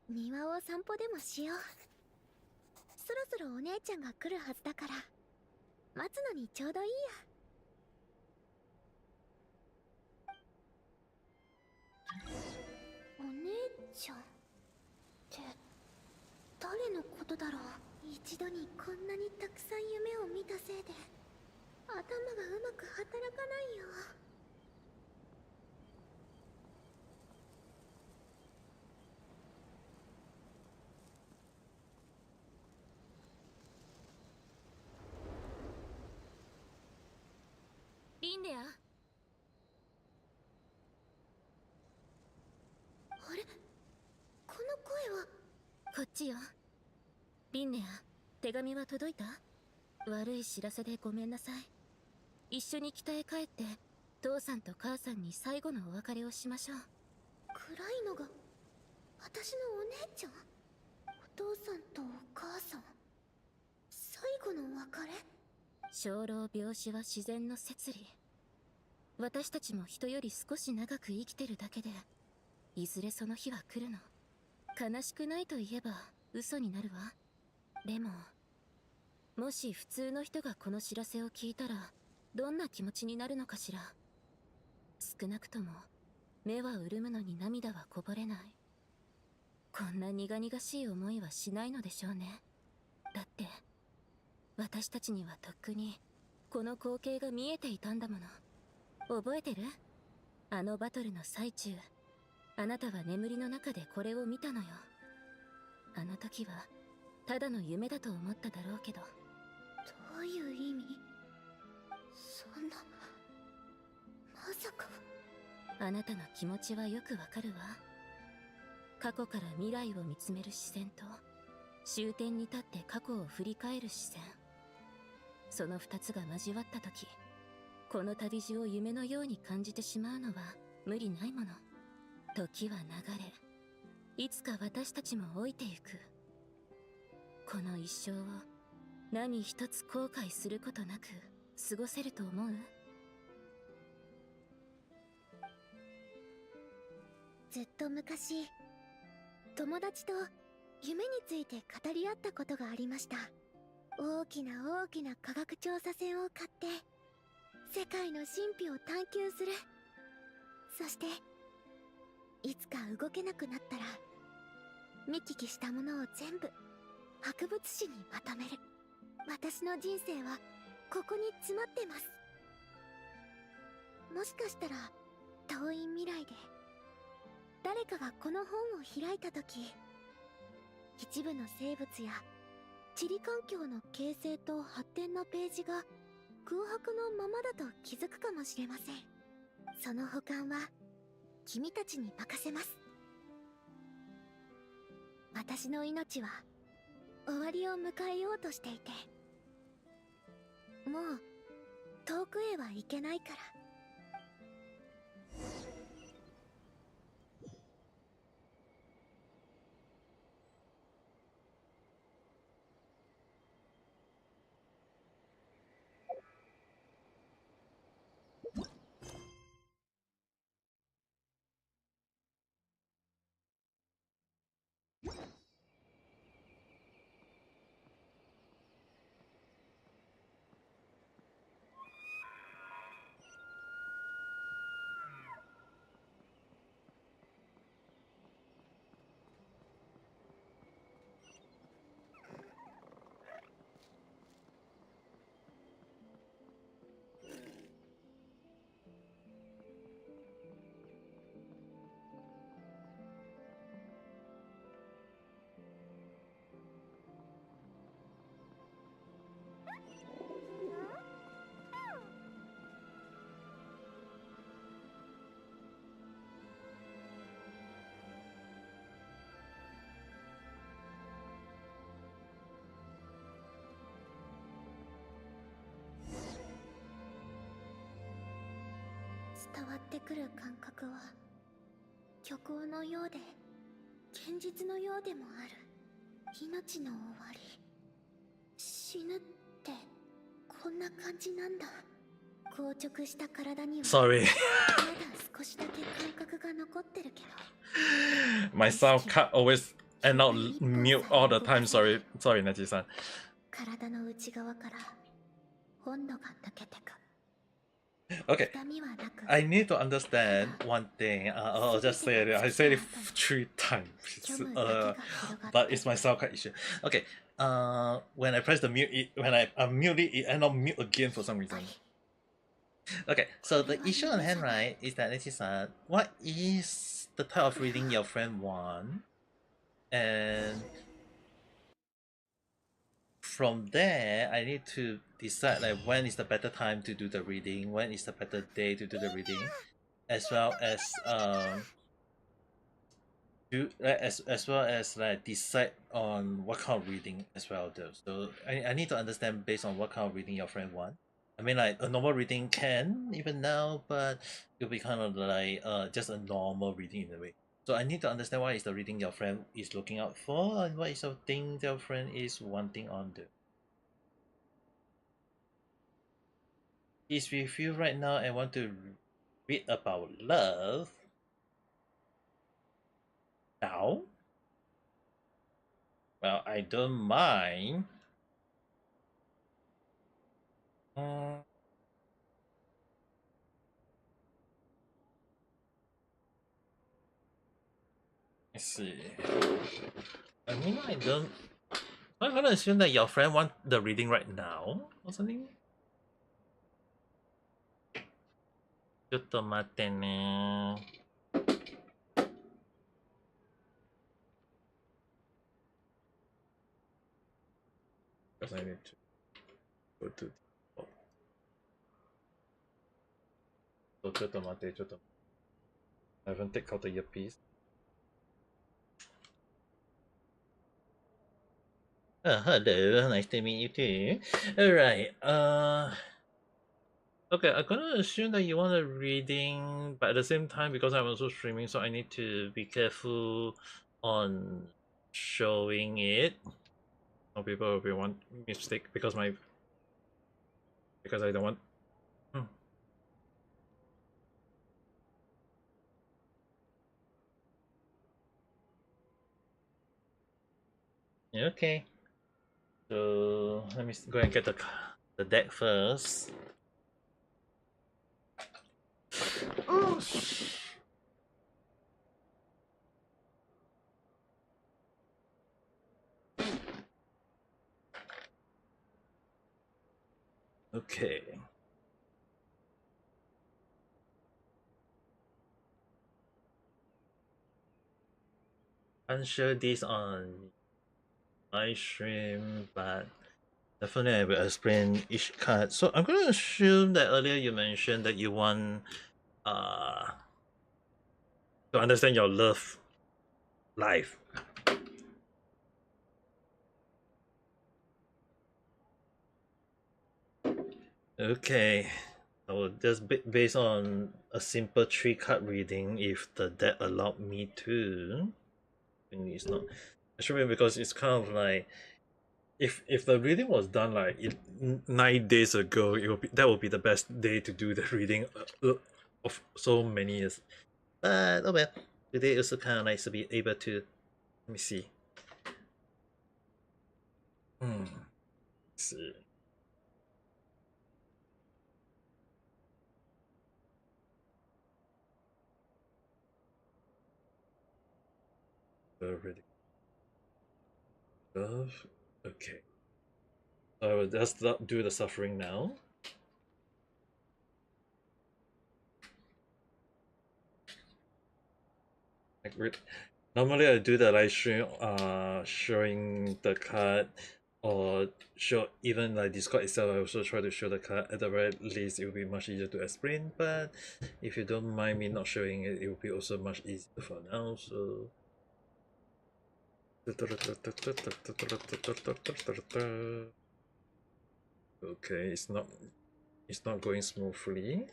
庭を散歩でもしよう。そろそろお姉ちゃんが来るはずだから待つのにちょうどいいや。お姉ちゃんって誰のことだろう。一度にこんなにたくさん夢を見たせいで頭がうまく働かないよ。リンデア、こっちよ。リンネア、手紙は届いた？悪い知らせでごめんなさい。一緒に北へ帰って父さんと母さんに最後のお別れをしましょう。暗いのが私のお姉ちゃん？お父さんとお母さん、最後のお別れ？生老病死は自然の摂理。私たちも人より少し長く生きてるだけで、いずれその日は来るの。悲しくないと言えば嘘になるわ。でももし普通の人がこの知らせを聞いたらどんな気持ちになるのかしら。少なくとも目は潤むのに涙はこぼれない。こんな苦々しい思いはしないのでしょうね。だって私たちにはとっくにこの光景が見えていたんだもの。覚えてる？あのバトルの最中、あなたは眠りの中でこれを見たのよ。あの時はただの夢だと思っただろうけど。どういう意味？そんな、まさか。あなたの気持ちはよくわかるわ。過去から未来を見つめる視線と、終点に立って過去を振り返る視線。その二つが交わった時、この旅路を夢のように感じてしまうのは無理ないもの。時は流れ、いつか私たちも老いてゆく。この一生を何一つ後悔することなく過ごせると思う？ずっと昔、友達と夢について語り合ったことがありました。大きな大きな科学調査船を買って世界の神秘を探求する。そしていつか動けなくなったら見聞きしたものを全部博物誌にまとめる。私の人生はここに詰まってます。もしかしたら遠い未来で誰かがこの本を開いた時、一部の生物や地理環境の形成と発展のページが空白のままだと気づくかもしれません。その保管は君たちに任せます。私の命は終わりを迎えようとしていて、もう遠くへは行けないから。伝わってくる感覚は虚構のようで現実のようでもある。命の終わり、死ぬってこんな感じなんだ。硬直した体には Sorry. まだ少しだけ感覚が残ってるけど。My sound cut always and not mute all the time. Sorry, Naji-san. 体の内側から温度が抜けてく。 Okay, 痛みはなく、 I need to understand one thing. I'll just say it. I said it 3 times, 虚無だけが広がって but it's my sound card issue. Okay, when I press the mute, when I unmute it, it end up mute again for some reason. Okay, so the issue on hand, right, is that Nachi-san, what is the type of reading your friend want? And from there, I need to decide like when is the better time to do the reading, when is the better day to do the reading, as well as as well as like decide on what kind of reading as well though. So I need to understand based on what kind of reading your friend want. I mean like a normal reading can even now, but it'll be kind of like just a normal reading in a way. So I need to understand what is the reading your friend is looking out for and what is the thing your friend is wanting on the. Is with you right now and want to read about love now? Well, I don't mind. Let's see. I mean, I don't. I'm gonna assume that your friend want the reading right now or something. ちょっと待ってね。Because I need to go to. ちょっと待って、ちょっと。I haven't take out the earpiece. Hello, nice to meet you too. Alright, okay, I'm gonna assume that you want a reading, but at the same time, because I'm also streaming, so I need to be careful on showing it. Some people will be one mistake because I don't want. Okay. So let me go and get the deck first. Okay. Can't show this on live stream, but definitely I will explain each card. So I'm gonna assume that earlier you mentioned that you want to understand your love life. Okay. So just based on a simple 3-card reading, if the deck allowed me to, I think it's not. Actually, because it's kind of like if the reading was done like 9 days ago, that would be the best day to do the reading of so many years. But oh well, today also kind of nice to be able to. Let me see. Let's see. Reading. Love. Okay. I will just do the suffering now. Normally I do the live stream showing the card or show even like Discord itself. I also try to show the card. At the very least it will be much easier to explain, but if you don't mind me not showing it, it will be also much easier for now. So okay, it's not going smoothly.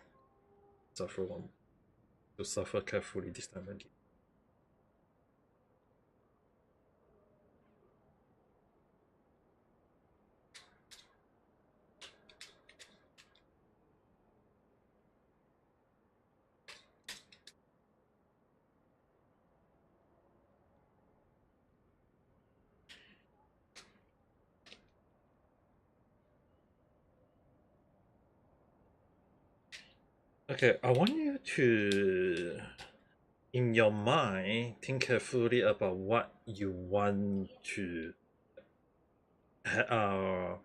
Suffer one to suffer carefully this time again. Okay, I want you to, in your mind, think carefully about what you want to have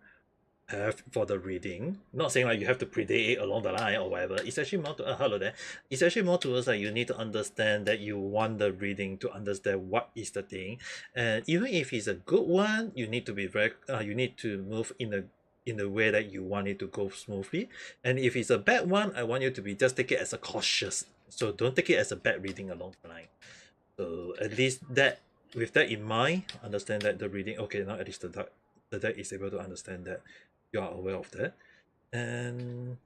for the reading. Not saying like you have to predict it along the line or whatever. It's actually more to hello there. It's actually more towards like you need to understand that you want the reading to understand what is the thing, and even if it's a good one, you need to be very you need to move in the way that you want it to go smoothly. And if it's a bad one, I want you to be just take it as a cautious. So don't take it as a bad reading along the line. So at least that, with that in mind, understand that the reading, okay, now at least the deck is able to understand that you are aware of that. And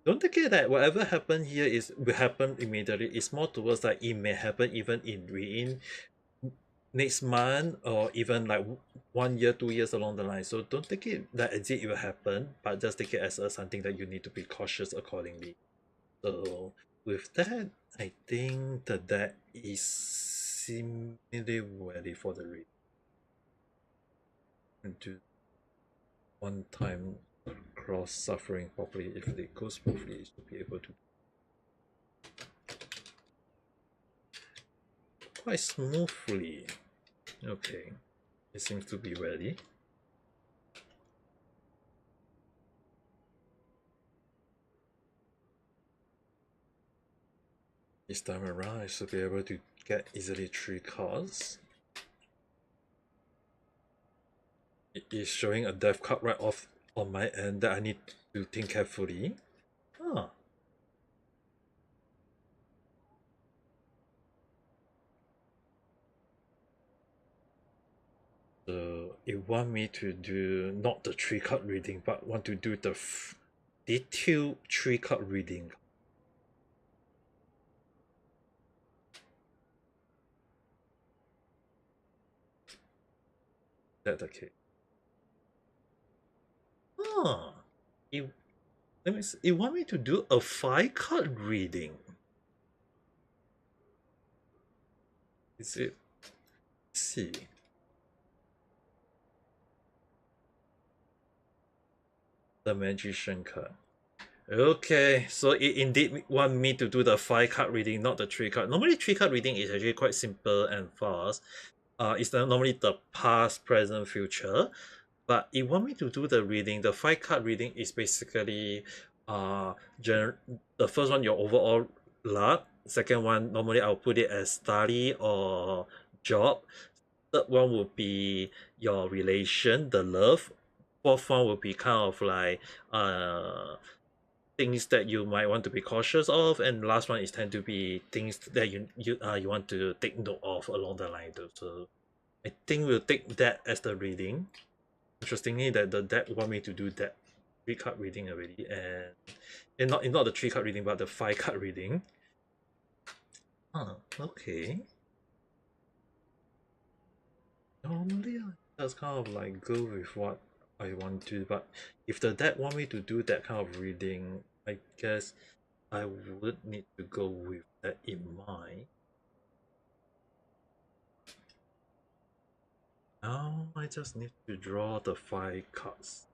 don't take it that whatever happened here will happen immediately. It's more towards that it may happen even in next month, or even like 1 year, 2 years along the line. So don't take it that as it will happen, but just take it as something that you need to be cautious accordingly. So with that, I think the deck is seemingly ready for the read. And do one time cross suffering properly. If it goes smoothly, it should be able to quite smoothly. Okay, it seems to be ready. This time around, I should be able to get easily 3 cards. It is showing a death card right off on my end that I need to think carefully. Ah. So it want me to do not the 3 card reading, but want to do the detailed 3 card reading. That's the case. Ah, let me see. It want me to do a 5 card reading. Is it? Let's see. The magician card. Okay, so it indeed want me to do the 5 card reading, not the 3 card. Normally 3 card reading is actually quite simple and fast. It's normally the past, present, future. But it want me to do the reading. The 5 card reading is basically the first one, your overall luck. Second one, normally I'll put it as study or job. Third one would be your relation, the love. Fourth one would be kind of like things that you might want to be cautious of, and last one is tend to be things that you want to take note of along the line though. So I think we'll take that as the reading. Interestingly, that the deck want me to do that 3 card reading already, and not the 3 card reading, but the 5 card reading. Okay. Normally I just kind of like go with what I want to, but if the deck want me to do that kind of reading, I guess I would need to go with that in mind. Now I just need to draw the 5 cards.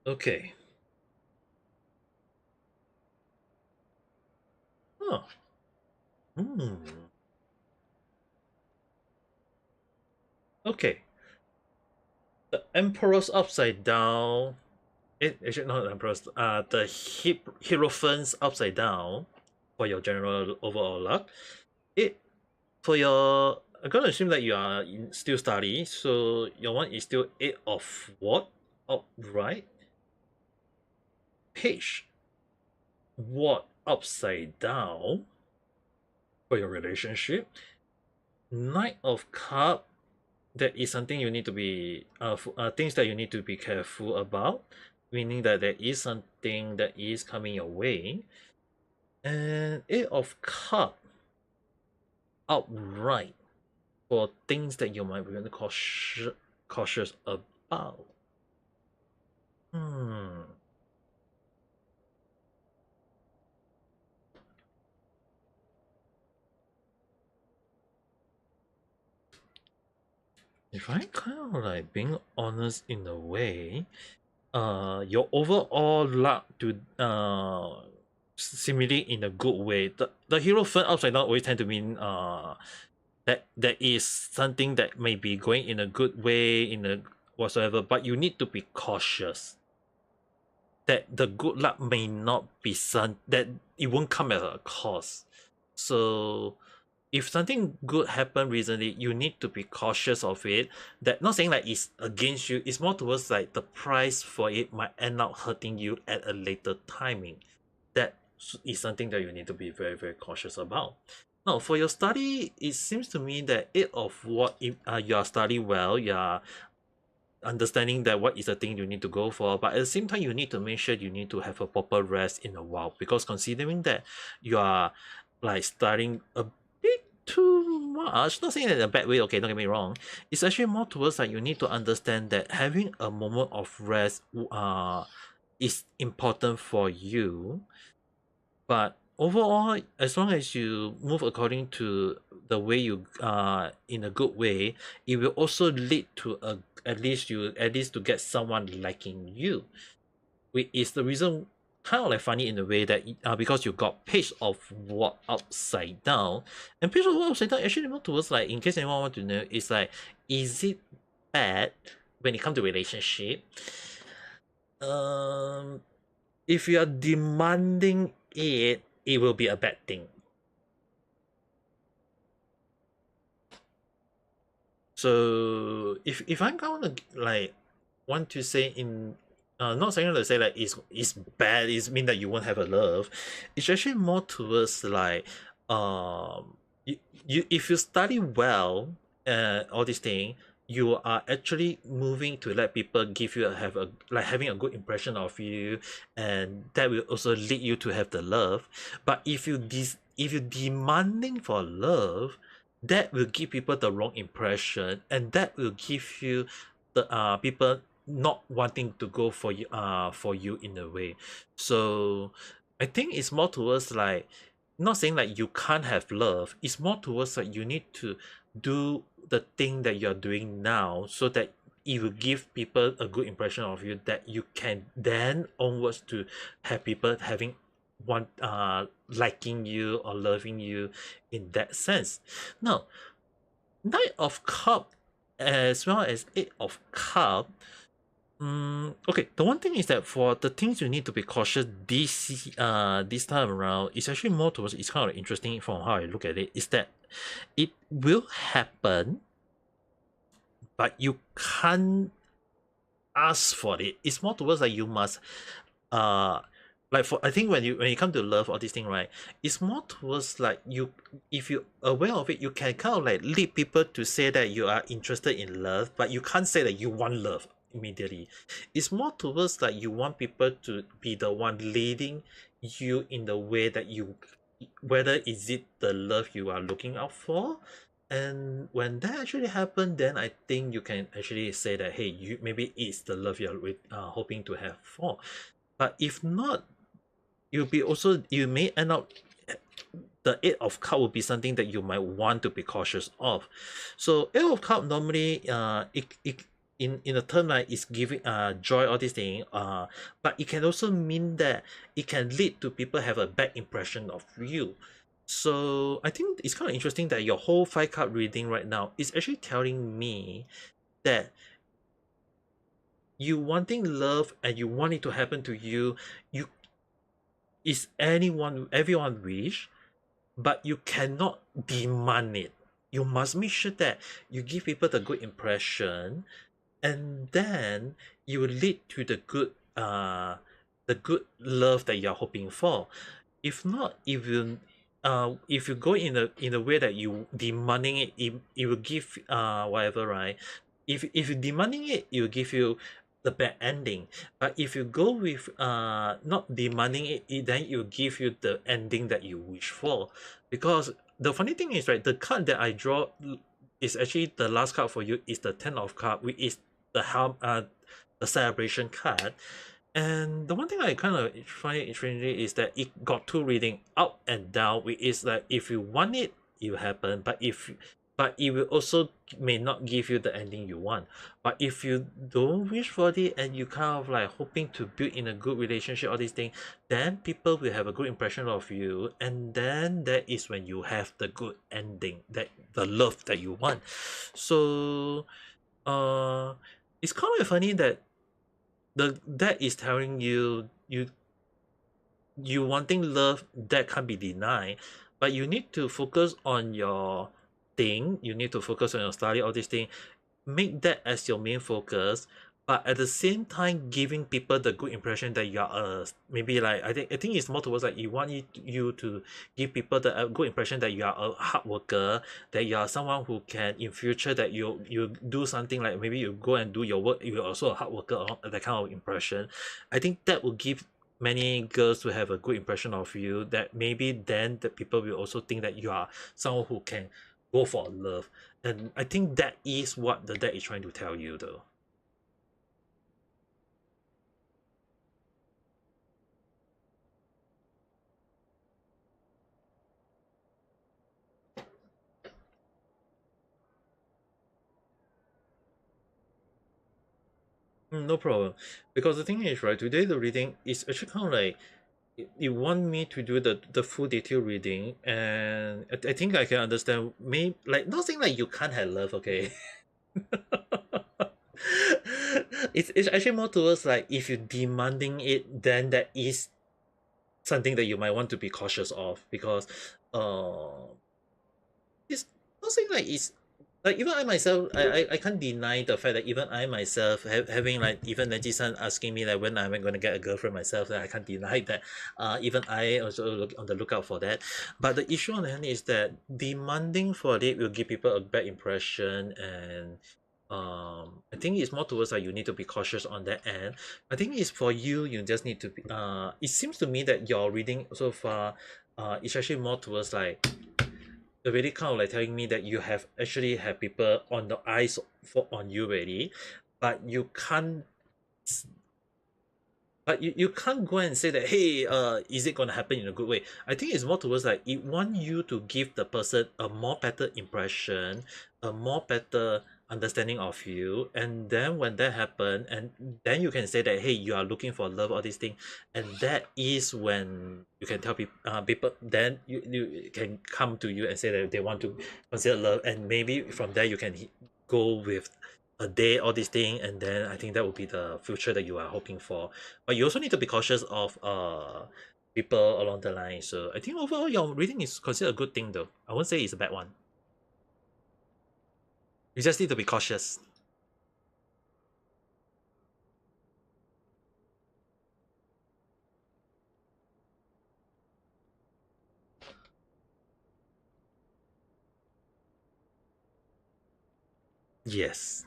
Okay. Oh. Okay. The Emperor's upside down. Actually not the Emperor's. The Hierophant's upside down for your general overall luck. For your, I'm gonna assume that you are still study, so your one is still 8 of what? Upright. Page. What upside down for your relationship. Knight of Cup. That is something you need to be things that you need to be careful about, meaning that there is something that is coming your way. And 8 of Cup outright for things that you might be cautious about. If I kind of like being honest in a way, your overall luck to simulate in a good way. The hero turn upside down always tend to mean that there is something that may be going in a good way in a whatsoever, but you need to be cautious that the good luck may not be that it won't come at a cost. So if something good happened recently, you need to be cautious of it. That not saying like it's against you, it's more towards like the price for it might end up hurting you at a later timing. That is something that you need to be very, very cautious about. Now, for your study, it seems to me that it of what if you are studying well, you are understanding that what is the thing you need to go for, but at the same time you need to make sure you need to have a proper rest in a while, because considering that you are like studying a bit too much, not saying that in a bad way, okay, don't get me wrong, it's actually more towards like you need to understand that having a moment of rest is important for you. But overall, as long as you move according to the way you in a good way, it will also lead to at least to get someone liking you, which is the reason kind of like funny in a way that because you got page of what upside down, and page of what upside down actually more towards like, in case anyone want to know, is like, is it bad when it comes to relationship? If you are demanding it, it will be a bad thing. So if I'm gonna like want to say in not saying to say like it's bad, it's mean that you won't have a love. It's actually more towards like you if you study well all these things, you are actually moving to let people give you having a good impression of you, and that will also lead you to have the love. But if you demanding for love, that will give people the wrong impression, and that will give you the people not wanting to go for you in a way. So I think it's more towards like, not saying like you can't have love, it's more towards like you need to do the thing that you're doing now so that it will give people a good impression of you, that you can then onwards to have people having one liking you or loving you in that sense. Now, Knight of Cup as well as Eight of Cup. Okay, the one thing is that for the things you need to be cautious this time around, it's actually more towards, it's kind of interesting from how I look at it, is that it will happen, but you can't ask for it. It's more towards like you must like, for I think when you come to love all these thing, right, it's more towards like you, if you aware of it, you can kind of like lead people to say that you are interested in love, but you can't say that you want love immediately. It's more towards like you want people to be the one leading you in the way that you, whether is it the love you are looking out for. And when that actually happened, then I think you can actually say that, hey, you maybe it's the love you're hoping to have for. But if not, you may end up, the Eight of Cup will be something that you might want to be cautious of. So Eight of Cup normally it in a term like is giving joy, all these things, but it can also mean that it can lead to people have a bad impression of you. So I think it's kind of interesting that your whole 5 card reading right now is actually telling me that you wanting love and you want it to happen to you, is everyone wish, but you cannot demand it. You must make sure that you give people the good impression, and then you will lead to the good love that you're hoping for. If not, if you go in a way that you demanding it, it will give whatever, right? If you're demanding it, it will give you the bad ending. But if you go with not demanding it, then it will give you the ending that you wish for. Because the funny thing is, right, the card that I draw is actually the last card for you, is the 10 of Cups, which is the celebration card. And the one thing I kind of find it interesting is that it got 2 reading, up and down, which is like, if you want it, it will happen. But if but it will also may not give you the ending you want. But if you don't wish for it and you kind of like hoping to build in a good relationship, all these things, then people will have a good impression of you, and then that is when you have the good ending, that the love that you want. So it's kind of funny that that is telling you you wanting love that can't be denied, but you need to focus on your thing, you need to focus on your study, all these things, make that as your main focus, but at the same time giving people the good impression that you are maybe like I think it's more towards like you want you to give people the good impression that you are a hard worker, that you are someone who can in future that you do something like maybe you go and do your work, you're also a hard worker, that kind of impression. I think that will give many girls to have a good impression of you, that maybe then the people will also think that you are someone who can go for love. And I think that is what the deck is trying to tell you though. No problem. Because the thing is, right, today the reading is actually kind of like you want me to do the full detail reading, and I think I can understand. Maybe like not saying like you can't have love, okay? It's actually more towards like if you're demanding it, then that is something that you might want to be cautious of, because it's not saying like it's like even I myself I can't deny the fact that even I myself having like even Neji-san asking me like when am I going to get a girlfriend myself, that I can't deny that even I also look on the lookout for that. But the issue on hand is that demanding for it will give people a bad impression, and I think it's more towards like you need to be cautious on that end. I think it's for you, you just need to be it seems to me that your reading so far it's actually more towards like already kind of like telling me that you have actually have people on the eyes for on you already, but you can't you can't go and say that, hey, is it gonna happen in a good way? I think it's more towards like it want you to give the person a more better impression, a more better understanding of you, and then when that happen, and then you can say that, hey, you are looking for love, all these things, and that is when you can tell people then you can come to you and say that they want to consider love, and maybe from there you can go with a day, all these things, and then I think that would be the future that you are hoping for. But you also need to be cautious of people along the line. So I think overall your reading is considered a good thing though. I won't say it's a bad one. You just need to be cautious. Yes.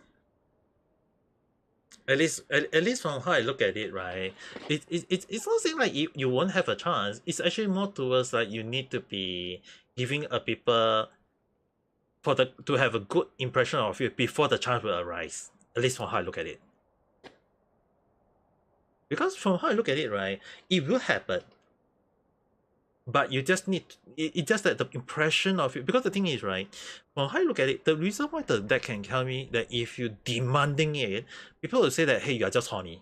At least from how I look at it, right? It's not saying like you won't have a chance. It's actually more towards like you need to be giving a people for the to have a good impression of you before the chance will arise. At least from how I look at it. Because from how I look at it, right, it will happen. But you just need it just that the impression of it, because the thing is, right, from how I look at it, the reason why the deck can tell me that if you demanding it, people will say that, hey, you are just horny.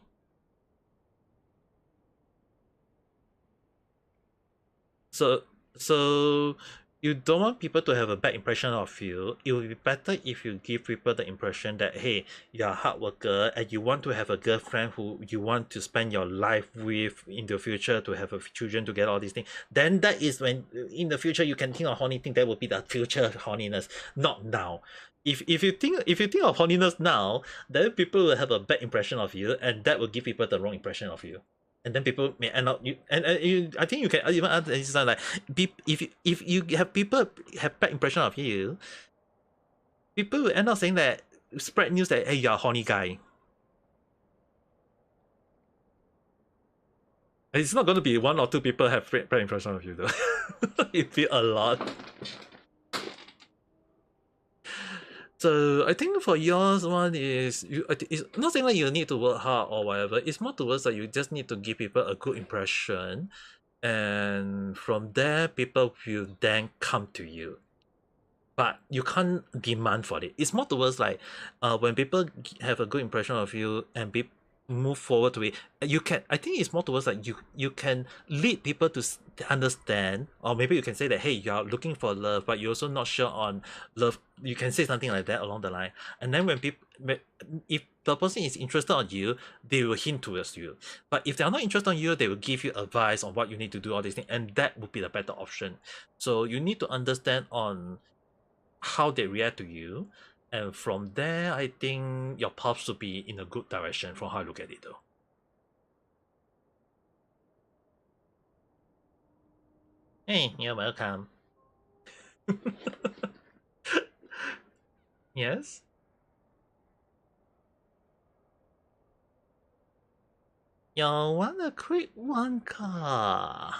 So you don't want people to have a bad impression of you. It will be better if you give people the impression that, hey, you're a hard worker and you want to have a girlfriend who you want to spend your life with in the future, to have a children, to get all these things. Then that is when in the future you can think of horny thing. That will be the future horniness, not now. If you think of horniness now, then people will have a bad impression of you, and that will give people the wrong impression of you. And then people may end up you and you, I think you can even ask this like if you have people have bad impression of you, people will end up saying that, spread news that, hey, you're a horny guy. And it's not going to be one or two people have bad impression of you though. It'd be a lot. So I think for yours one is it's not saying like you need to work hard or whatever. It's more towards that you just need to give people a good impression, and from there people will then come to you. but you can't demand for it. It's more towards like when people have a good impression of you and be move forward to it, you can, I think it's more towards like you can lead people to understand, or maybe you can say that, hey, you're looking for love but you're also not sure on love. You can say something like that along the line, and then when people, if the person is interested on you, they will hint towards you. But if they're not interested on you, they will give you advice on what you need to do, all these things, and that would be the better option. So you need to understand on how they react to you, and from there I think your path should be in a good direction from how I look at it though. Hey, you're welcome. Yes? You want a quick one car?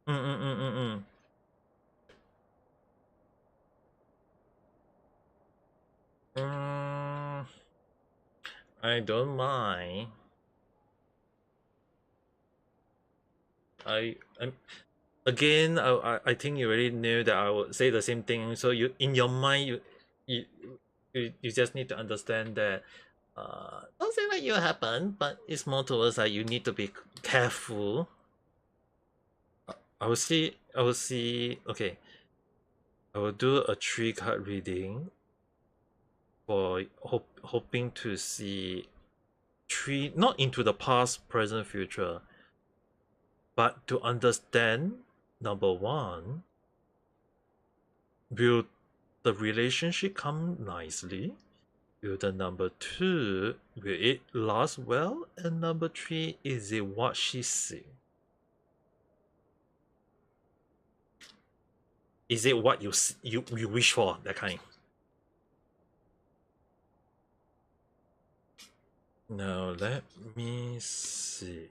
I don't mind. I'm again. I think you already knew that I would say the same thing. So you, in your mind, you you just need to understand that. Don't say that you happen, but it's more towards like you need to be careful. I will see. Okay, I will do a 3-card reading for hoping to see three, not into the past, present, future, but to understand. Number one, will the relationship come nicely? Will the number two, will it last well? And number three, is it what she's saying? Is it what you wish for, that kind? Now let me see.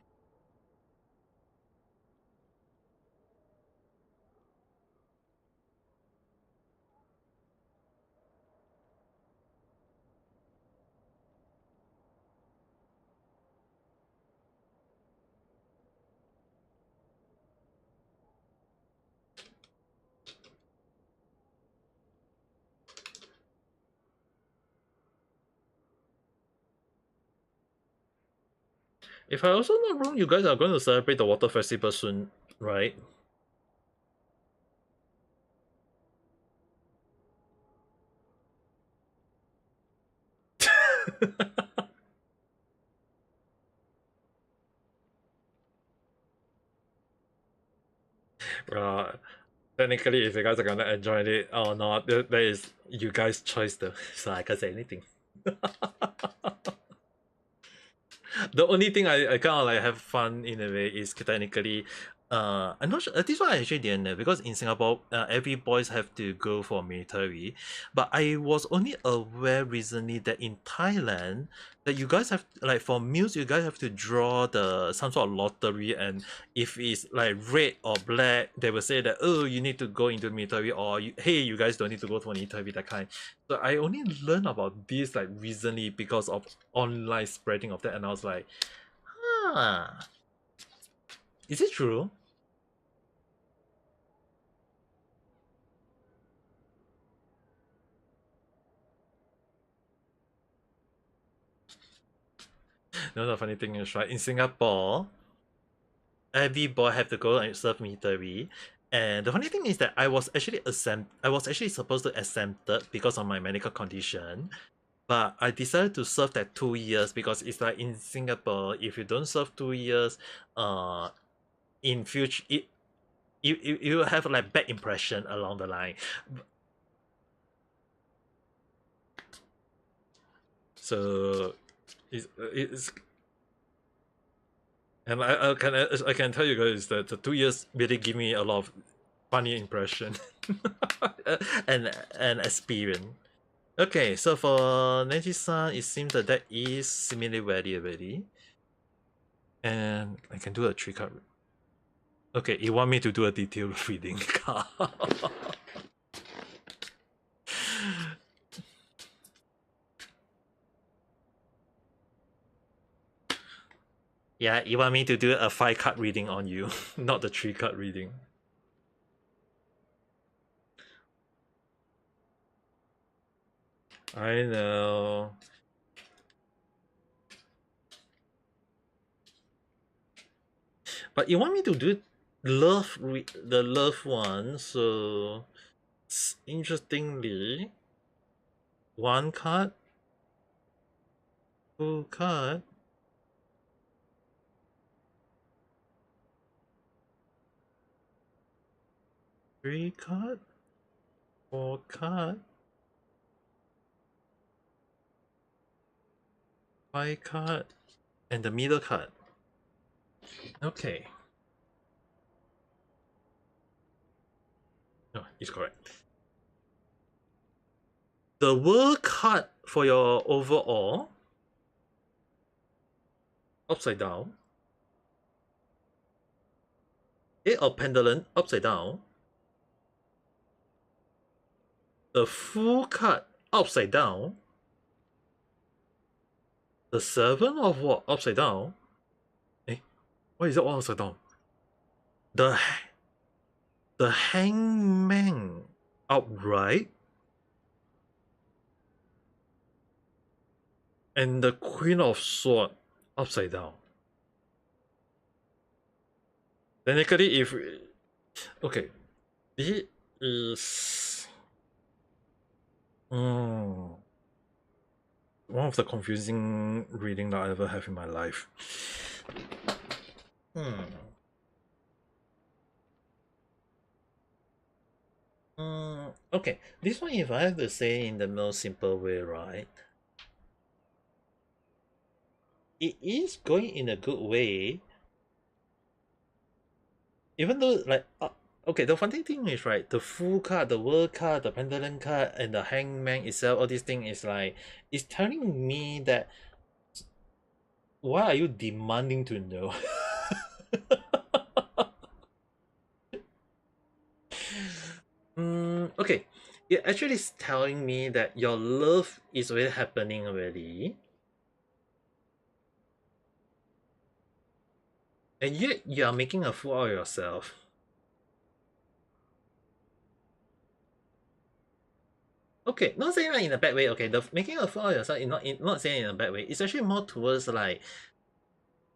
If I also not wrong, you guys are going to celebrate the water festival soon, right? Technically, if you guys are gonna enjoy it or not, that is you guys' choice though. So I can't say anything. The only thing I kind of like have fun in a way is technically, I'm not sure. This one I actually didn't know, because in Singapore, every boys have to go for military. But I was only aware recently that in Thailand, that you guys have, like, for meals, you guys have to draw some sort of lottery, and if it's like red or black, they will say that, oh, you need to go into military, or hey, you guys don't need to go for military, that kind. So I only learned about this like recently because of online spreading of that, and I was like, is it true? No, the funny thing is, right, in Singapore, every boy have to go and serve military. And the funny thing is that I was actually supposed to exempted because of my medical condition. But I decided to serve that 2 years, because it's like in Singapore, if you don't serve 2 years, in future, you have like bad impression along the line. So it's and I can tell you guys that the 2 years really give me a lot of funny impression and experience. Okay, so for Nanji-san, it seems that that is similarly ready already. And I can do a 3-card. Okay, you want me to do a detailed reading card. Yeah, you want me to do a 5-card reading on you, not the 3-card reading. I know. But you want me to do the love one, so interestingly, 1 card, 2 card, 3 card, 4 card, 5 card, and the middle card. Okay. No, it's correct. The world card for your overall, upside down. 8 of Pendulum, upside down. The Fool card, upside down. The 7 of what, upside down. Eh? Why is that all upside down? The Hangman, upright. And the Queen of Swords, upside down. Technically, if... Okay. This is... one of the confusing reading that I ever have in my life. Okay, this one, if I have to say in the most simple way, right? It is going in a good way. Even though, like, okay, the funny thing is, right, the Fool card, the World card, the Pendulum card, and the Hangman itself, all these things is like, it's telling me that, why are you demanding to know? Okay, it actually is telling me that your love is already happening already. And yet you are making a fool out of yourself. Okay, not saying that in a bad way. Okay, the making a fool out of yourself is not saying in a bad way. It's actually more towards like,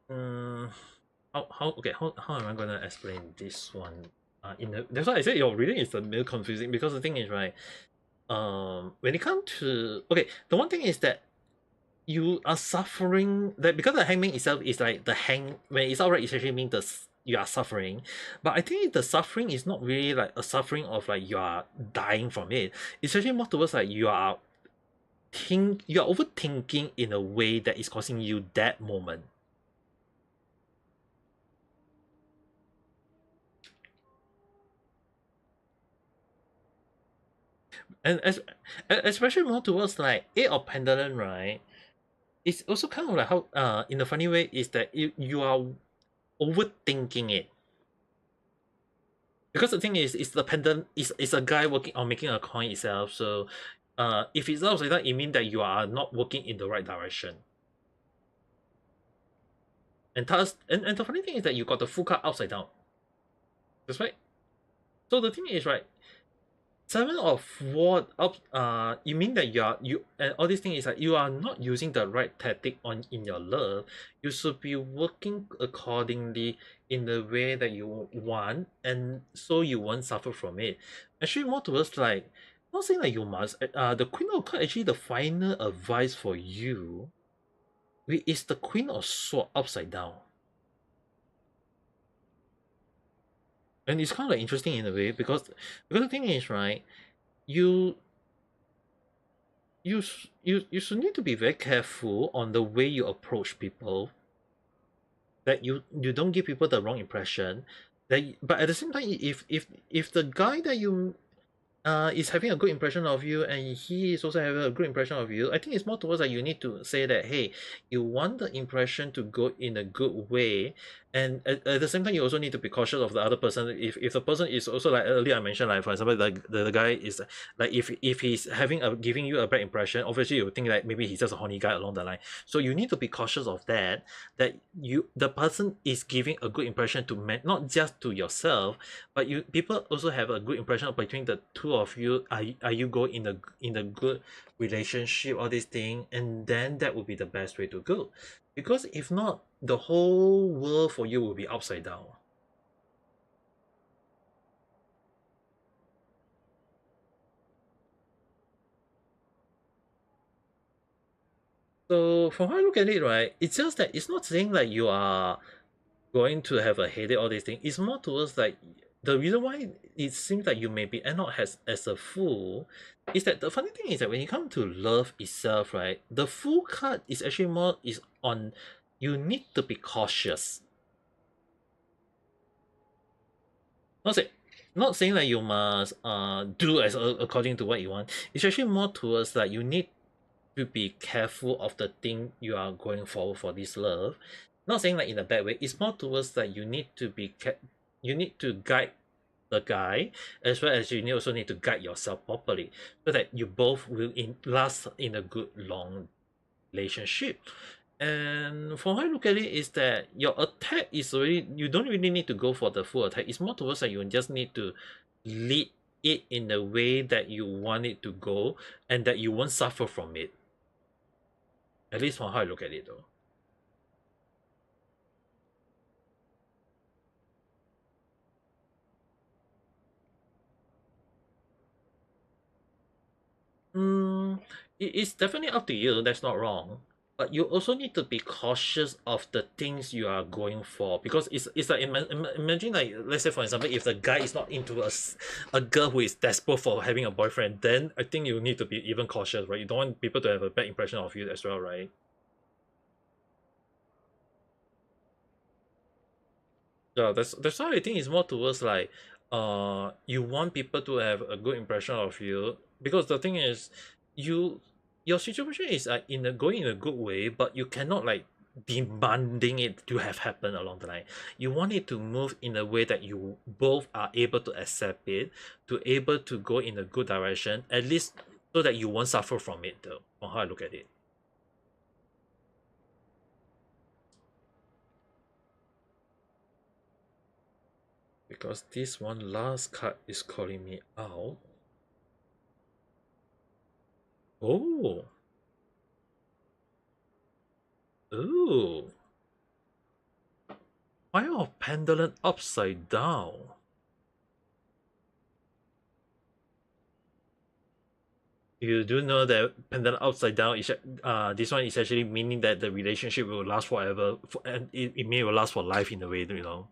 how am I gonna explain this one? That's why I said your reading is a little confusing, because the thing is, right, when it comes to, okay, the one thing is that you are suffering, that because the hangman itself is like when it's outright, it actually means you are suffering. But I think the suffering is not really like a suffering of like you are dying from it. It's actually more towards like you are overthinking in a way that is causing you that moment. And especially more towards like 8 of Pendulum, right? It's also kind of like how in a funny way is that you are overthinking it. Because the thing is the pendant is a guy working on making a coin itself, so if it's upside down, it means that you are not working in the right direction. And thus, and the funny thing is that you got the Fool card upside down. That's right. So the thing is, right, 7 of what up you mean that you and all these things is that you are not using the right tactic in your love. You should be working accordingly in the way that you want, and so you won't suffer from it. Actually, more towards like, not saying that you must, the Queen of Cups, actually the final advice for you is the Queen of Swords upside down. And it's kind of like interesting in a way, because the thing is, right, you should need to be very careful on the way you approach people, that you don't give people the wrong impression, that but at the same time, if the guy that you is having a good impression of you, and he is also having a good impression of you, I think it's more towards that you need to say that, hey, you want the impression to go in a good way, And at the same time, you also need to be cautious of the other person. If the person is also, like earlier I mentioned, like for example, like the guy is like, if he's giving you a bad impression, obviously you think like maybe he's just a horny guy along the line. So you need to be cautious of that. That the person is giving a good impression to not just to yourself, but people also have a good impression between the two of you. Are you going in a good relationship, all these thing, and then that would be the best way to go. Because if not, the whole world for you will be upside down. So from how I look at it, right, it's just that it's not saying like you are going to have a headache, all these things. It's more towards like the reason why it seems like you may be end up as a fool is that the funny thing is that when you come to love itself, right, the fool card is actually more is on you need to be cautious. Not saying that you must do as according to what you want. It's actually more towards that you need to be careful of the thing you are going forward for this love. Not saying like in a bad way. It's more towards that you need to be you need to guide the guy, as well as you also need to guide yourself properly, so that you both will last in a good long relationship. And from how I look at it is that your attack is already, you don't really need to go for the full attack. It's more towards that you just need to lead it in the way that you want it to go, and that you won't suffer from it. At least from how I look at it though. It's definitely up to you, that's not wrong. But you also need to be cautious of the things you are going for, because it's like imagine, like let's say for example, if the guy is not into a girl who is desperate for having a boyfriend, then I think you need to be even cautious, right? You don't want people to have a bad impression of you as well, right? Yeah, that's why I think it's more towards like you want people to have a good impression of you, because the thing is your situation is in a going in a good way, but you cannot like demanding it to have happen along the line. You want it to move in a way that you both are able to accept it, to able to go in a good direction, at least so that you won't suffer from it though, from how I look at it. Because this one last card is calling me out. Oh. Ooh. Fire of Pendulum upside down. You do know that Pendulum upside down is this one is actually meaning that the relationship will last forever, and it may will last for life in a way, you know.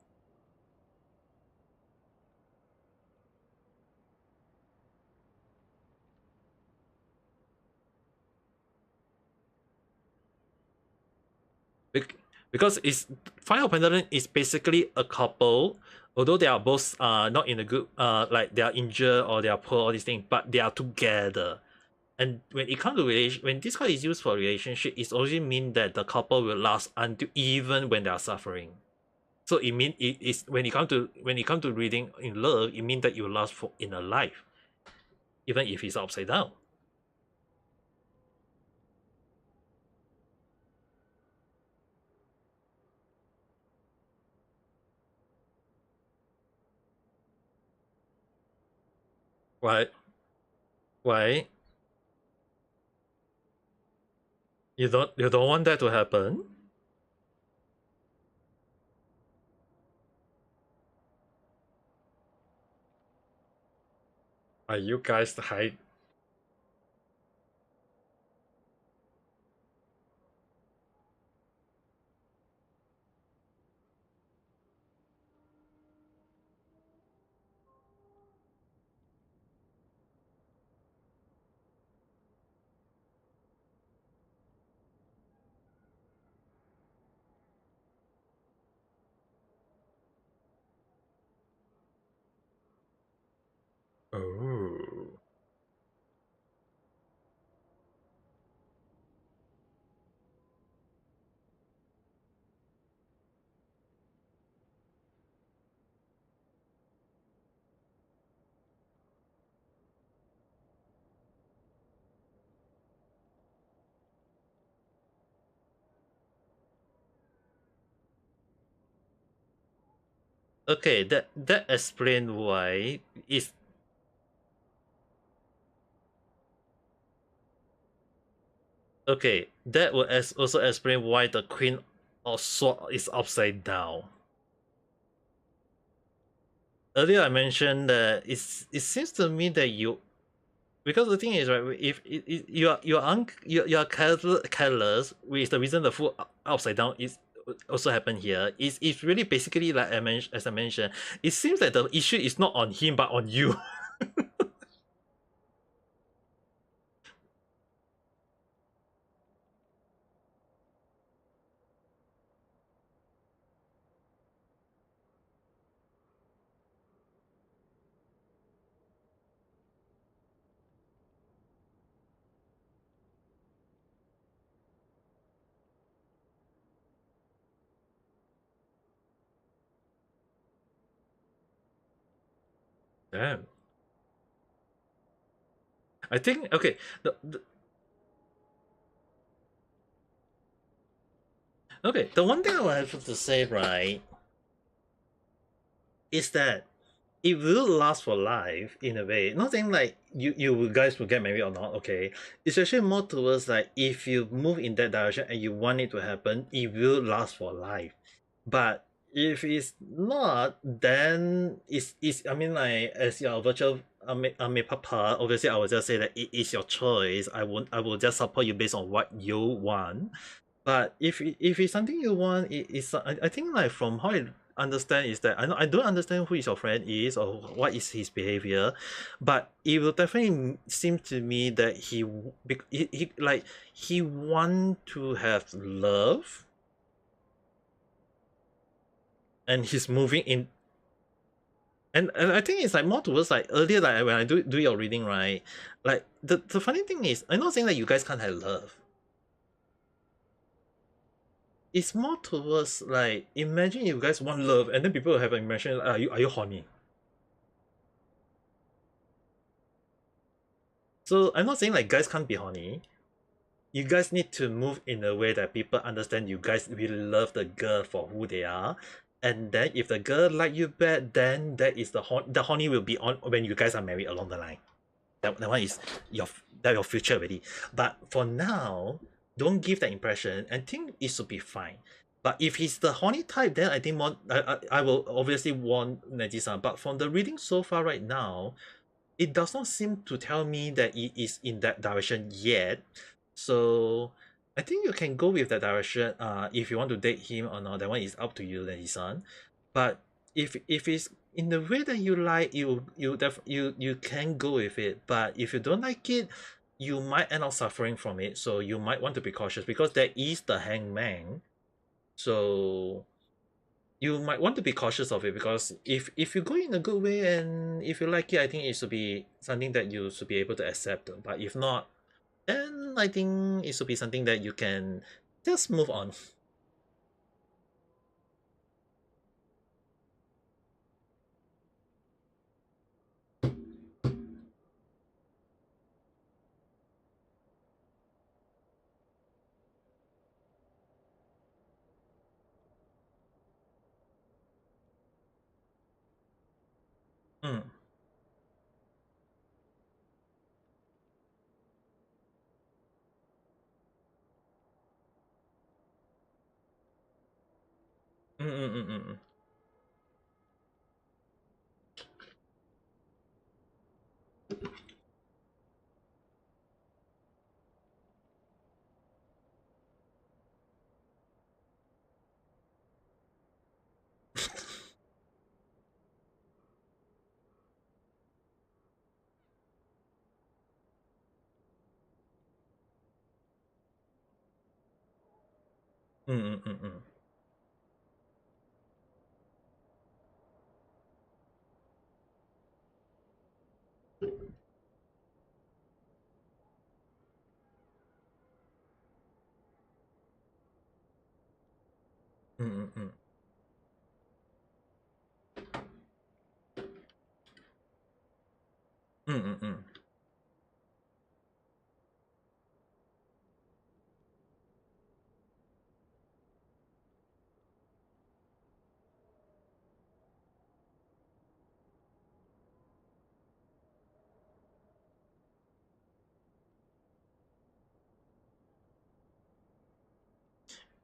Because it's Fire of Pendulum is basically a couple, although they are both not in a good like they are injured or they are poor, all these things, but they are together. And when it comes to when this card is used for relationship, it also means that the couple will last until even when they are suffering. So it means it is when it comes to reading in love, it means that you will last for in a life, even if it's upside down. Why? Why? You don't want that to happen? Are you guys hide? Oh. Okay, that explains why is okay. That will also explain why the Queen of Swords is upside down. Earlier, I mentioned that it seems to me that you, because the thing is, right, if you are careless, which the reason the food upside down is also happened here, is it's really basically like as I mentioned, it seems that the issue is not on him but on you. Damn. I think okay. The one thing I would have to say, right, is that it will last for life in a way. Not saying like you guys will get married or not, okay. It's actually more towards like if you move in that direction and you want it to happen, it will last for life. But if it's not, then it's I mean like as your virtual papa, obviously I will just say that it is your choice. I will just support you based on what you want. But if it's something you want, I think like from how I understand is that I don't understand who is your friend is or what is his behavior, but it will definitely seem to me that he want to have love, and he's moving in. And I think it's like more towards like earlier, like when I do your reading, right, like the funny thing is I'm not saying that you guys can't have love. It's more towards like imagine you guys want love and then people will have an impression, are you horny? So I'm not saying like guys can't be horny. You guys need to move in a way that people understand you guys really love the girl for who they are. And then if the girl like you bad, then that is the horny will be on when you guys are married along the line. That one is your future already. But for now, don't give that impression and think it should be fine. But if he's the horny type, then I think more I will obviously warn Neji-san. But from the reading so far right now, it does not seem to tell me that it is in that direction yet. So I think you can go with that direction. If you want to date him or not, that one is up to you, Neji-san. But if it's in the way that you like, you can go with it. But if you don't like it, you might end up suffering from it. So you might want to be cautious because there is the hangman. So you might want to be cautious of it because if you go in a good way and if you like it, I think it should be something that you should be able to accept. But if not, then I think it should be something that you can just move on. Mm. Mm, mm, mm, mm, mm. Mm, mm, mm, mm. Mm, mm, mm. Mm, mm, mm.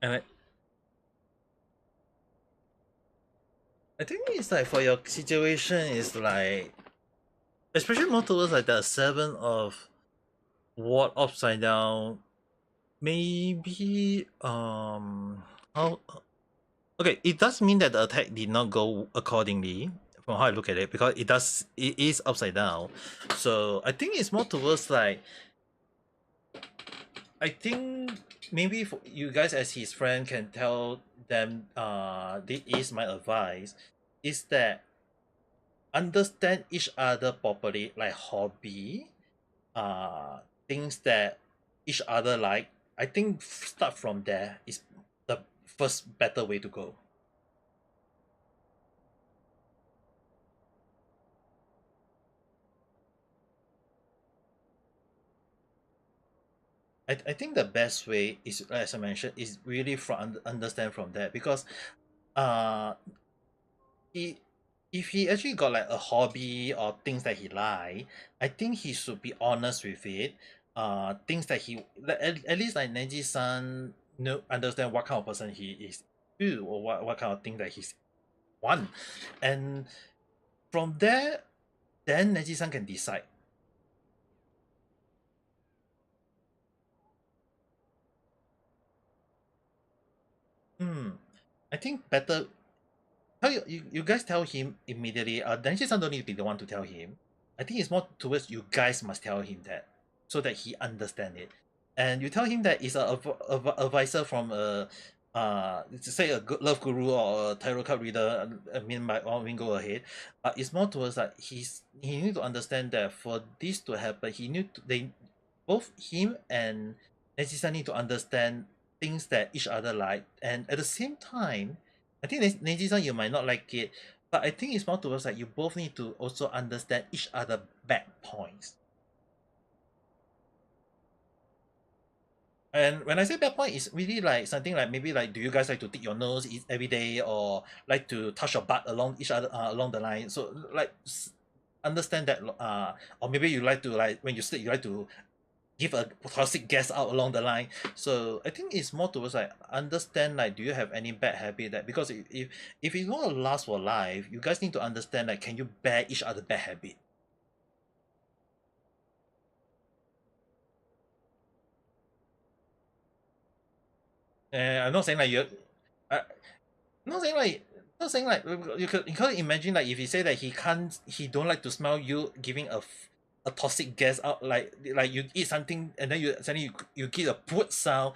And I think it's like for your situation is like, especially more towards like the 7 of Ward upside down. Maybe how okay, it does mean that the attack did not go accordingly from how I look at it, because it is upside down. So I think it's more towards like, I think maybe for you guys as his friend can tell them, this is my advice, is that understand each other properly, like hobby, things that each other like. I think start from there is the first better way to go. I think the best way is, as I mentioned, is really from understand from that, because uh he if he actually got like a hobby or things that he like, I think he should be honest with it. Things that he at least like Neji-san know understand what kind of person he is too, or what kind of thing that he's want, and from there, then Neji-san can decide. I think better tell you guys tell him immediately. Neji-san don't need to be the one to tell him. I think it's more towards you guys must tell him that, so that he understand it, and you tell him that it's a advisor from a say a love guru or a tarot card reader. I mean, by all means, go ahead. It's more towards that he need to understand that for this to happen, they both him and Neji-san need to understand things that each other like, and at the same time, I think Neji-san, you might not like it, but I think it's more towards like you both need to also understand each other bad points. And when I say bad point, it's really like something like, maybe like, do you guys like to tick your nose every day, or like to touch your butt along each other along the line? So like understand that, or maybe you like to, like when you sleep, you like to give a toxic gas out along the line. So I think it's more towards like understand, like, do you have any bad habit, that because if it's going to last for life, you guys need to understand, like, can you bear each other bad habit. And I'm not saying like I'm not saying like you could imagine, like, if he say that he don't like to smell you giving a toxic gas out, like you eat something and then suddenly you get a put sound.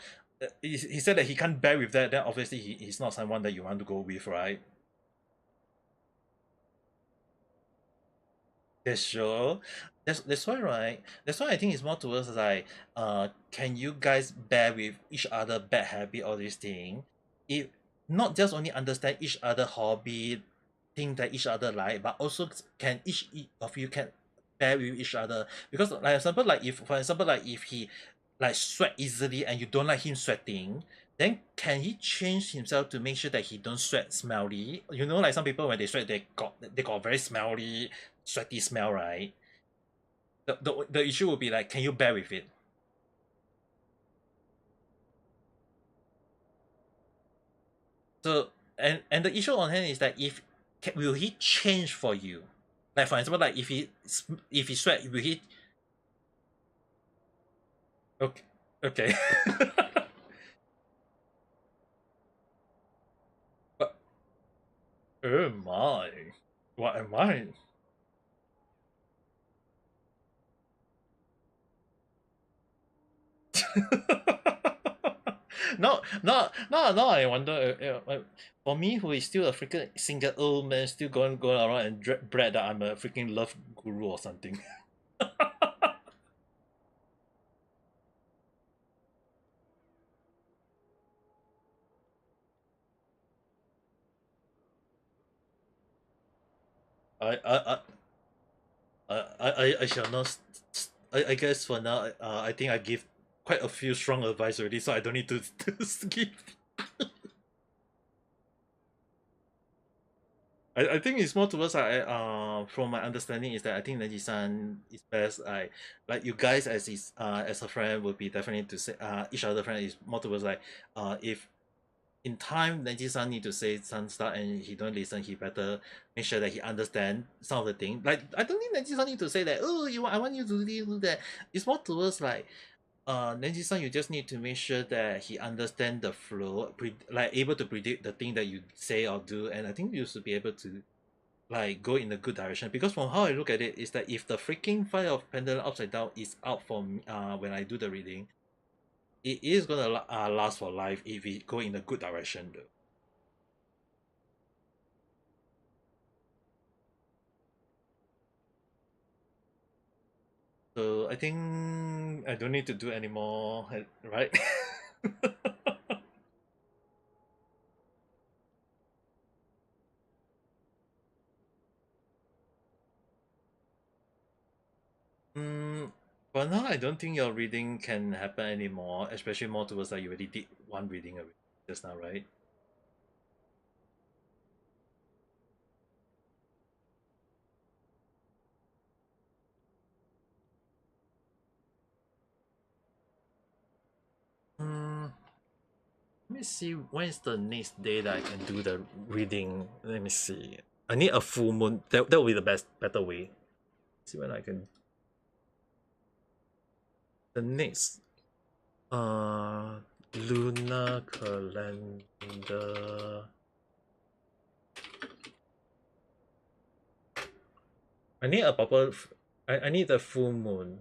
He said that he can't bear with that, then obviously he's not someone that you want to go with, right? That's sure. That's why, right? That's why I think it's more towards like, can you guys bear with each other bad habit, all these thing? If not just only understand each other hobby, thing that each other like, but also can each of you can bear with each other. Because like example, like if for example, like if he like sweat easily and you don't like him sweating, then can he change himself to make sure that he don't sweat smelly? You know, like some people when they sweat, they got very smelly, sweaty smell, right? The issue will be like, can you bear with it? So and the issue on hand is that will he change for you? Like for example, like if he sweat, will he? Okay, okay. But, oh my, what am I? No, no. I wonder. For me, who is still a freaking single old man, still going around and brag that I'm a freaking love guru or something. I I I shall not. I guess for now, I think I give quite a few strong advice already, so I don't need to, to skip. I think it's more towards from my understanding is that I think Neji-san is best. Like you guys as a friend would be definitely to say each other friend is more towards like if in time, Neji-san need to say some stuff and he don't listen, he better make sure that he understand some of the thing. Like, I don't think Neji-san need to say that, oh, I want you to do that. It's more towards like, Neji-san, you just need to make sure that he understand the flow, like able to predict the thing that you say or do, and I think you should be able to like go in a good direction. Because from how I look at it, is that if the freaking fire of pendulum upside down is out from when I do the reading, it is gonna last for life if we go in a good direction though. So I think I don't need to do anymore, right? But now I don't think your reading can happen anymore, especially more towards like you already did one reading already just now, right? Let me see when is the next day that I can do the reading. Let me see. I need a full moon. That will be the better way. See when I can. The next lunar calendar. I need a proper. I need the full moon.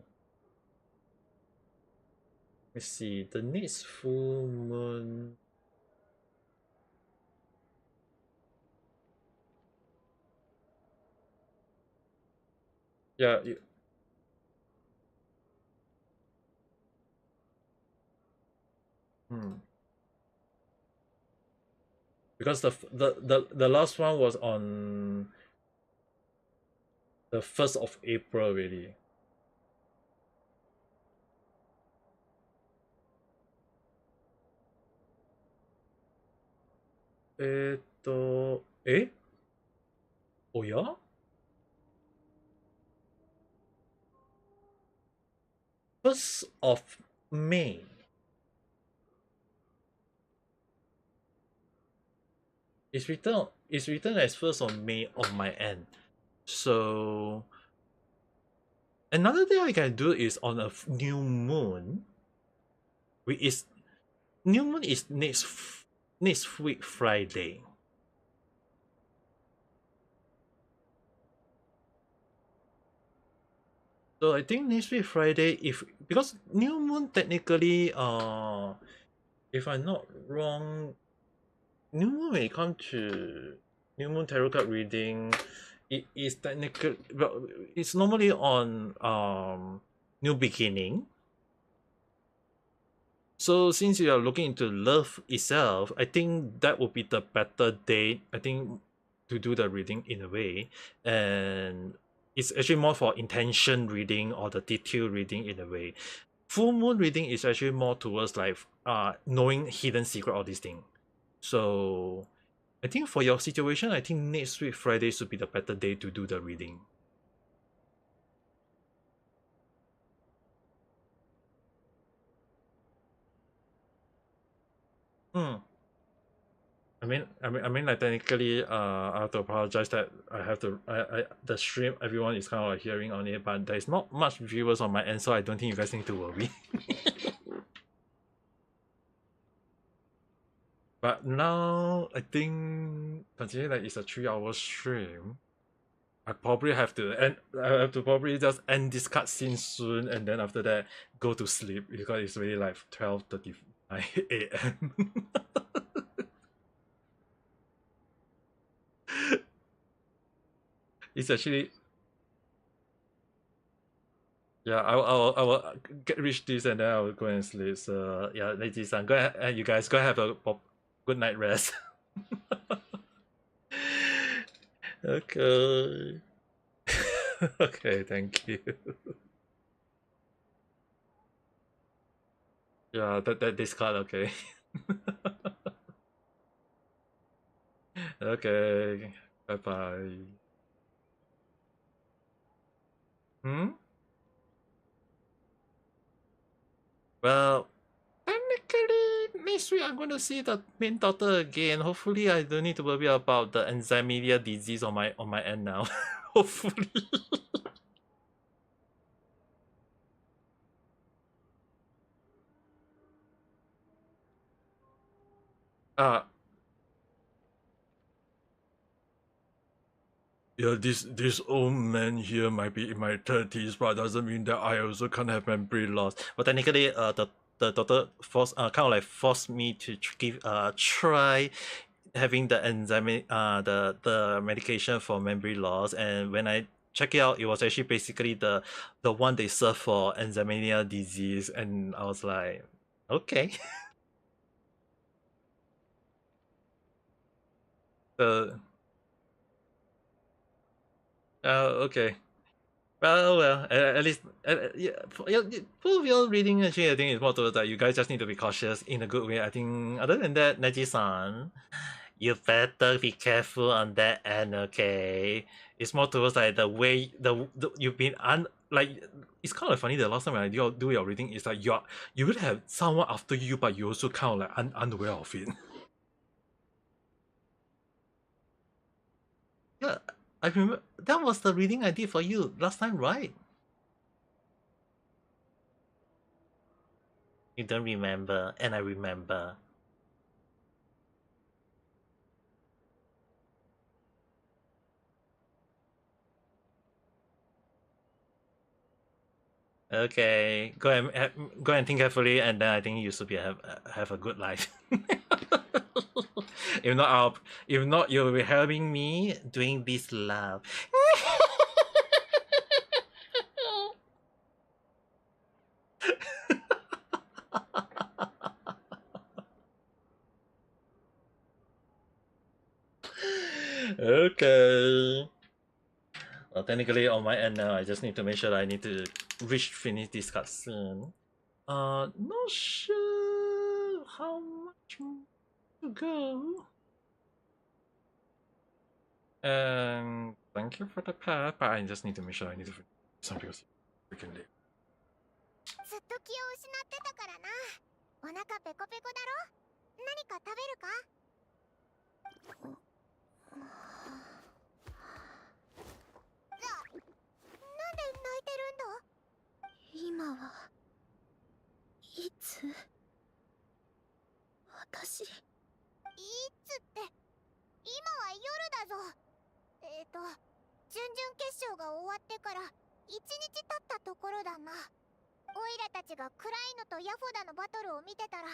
Let me see. The next full moon. Yeah. Because the last one was on the 1st of April already. Oh yeah? First of May. It's written as 1st of May on my end. So another thing I can do is on a new moon. New moon is next week Friday. So I think next week Friday, because new moon technically if I'm not wrong, new moon when it comes to new moon tarot card reading, it is technically, well, it's normally on new beginning. So since you are looking into love itself, I think that would be the better day, I think, to do the reading in a way. And it's actually more for intention reading or the detail reading in a way. Full moon reading is actually more towards like knowing hidden secret, all these things. So I think for your situation, I think next week Friday should be the better day to do the reading. I mean, like technically, I have to apologize that I have to, the stream, everyone is kind of like hearing on it, but there's not much viewers on my end, so I don't think you guys need to worry. But now, I think, considering that it's a 3-hour stream, I probably have to probably just end this cutscene soon, and then after that, go to sleep, because it's really like 12:39 a.m. It's actually, yeah, I will reach this and then I will go and sleep. So yeah, ladies, go ahead, you guys go have a good night rest. Okay. Okay, thank you. Yeah, that discard, okay. Okay, bye bye. Well, technically next week I'm going to see the main daughter again. Hopefully, I don't need to worry about the enzymedia disease on my end now. Hopefully. Yeah, this old man here might be in my 30s, but doesn't mean that I also can't have memory loss. But technically, the doctor kind of like forced me to try having the enzyme the medication for memory loss, and when I check it out, it was actually basically the one they serve for enzymania disease, and I was like, okay. Okay. Well, at least, yeah, for your reading, actually, I think it's more towards that you guys just need to be cautious in a good way. I think, other than that, Neji-san, you better be careful on that end, okay? It's more towards like the way, you've been, like, it's kind of funny the last time when I do your reading, it's like you would have someone after you, but you also kind of like unaware of it. Yeah, I remember, that was the reading I did for you last time, right? You don't remember, and I remember. Okay, go and think carefully, and then I think you should have a good life. If not, you'll be helping me doing this love. Okay. Well, technically on my end now, I just need to make sure that I need to finish this cut soon. Not sure how much to go. And thank you for the pet, but I just need to make sure I need to finish something else. Freaking late. ずっと気を失ってたからな。お腹ペコペコだろ。何か食べるか？なんで泣いてるんだ？今はいつ私いつって今は夜だぞ。準々決勝が終わってから1日経ったところだな。オイラたちがクライノとヤフォダのバトルを見てたら、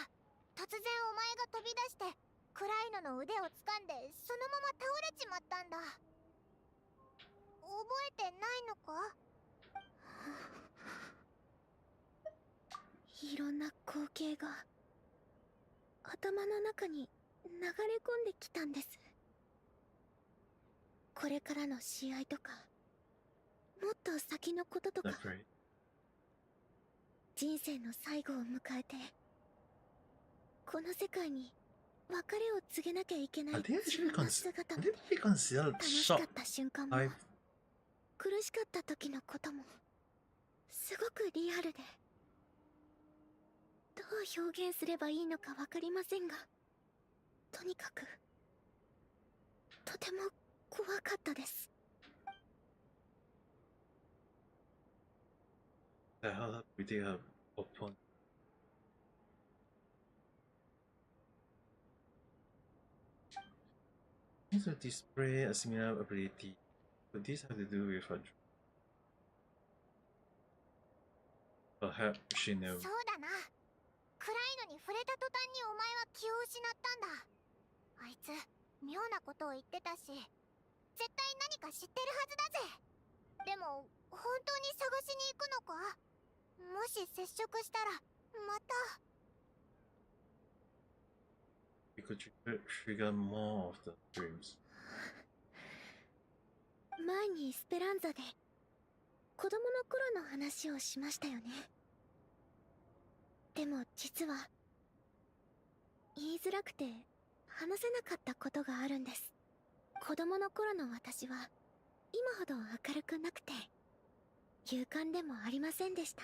突然お前が飛び出してクライノの腕を掴んでそのまま倒れちまったんだ。覚えてないのか？いろんな光景が頭の中に流れ込んできたんです。これからの試合とか、もっと先のこととか、人生の最後を迎えて、この世界に別れを告げなきゃいけない自分の姿も、楽しかった瞬間も、苦しかった時のことも、すごくリアルで、どう表現すればいいのかわかりませんが、とにかくとても怖かったです。The hell we did have open. To display a similar ability. But this has to do with her. Perhaps she knows. そうだな。クライノに触れた途端にお前は気を失ったんだ。あいつ妙なことを言ってたし、絶対何か知ってるはずだぜ。でも本当に探しに行くのか？もし接触したらまた。We could trigger more of the dreams. 前にスペランザで子供の頃の話をしましたよね。でも実は言いづらくて話せなかったことがあるんです。子供の頃の私は今ほど明るくなくて勇敢でもありませんでした。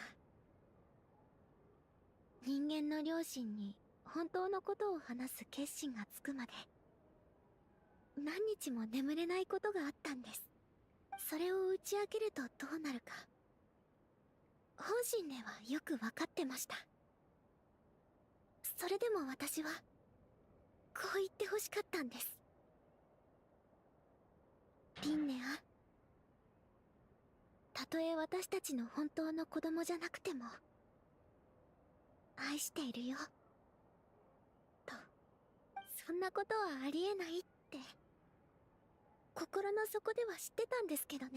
人間の両親に本当のことを話す決心がつくまで何日も眠れないことがあったんです。それを打ち明けるとどうなるか本心ではよく分かってました。それでも私はこう言ってほしかったんです。リンネア、たとえ私たちの本当の子供じゃなくても愛しているよと。そんなことはありえないって心の底では知ってたんですけどね。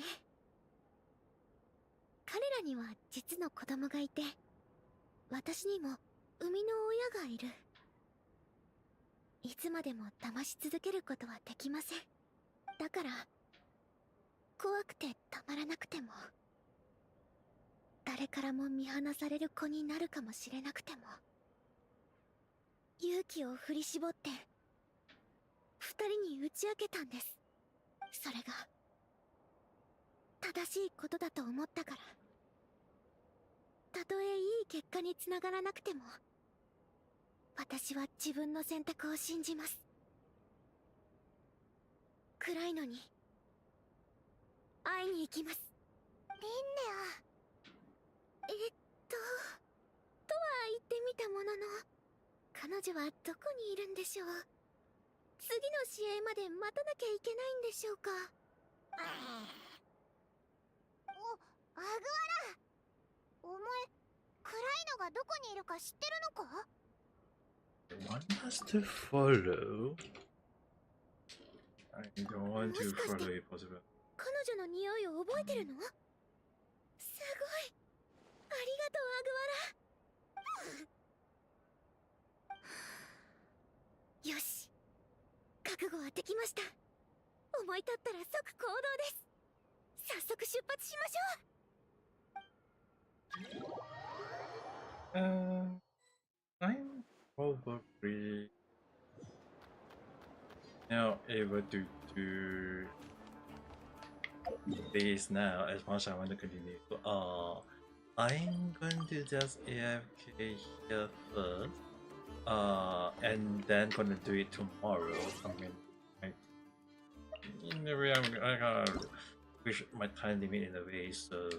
彼らには実の子供がいて、私にも生みの親がいる。いつまでも騙し続けることはできません。だから怖くてたまらなくても、誰からも見放される子になるかもしれなくても、勇気を振り絞って二人に打ち明けたんです。それが正しいことだと思ったから。たとえいい結果につながらなくても、私は自分の選択を信じます。暗いのに会いに行きます。リンネア。とは言ってみたものの、彼女はどこにいるんでしょう。次の試合まで待たなきゃいけないんでしょうか。アグワラ、お前暗いのがどこにいるか知ってるのか？ One has to follow. I don't want to follow if possible. 彼女の匂いを覚えてるの？すごい。ありがとう、アグワラ。よし、覚悟はできました。思い立ったら即行動です。早速出発しましょう。I'm probably now able to do this now as much as I want to continue. I'm going to just AFK here first. And then gonna do it tomorrow. I mean, in the way I gotta push my time limit in a way, so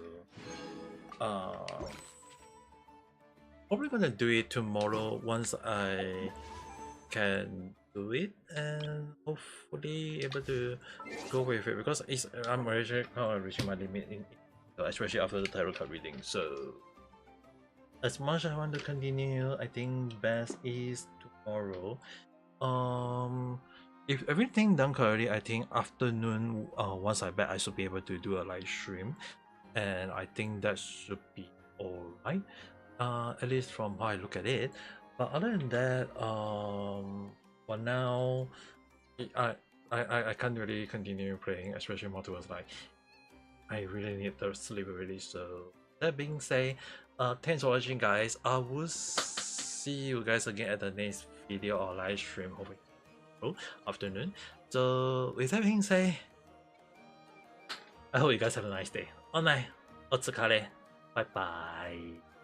probably gonna do it tomorrow once I can do it, and hopefully able to go with it because I'm already kind of reaching my limit especially after the tarot card reading. So as much as I want to continue, I think best is tomorrow. If everything done correctly, I think afternoon, once I bet I should be able to do a live stream, and I think that should be alright. At least from how I look at it. But other than that, for now, I can't really continue playing, especially more towards like I really need to sleep already. So that being said, thanks for watching, guys. I will see you guys again at the next video or live stream over afternoon. So with that being said, I hope you guys have a nice day. お疲れ。Bye bye.